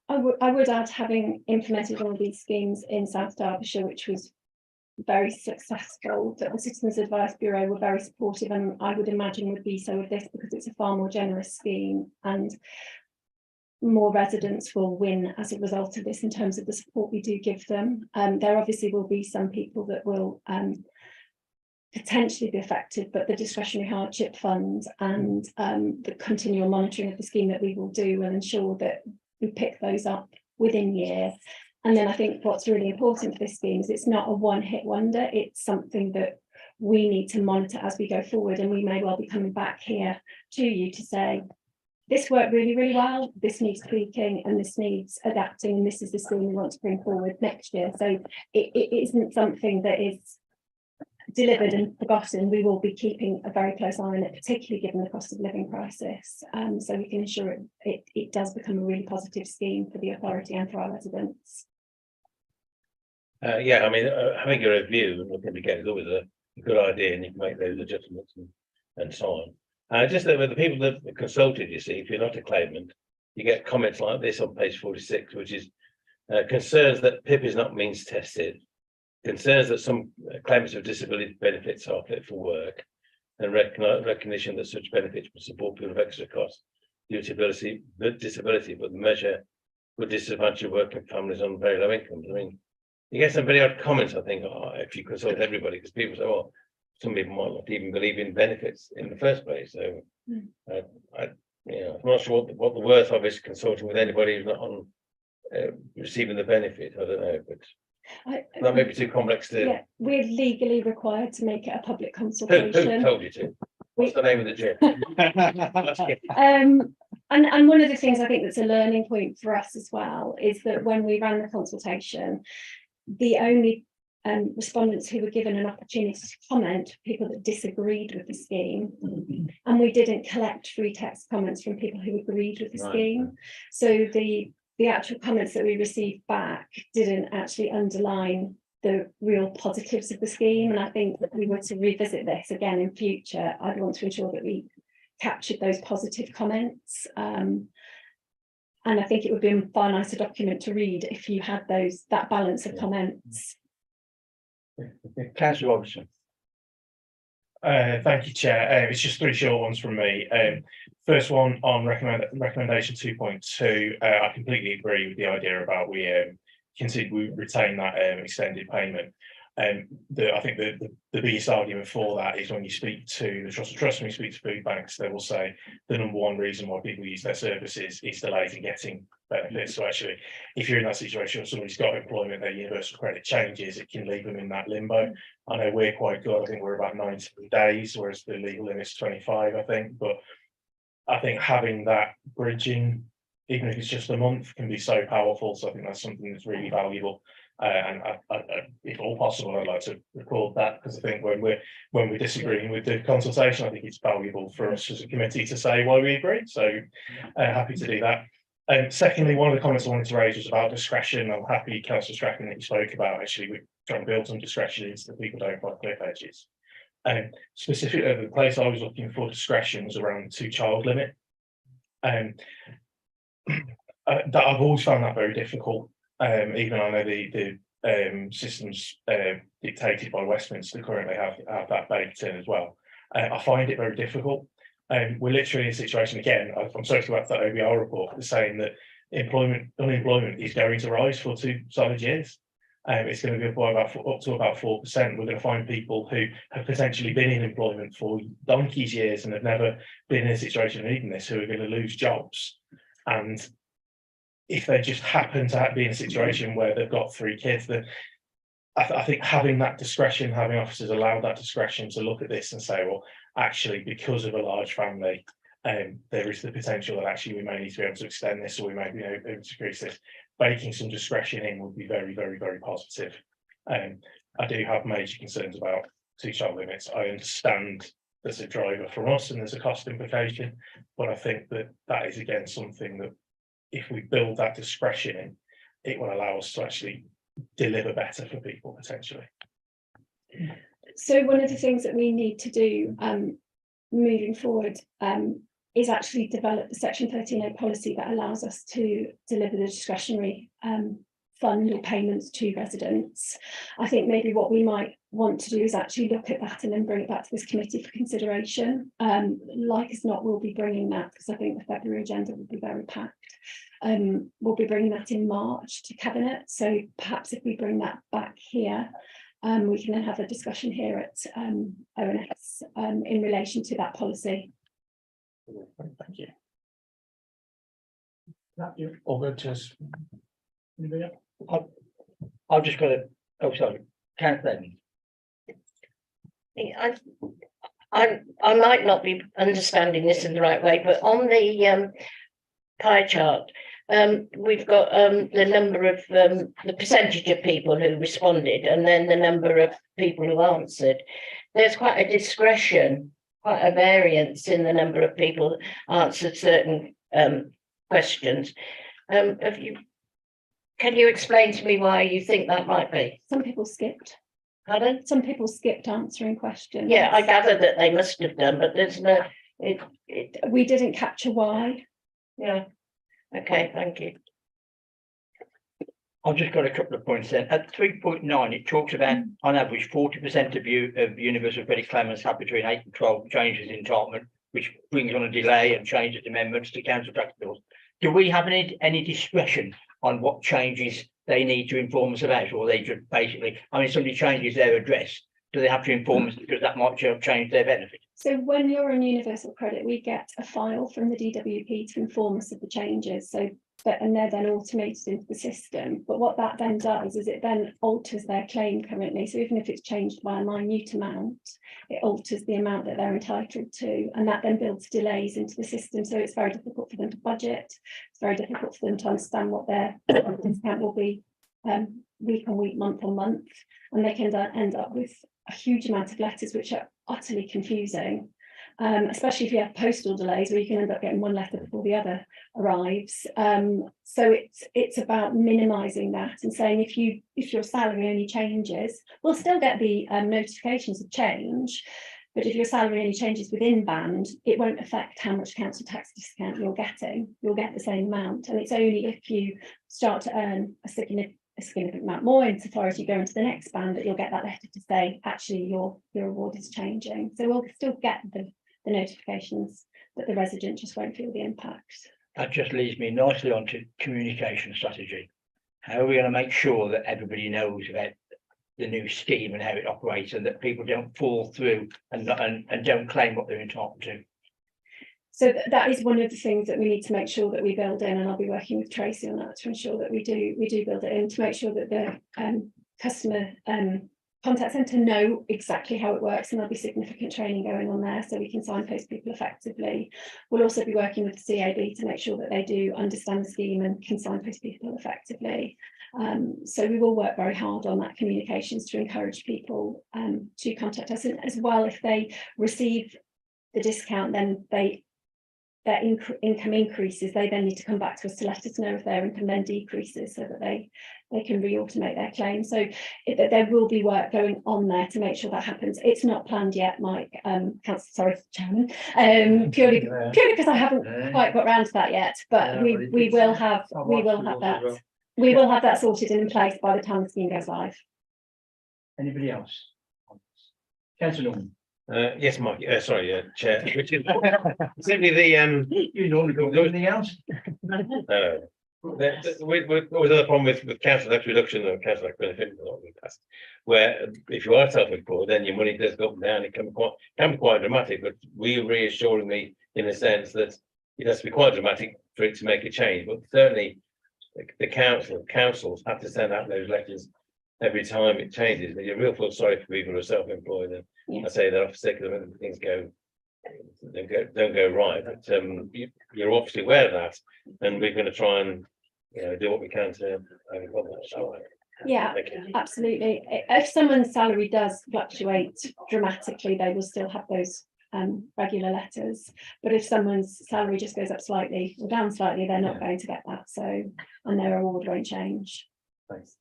I would add, having implemented one of these schemes in South Derbyshire, which was very successful, that the Citizens Advice Bureau were very supportive, and I would imagine would be so with this, because it's a far more generous scheme and more residents will win as a result of this in terms of the support we do give them. There obviously will be some people that will potentially be affected, but the discretionary hardship fund and the continual monitoring of the scheme that we will do will ensure that we pick those up within years. And then I think what's really important for this scheme is it's not a one-hit wonder. It's something that we need to monitor as we go forward, and we may well be coming back here to you to say, this worked really, really well, this needs tweaking and this needs adapting, and this is the scheme we want to bring forward next year. So it isn't something that is delivered and forgotten. We will be keeping a very close eye on it, particularly given the cost of living crisis, so we can ensure it does become a really positive scheme for the authority and for our residents. Yeah, I mean, having a review and looking together is always a good idea, and you can make those adjustments and so on. Just that with the people that are consulted, you see, if you're not a claimant, you get comments like this on page 46, which is concerns that PIP is not means tested, concerns that some claimants of disability benefits are fit for work, and recognition that such benefits will support people of extra cost due to disability, but the measure would disadvantage working families on very low incomes. I mean, you get some very odd comments, I think, if you consult everybody, because people say, well, some people might not even believe in benefits in the first place. So I'm not sure what the worth of is consulting with anybody who's not on receiving the benefit. I don't know, but that may be too complex to. Yeah, we're legally required to make it a public Who consultation. told you to? What's the name of the gym? And one of the things I think that's a learning point for us as well is that when we ran the consultation, the only respondents who were given an opportunity to comment, people that disagreed with the scheme, and we didn't collect free text comments from people who agreed with the scheme. So the actual comments that we received back didn't actually underline the real positives of the scheme, and I think that we were to revisit this again in future. I'd want to ensure that we captured those positive comments. And I think it would be a far nicer document to read if you had that balance of comments. Councillor Robertson. Thank you, Chair. It's just 3 short ones from me. First one on recommendation 2.2. I completely agree with the idea about we retain that extended payment. I think the biggest argument for that is when you speak to the trust when you speak to food banks, they will say the number one reason why people use their services is delays in getting benefits. So actually, if you're in that situation or somebody's got employment, their universal credit changes, it can leave them in that limbo. I know we're quite good. I think we're about 90 days, whereas the legal limit's 25, I think. But I think having that bridging even if it's just a month, can be so powerful. So I think that's something that's really valuable. And if all possible, I'd like to record that, because I think when we're disagreeing with the consultation, I think it's valuable for us as a committee to say why we agree. So happy to do that. Secondly, one of the comments I wanted to raise was about discretion. I'm happy, Councillor Strachan, that you spoke about actually we're trying to build some discretion into that people don't find cliff edges. Specifically, the place I was looking for discretion was around the 2-child limit. That I've always found that very difficult. Even I know the systems dictated by Westminster currently have that baked in as well. I find it very difficult. We're literally in a situation again. I'm sorry to go back to that OBR report, that's saying that unemployment is going to rise for 2 solid years. It's going to go by up to about 4%. We're going to find people who have potentially been in employment for donkey's years and have never been in a situation needing this, who are going to lose jobs. And if they just happen to be in a situation where they've got 3 kids, then I think having that discretion, having officers allow that discretion to look at this and say, well, actually, because of a large family, there is the potential that actually we may need to be able to extend this, or we may be able to increase this. Baking some discretion in would be very, very, very positive. I do have major concerns about 2-child limits. I understand there's a driver from us and there's a cost implication, but I think that is again something that if we build that discretion in, it will allow us to actually deliver better for people potentially. So one of the things that we need to do moving forward is actually develop the Section 13A policy that allows us to deliver the discretionary fund or payments to residents. I think maybe what we might want to do is actually look at that and then bring it back to this committee for consideration. Like as not, we'll be bringing that, because I think the February agenda will be very packed. We'll be bringing that in March to Cabinet. So perhaps if we bring that back here, we can then have a discussion here at ONS in relation to that policy. Thank you. You all good, just anybody else? I've just got to, oh, sorry, Councillor. I might not be understanding this in the right way, but on the pie chart, we've got the number of the percentage of people who responded, and then the number of people who answered. There's quite a discretion, quite a variance in the number of people that answered certain questions. Can you explain to me why you think that might be? Some people skipped. Pardon? Some people skipped answering questions. Yeah, I gather that they must have done, but there's no. We didn't capture why. Yeah. Okay, thank you. I've just got a couple of points then. At 3.9, it talks about on average 40% of universal credit claimants have between 8 and 12 changes in entitlement, which brings on a delay and changes amendments to council tax bills. Do we have any discretion on what changes they need to inform us about, or they just basically, I mean, somebody changes their address, do they have to inform us because that might change their benefit? So when you're on universal credit, we get a file from the DWP to inform us of the changes. So and they're then automated into the system. But what that then does is it then alters their claim currently. So even if it's changed by a minute amount, it alters the amount that they're entitled to, and that then builds delays into the system. So it's very difficult for them to budget. It's very difficult for them to understand what their discount will be week on week, month on month, and they can end up with a huge amount of letters which are utterly confusing. Especially if you have postal delays where you can end up getting one letter before the other arrives. So it's about minimising that and saying if your salary only changes, we'll still get the notifications of change, but if your salary only changes within band, it won't affect how much council tax discount you're getting. You'll get the same amount, and it's only if you start to earn a significant amount more insofar as you go into the next band that you'll get that letter to say actually your award is changing. So we'll still get the notifications, but the resident just won't feel the impact. That just leads me nicely onto communication strategy. How are we going to make sure that everybody knows about the new scheme and how it operates, and that people don't fall through and don't claim what they're entitled to? So that is one of the things that we need to make sure that we build in, and I'll be working with Tracy on that to ensure that we do build it in, to make sure that the customer contact centre know exactly how it works, and there'll be significant training going on there so we can signpost people effectively. We'll also be working with the CAB to make sure that they do understand the scheme and can signpost people effectively. So we will work very hard on that communications to encourage people to contact us, and as well, if they receive the discount, then their income increases, they then need to come back to us to let us know if their income then decreases, so that they can re-automate their claim. So there will be work going on there to make sure that happens. It's not planned yet, Mike, Chairman, purely because I haven't quite got round to that yet, but we will have that sorted and in place by the time the scheme goes live. Anybody else? Councillor Norman. Yes, Mark, Chair, which is simply the, You normally don't do anything else. with another problem with council tax reduction or council tax benefit, where if you are self-employed, then your money does go up and down, it can be quite dramatic, but we reassuringly in the sense that it has to be quite dramatic for it to make a change, but certainly the councils have to send out those letters every time it changes. You really feel sorry for people who are self-employed, and I say they're off sick when things don't go right. But you're obviously aware of that, and we're going to try and do what we can to overcome that. Yeah, absolutely. If someone's salary does fluctuate dramatically, they will still have those regular letters. But if someone's salary just goes up slightly or down slightly, they're not going to get that. So, and their award won't change. Thanks.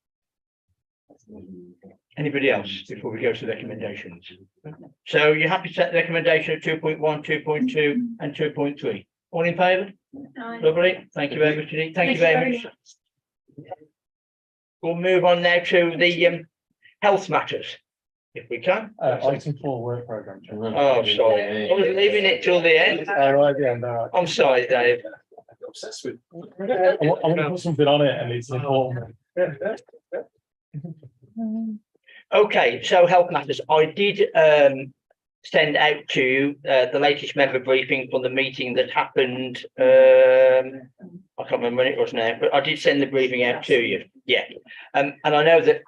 Anybody else before we go to recommendations? So you're happy to set the recommendation of 2.1, 2.2 and 2.3? All in favour? Lovely. Thank you very much indeed. Thank you very much. We'll move on now to the health matters, if we can. Item 4 work programme. Oh, sorry. I was leaving it till the end. I'm sorry, Dave. I'm obsessed with. I want to put something on it, and it's important. Okay, so health matters. I did send out to you the latest member briefing from the meeting that happened. I can't remember when it was now, but I did send the briefing out to you. Yeah, and I know that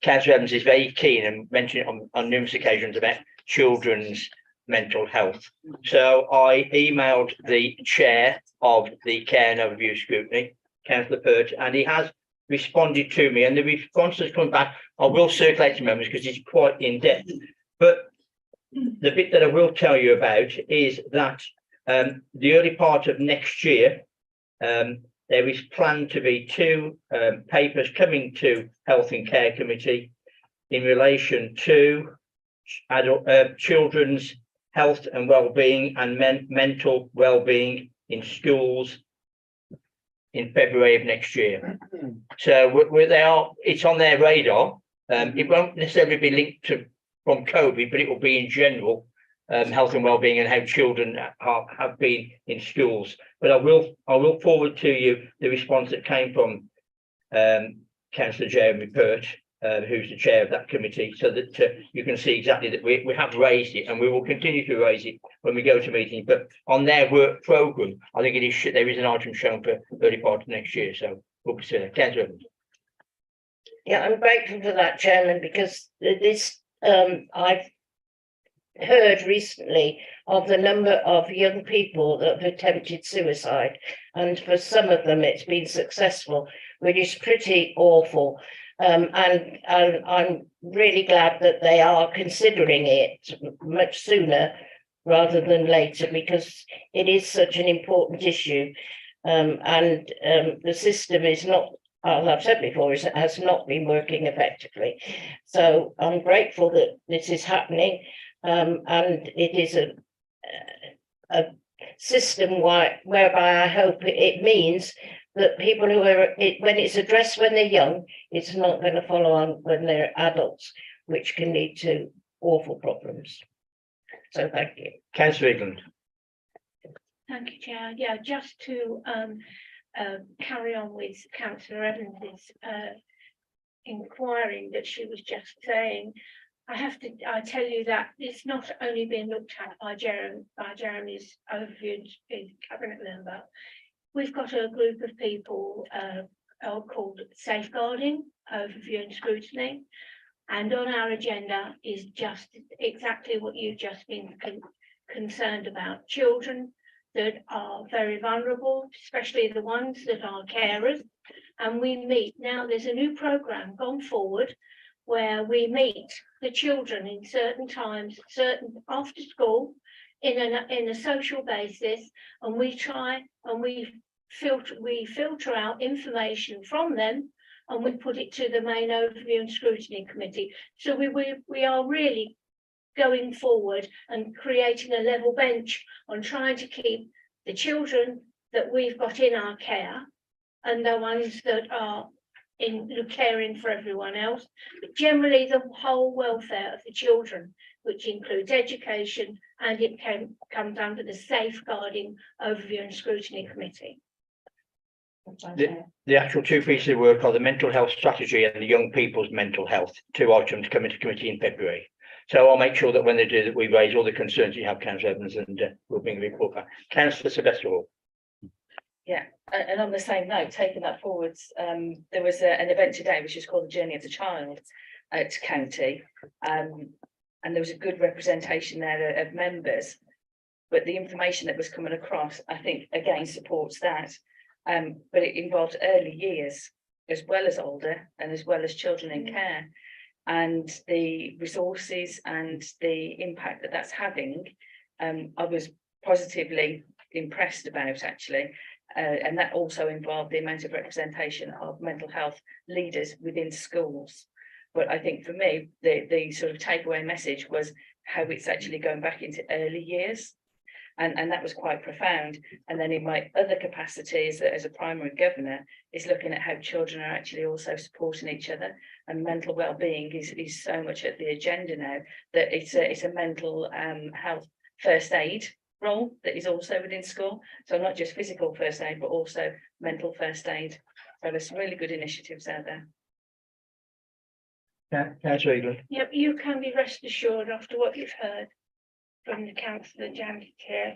Councillor Evans is very keen and mentioned it on numerous occasions about children's mental health. So I emailed the chair of the Care and Overview Scrutiny, Councillor Pert, and he has responded to me, and the response has come back. I will circulate to members because it's quite in depth, but the bit that I will tell you about is that the early part of next year, there is planned to be 2 papers coming to Health and Care Committee in relation to children's health and well-being and mental well-being in schools in February of next year. So it's on their radar. It won't necessarily be linked to from COVID, but it will be in general health and well-being and how children have been in schools. But I will forward to you the response that came from Councillor Jeremy Pert, who's the chair of that committee, so that you can see exactly that we have raised it, and we will continue to raise it when we go to meetings. But on their work programme, I think it is there is an item shown for early part of next year. So we'll be there. Councillor Evans. Yeah, I'm grateful for that, Chairman, because this I've heard recently of the number of young people that have attempted suicide, and for some of them it's been successful, which is pretty awful. And I'm really glad that they are considering it much sooner rather than later, because it is such an important issue. And the system is not, as I've said before, has not been working effectively. So I'm grateful that this is happening, and it is a system whereby I hope it means that people who are, when it's addressed when they're young, it's not going to follow on when they're adults, which can lead to awful problems. So thank you. Councillor England. Thank you, Chair. Yeah, just to carry on with Councillor Evans's inquiring that she was just saying, I tell you that it's not only been looked at by Jeremy's overview as cabinet member. We've got a group of people called Safeguarding, Overview and Scrutiny, And on our agenda is just exactly what you've just been concerned about. Children that are very vulnerable, especially the ones that are carers. And we meet, now there's a new programme gone forward where we meet the children in certain times, certain after school, in a social basis, and we try and we filter out information from them, and we put it to the main overview and scrutiny committee. So we are really going forward and creating a level bench on trying to keep the children that we've got in our care and the ones that are caring for everyone else, but generally the whole welfare of the children, which includes education, and it comes under the safeguarding overview and scrutiny committee. The actual two pieces of work are the mental health strategy and the young people's mental health, 2 items coming to committee in February. So I'll make sure that when they do that, we raise all the concerns you have, Councillor Evans, and we'll bring the report back. Councillor Sylvester Hall. Yeah, and on the same note, taking that forwards, there was an event today which is called the Journey of the Child at County, and there was a good representation there of members, but the information that was coming across, I think, again, supports that, but it involved early years as well as older and as well as children in care, and the resources and the impact that that's having, I was positively impressed about, actually. And that also involved the amount of representation of mental health leaders within schools. But I think for me, the sort of takeaway message was how it's actually going back into early years. And that was quite profound. And then in my other capacities as a primary governor is looking at how children are actually also supporting each other, and mental well-being is so much at the agenda now that it's a mental health first aid role that is also within school. So not just physical first aid, but also mental first aid. So there's some really good initiatives out there. Councillor Egan. Yep, you can be rest assured after what you've heard from the councillor Janet here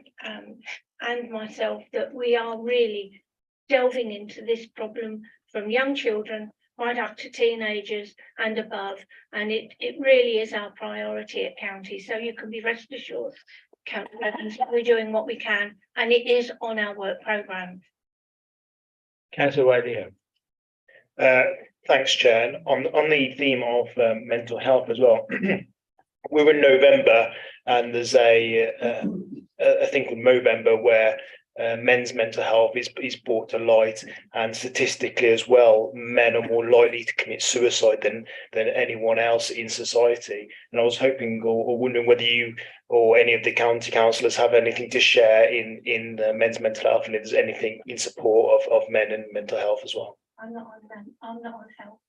and myself that we are really delving into this problem from young children right up to teenagers and above, and it really is our priority at county. So you can be rest assured, Councillor Evans, we're doing what we can, and it is on our work programme. Councillor Wadley. Thanks, Chair. On the theme of mental health as well, we're in November, and there's a thing called Movember where men's mental health is brought to light, and statistically as well, men are more likely to commit suicide than anyone else in society. And I was hoping or wondering whether you or any of the county councillors have anything to share in the men's mental health, and if there's anything in support of men and mental health as well. I'm not on health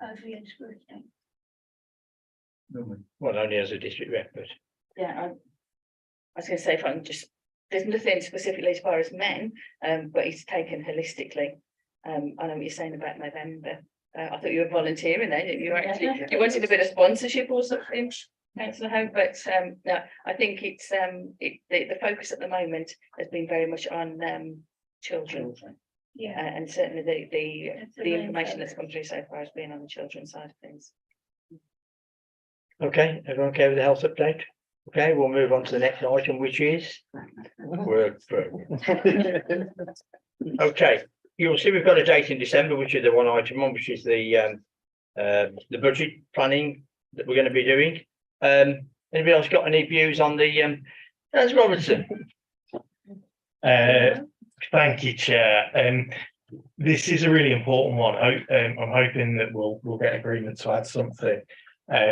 overview and scrutiny. Well, only as a district rep, but Yeah, I was going to say, if I'm just, there's nothing specifically as far as men, but it's taken holistically. I know what you're saying about November. I thought you were volunteering then. You were actually, you wanted a bit of sponsorship or something, Councillor Howe, but no, I think it's the focus at the moment has been very much on children. Yeah, And certainly the information that's come through so far has been on the children's side of things. okay, everyone okay with the health update? Okay, we'll move on to the next item, which is work programme. Okay, you'll see we've got a date in December, which is the one item on, which is the budget planning that we're going to be doing. Anybody else got any views on the Hans Robertson? Thank you, Chair. This is a really important one. I'm hoping that we'll get agreement to add something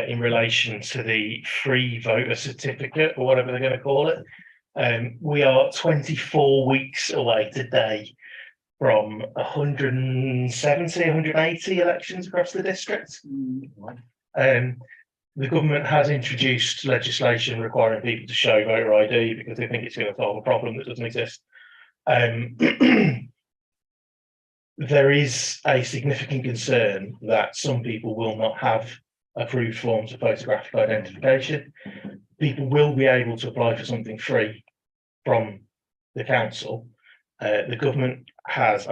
in relation to the free voter certificate, or whatever they're going to call it. We are 24 weeks away today from 170, 180 elections across the district. The government has introduced legislation requiring people to show voter ID because they think it's going to solve a problem that doesn't exist. There is a significant concern that some people will not have approved forms of photographic identification. People will be able to apply for something free from the council. The government has,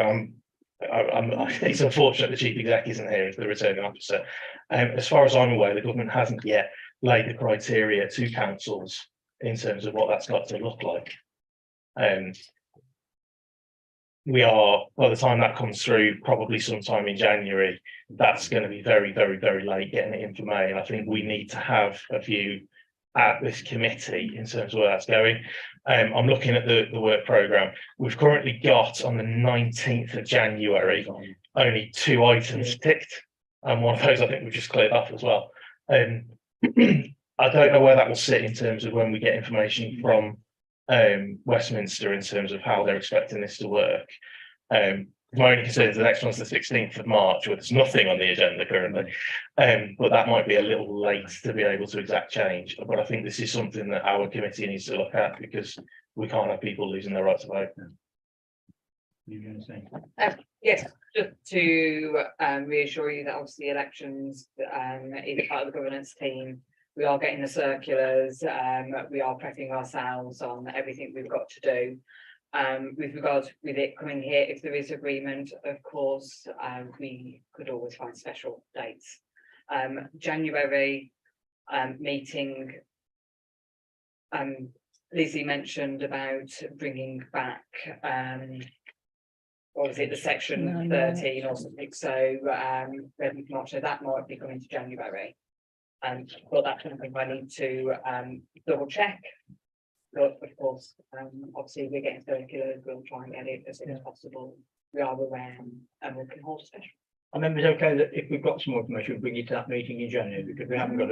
it's unfortunate the chief exec isn't here as the returning officer. As far as I'm aware, the government hasn't yet laid the criteria to councils in terms of what that's got to look like. We are, by the time that comes through, probably sometime in January, that's going to be very, very, very late getting it into May. And I think we need to have a view at this committee in terms of where that's going. I'm looking at the work programme. We've currently got on the 19th of January, only 2 items ticked. And one of those I think we've just cleared off as well. I don't know where that will sit in terms of when we get information from Westminster in terms of how they're expecting this to work. My only concern is the next one's the 16th of March, where there's nothing on the agenda currently. But that might be a little late to be able to exact change. But I think this is something that our committee needs to look at because we can't have people losing their right to vote. Yes, just to reassure you that obviously elections is part of the governance team. We are getting the circulars, we are prepping ourselves on everything we've got to do. With regards with it coming here, if there is agreement, of course, we could always find special dates. January meeting, Lizzie mentioned about bringing back, what was it, the section 13 or something, so March, so that might be coming to January. But that's something I need to double check. But of course, obviously we're getting circulars, we'll try and get it as soon as possible. We are aware and we can hold a special. Are members okay that if we've got some more information, we'll bring it to that meeting in January, because we haven't got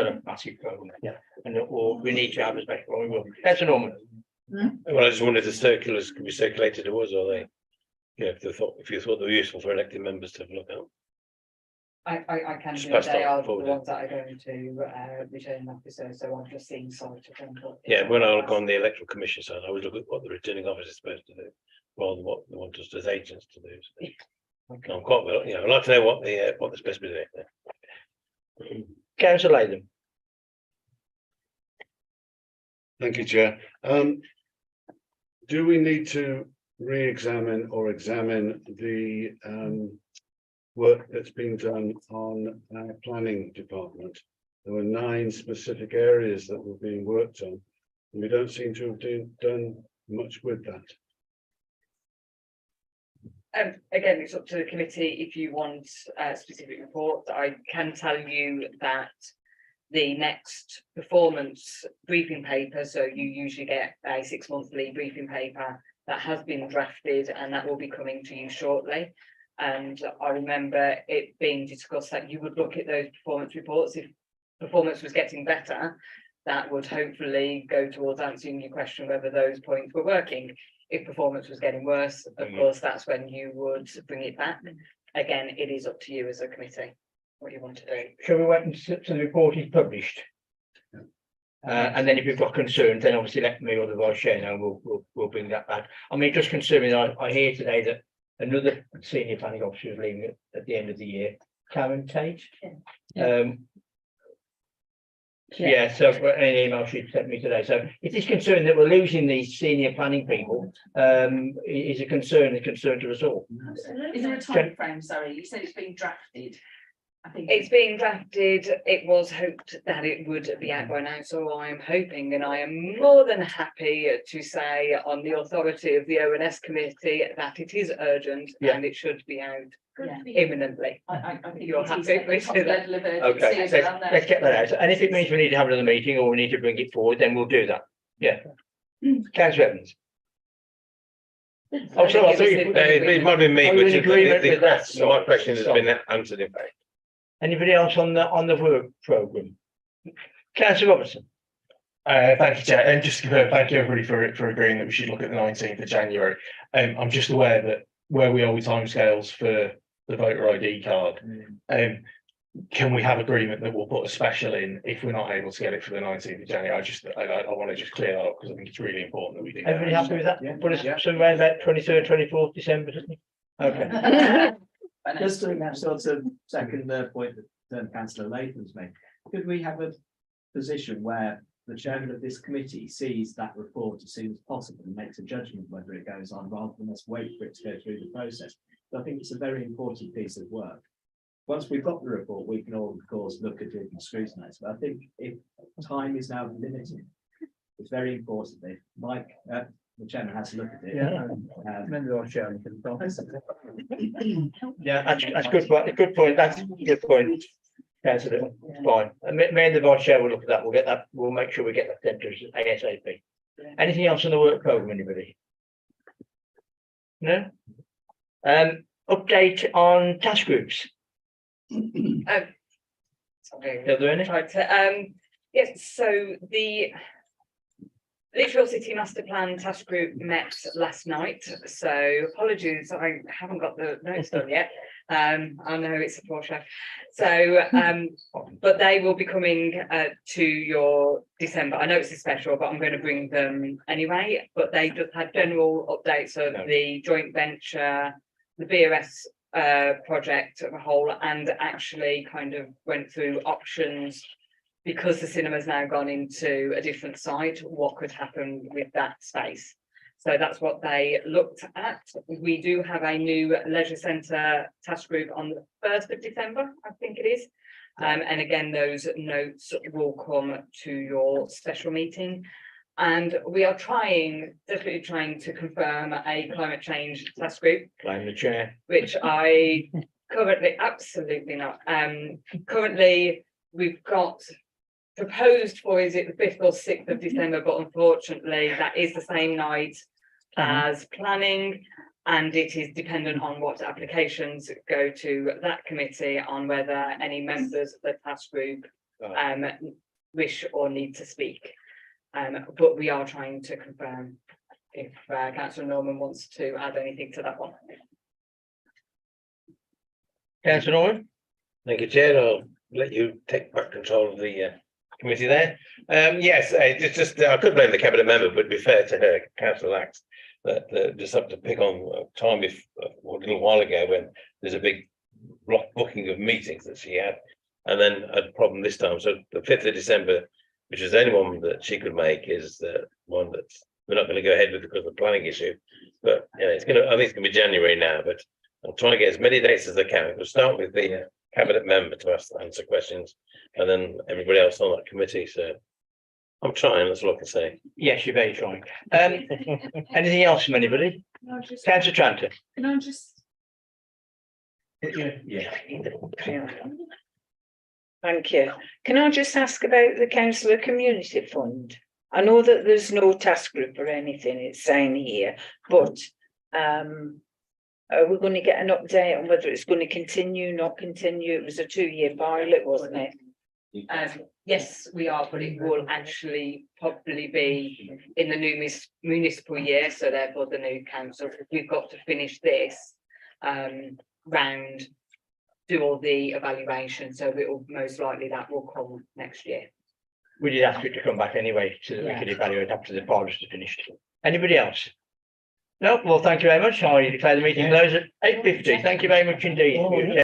a massive program. Yeah. And or we need to have a special, we will. That's a normal. Well, I just wondered if the circulars could be circulated to us, or they, you know, if you thought they were useful for elected members to have a look at. I can Just do, pass they that are the forward. ones that are going to returning officer, so I've just seen site of them. Yeah, when I look on the electoral commission side, I always look at what the returning officer is supposed to do, rather than what they want us as agents to do. So I'm quite well, you know, I'd like to know what they're supposed to be doing. Councillor Latham. Thank you, Chair. Do we need to re-examine or examine the work that's been done on our planning department? There were 9 specific areas that were being worked on, and we don't seem to have done much with that. Again, it's up to the committee if you want specific reports. I can tell you that the next performance briefing paper, so you usually get a 6-monthly briefing paper that has been drafted, and that will be coming to you shortly. And I remember it being discussed that you would look at those performance reports. If performance was getting better, that would hopefully go towards answering your question whether those points were working. If performance was getting worse, of course, that's when you would bring it back. Again, it is up to you as a committee what you want to do. Shall we wait until the report is published? And then if you've got concerns, then obviously let me or the vice chair know, we'll bring that back. I mean, just concerning, I hear today that another senior planning officer is leaving at the end of the year, Karen Tate. Yeah, so an email she sent me today. So it is concerned that we're losing these senior planning people. Is a concern to us all. Is there a time frame? Sorry, you said it's being drafted. I think it's being drafted. It was hoped that it would be out by now, so I am hoping, and I am more than happy to say on the authority of the ONS committee that it is urgent and it should be out imminently. I think you're happy with that. Okay, let's get that out. And if it means we need to have another meeting or we need to bring it forward, then we'll do that. Yeah. Councillor Evans. Oh, sorry, I thought it might have been me, but my question has been answered in fact. Anybody else on the work programme? Councillor Robertson. Thank you, Chair. And just to confirm, thank you everybody for agreeing that we should look at the 19th of January. I'm just aware that where we are with timescales for the voter ID card, can we have agreement that we'll put a special in if we're not able to get it for the 19th of January? I want to just clear that up because I think it's really important that we do that. Everybody happy with that? Yeah. Put us around about 23rd, 24th December, doesn't it? Okay. Just to that sort of second point that Councillor Latham's made, could we have a position where the chairman of this committee sees that report as soon as possible and makes a judgment whether it goes on, rather than us wait for it to go through the process? So I think it's a very important piece of work. Once we've got the report, we can all, of course, look at it and scrutinise. But I think if time is now limited, it's very important that Mike, the chairman, has to look at it. Yeah. Member of chairman. Yeah, that's good point. Good point. That's a good point. Councillor, fine. And me and the vice chair will look at that. We'll get that. We'll make sure we get that sent to us ASAP. Anything else on the work programme, anybody? No? Update on task groups. Sorry. Are there any? Tried to, yes, so the Lichfield City Master Plan Task Group met last night, so apologies, I haven't got the notes done yet. I know it's a Porsche. So, but they will be coming to your December. I know it's a special, but I'm going to bring them anyway. But they just had general updates of the joint venture, the BRS project of a whole, and actually kind of went through options because the cinema's now gone into a different site, what could happen with that space. So that's what they looked at. We do have a new leisure centre task group on the 1st of December, I think it is. And again, those notes will come to your special meeting. And we are definitely trying to confirm a climate change task group. Blame the chair. Which I currently, absolutely not. Currently, we've got proposed for, is it the 5th or 6th of December, but unfortunately that is the same night as planning, and it is dependent on what applications go to that committee on whether any members of the task group wish or need to speak. But we are trying to confirm if Councillor Norman wants to add anything to that one. Councillor Norman? Thank you, Chair. I'll let you take back control of the committee there. Yes, it's just I could blame the cabinet member, but to be fair to her, Councillor Lax, that just have to pick on time if a little while ago when there's a big block booking of meetings that she had, and then a problem this time. So the 5th of December, which is the only one that she could make, is the one that we're not going to go ahead with because of the planning issue. But yeah, I think it's going to be January now. But I'm trying to get as many dates as I can. We'll start with the cabinet member to answer questions, and then everybody else on that committee. So I'm trying. That's all I can say. Yes, you're very trying. Anything else from anybody? Councillor Tranter. Can I just? Yeah. Thank you. Can I just ask about the Councillor Community Fund? I know that there's no task group or anything, it's saying here, but are we going to get an update on whether it's going to continue, not continue? It was a 2-year pilot, wasn't it? Yes, we are, but it will actually probably be in the new municipal year, so therefore the new council, we've got to finish this round, do all the evaluation, so it will most likely that will come next year. We did ask you to come back anyway, so that we could evaluate after the pilots are finished. Anybody else? No, well, thank you very much. I declare the meeting closed at 8:50. Thank you very much indeed.